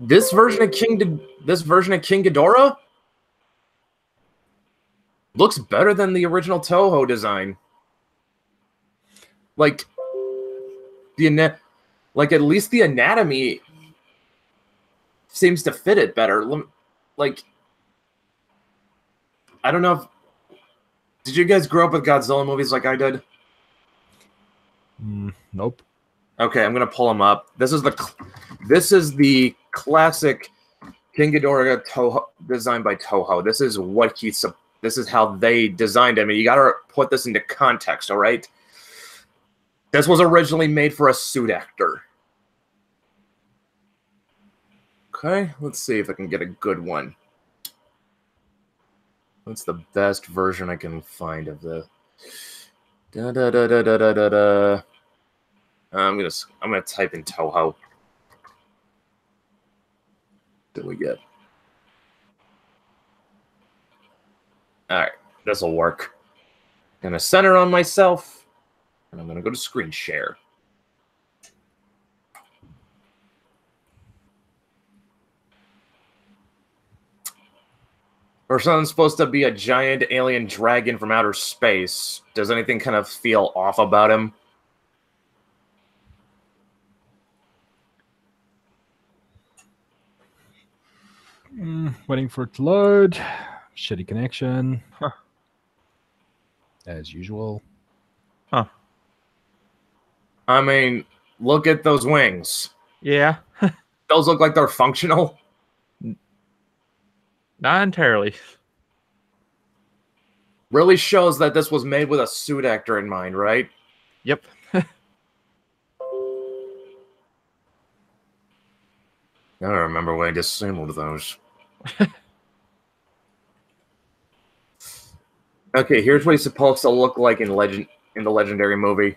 This version of King Ghidorah looks better than the original Toho design. Like at least the anatomy seems to fit it better. Like, I don't know if did you guys grow up with Godzilla movies like I did? Nope. Okay, I'm gonna pull them up. This is the classic King Ghidorah Toho designed by Toho. This is how they designed him. And you gotta put this into context, all right? This was originally made for a suit actor. Okay, let's see if I can get a good one. What's the best version I can find of the? I'm gonna type in Toho. What do we get? All right, this will work. Gonna center on myself, and I'm gonna go to screen share. Or something's supposed to be a giant alien dragon from outer space. Does anything kind of feel off about him? Waiting for it to load. Shitty connection. Huh. As usual. Huh. I mean, look at those wings. Yeah. Those look like they're functional. Not entirely. Really shows that this was made with a suit actor in mind, right? Yep. I don't remember when I disassembled those. Okay, here's what he's supposed to look like in the Legendary movie.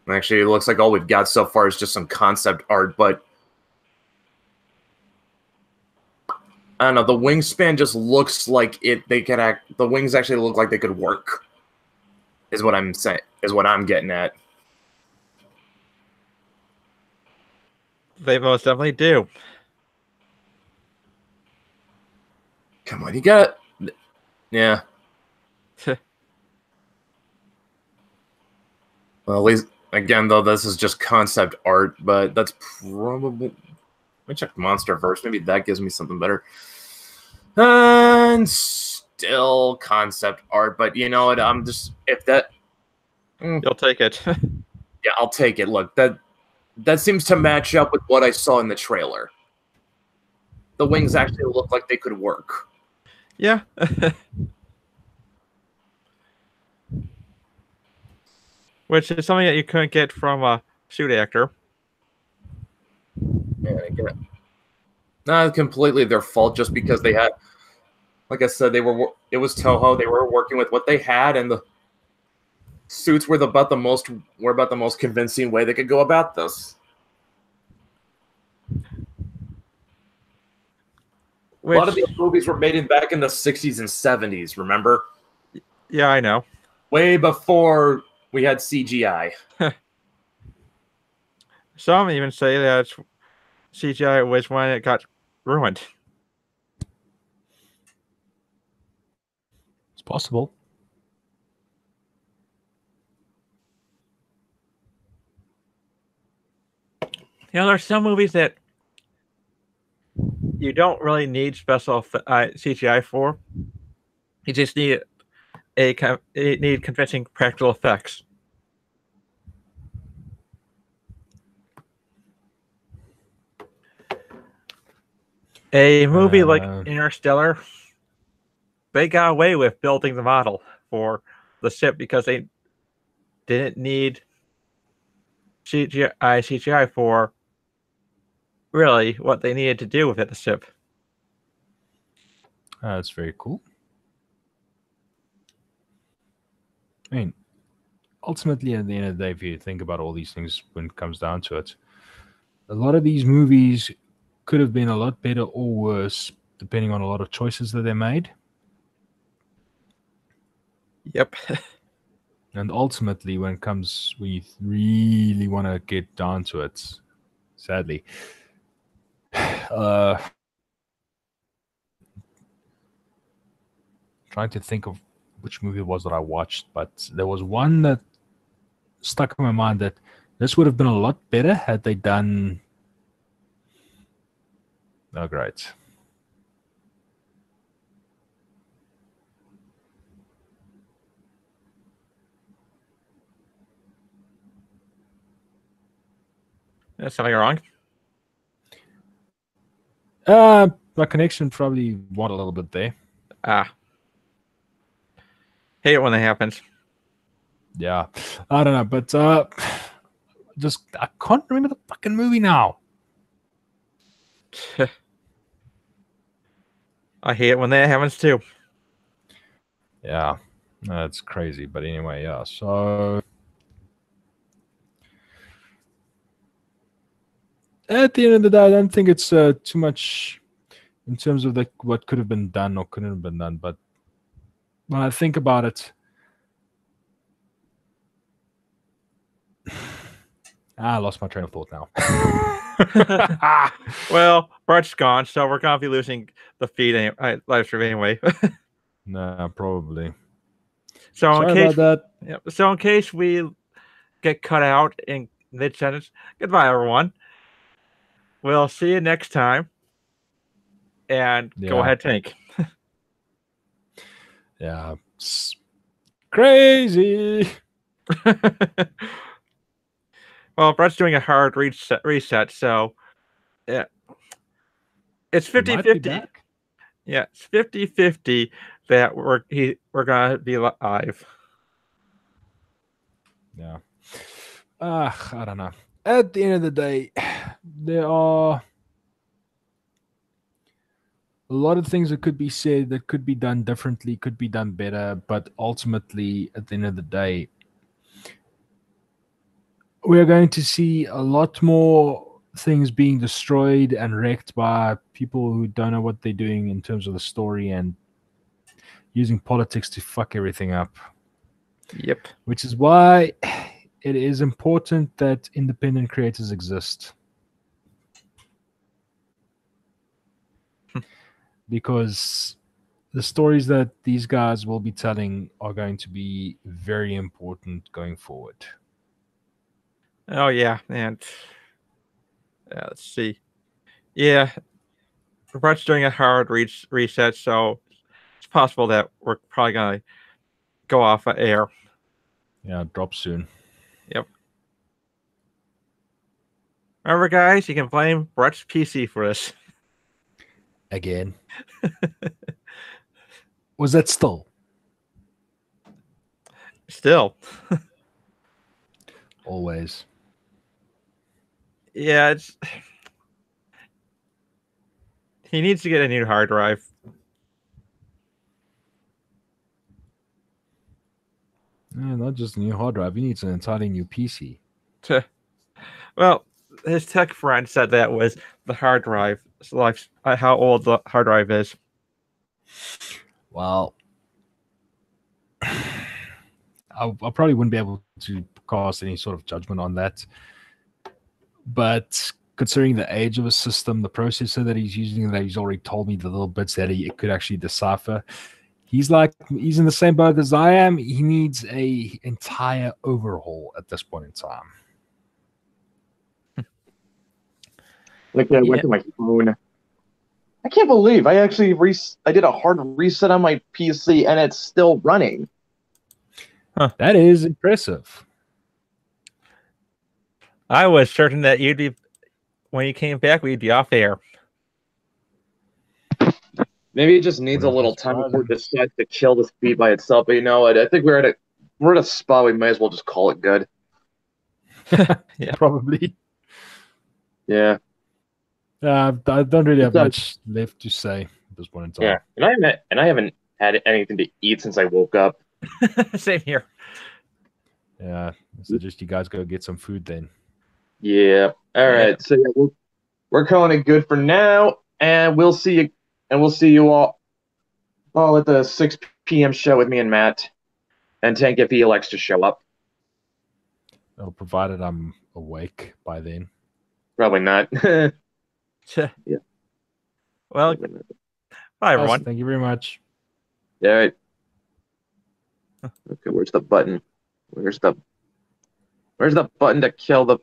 Actually, it looks like all we've got so far is just some concept art, but I don't know. The wingspan just looks like the wings actually look like they could work. Is what I'm saying. Is what I'm getting at. They most definitely do. Come on, you got it. Yeah. Well, at least again, though, this is just concept art, but that's probably. Let me check Monsterverse. Maybe that gives me something better. And still concept art, but you know what? I'm just if that. You'll take it. Yeah, I'll take it. Look, that seems to match up with what I saw in the trailer. The wings actually look like they could work. Yeah. Which is something that you couldn't get from a suit actor. Yeah, not completely their fault, just because they had, like I said, it was Toho. They were working with what they had, and the suits were about the most convincing way they could go about this. A lot of these movies were made back in the 60s and 70s, remember? Yeah, I know. Way before we had CGI. Some even say that CGI was when it got ruined. It's possible. You know, there's some movies that you don't really need special CGI for. You just need convincing practical effects. A movie like Interstellar, they got away with building the model for the ship because they didn't need CGI for really what they needed to do with the ship. That's very cool. I mean, ultimately, at the end of the day, if you think about all these things when it comes down to it, a lot of these movies could have been a lot better or worse, depending on a lot of choices that they made. Yep. And ultimately, when you really want to get down to it, sadly, trying to think of which movie it was that I watched, but there was one that stuck in my mind that this would have been a lot better had they done. Oh, great. That's something wrong. My connection probably went a little bit there. Hate it when that happens. Yeah, I don't know, but I can't remember the fucking movie now. I hate it when that happens too. Yeah, that's crazy. But anyway, yeah. So at the end of the day, I don't think it's too much in terms of what could have been done or couldn't have been done. But when I think about it, I lost my train of thought now. Well, Brett's gone, so we're gonna be losing the feed live stream anyway. Nah, probably. So Sorry in case, about that. yeah, so in case we get cut out in mid sentence, goodbye everyone. We'll see you next time. And go Yeah. ahead, Tank. Yeah, it's crazy. Well, Brett's doing a hard reset, so yeah. It's He might be 50-50. back. Yeah, it's 50-50 that we're gonna be live. Yeah. I don't know. At the end of the day, there are a lot of things that could be said that could be done differently, could be done better, but ultimately, at the end of the day, we're going to see a lot more things being destroyed and wrecked by people who don't know what they're doing in terms of the story and using politics to fuck everything up. Yep. Which is why it is important that independent creators exist. Because the stories that these guys will be telling are going to be very important going forward. Oh yeah, and let's see. Yeah, Brett's doing a hard reset, so it's possible that we're probably gonna go off of air. Yeah, drop soon. Yep. Remember, guys, you can blame Brett's PC for this. Again. Was that still? Still. Always. Yeah, it's. He needs to get a new hard drive. Yeah, not just a new hard drive. He needs an entirely new PC. Well, his tech friend said that was the hard drive life, how old the hard drive is. Well, I probably wouldn't be able to cast any sort of judgment on that. But considering the age of a system, the processor that he's using, that he's already told me the little bits that he could actually decipher, he's in the same boat as I am. He needs a entire overhaul at this point in time. Like I went to my phone. I can't believe I actually I did a hard reset on my PC and it's still running. Huh. That is impressive. I was certain that you'd be, when you came back, we'd be off air. Maybe it just needs a little time before it decides to kill the speed by itself. But you know what? I think we're at a spot we might as well just call it good. Yeah, probably. Yeah. I don't really have much left to say at this point in time. Yeah, and I haven't had anything to eat since I woke up. Same here. Yeah, I suggest you guys go get some food then. Yeah. All right. So yeah, we're calling it good for now, and we'll see you. And we'll see you all at the 6 p.m. show with me and Matt, and Tank if he elects to show up. Well, provided I'm awake by then. Probably not. Yeah. Yeah. Well, bye everyone. Thank you very much. All right. Okay, where's the button? Where's the button to kill the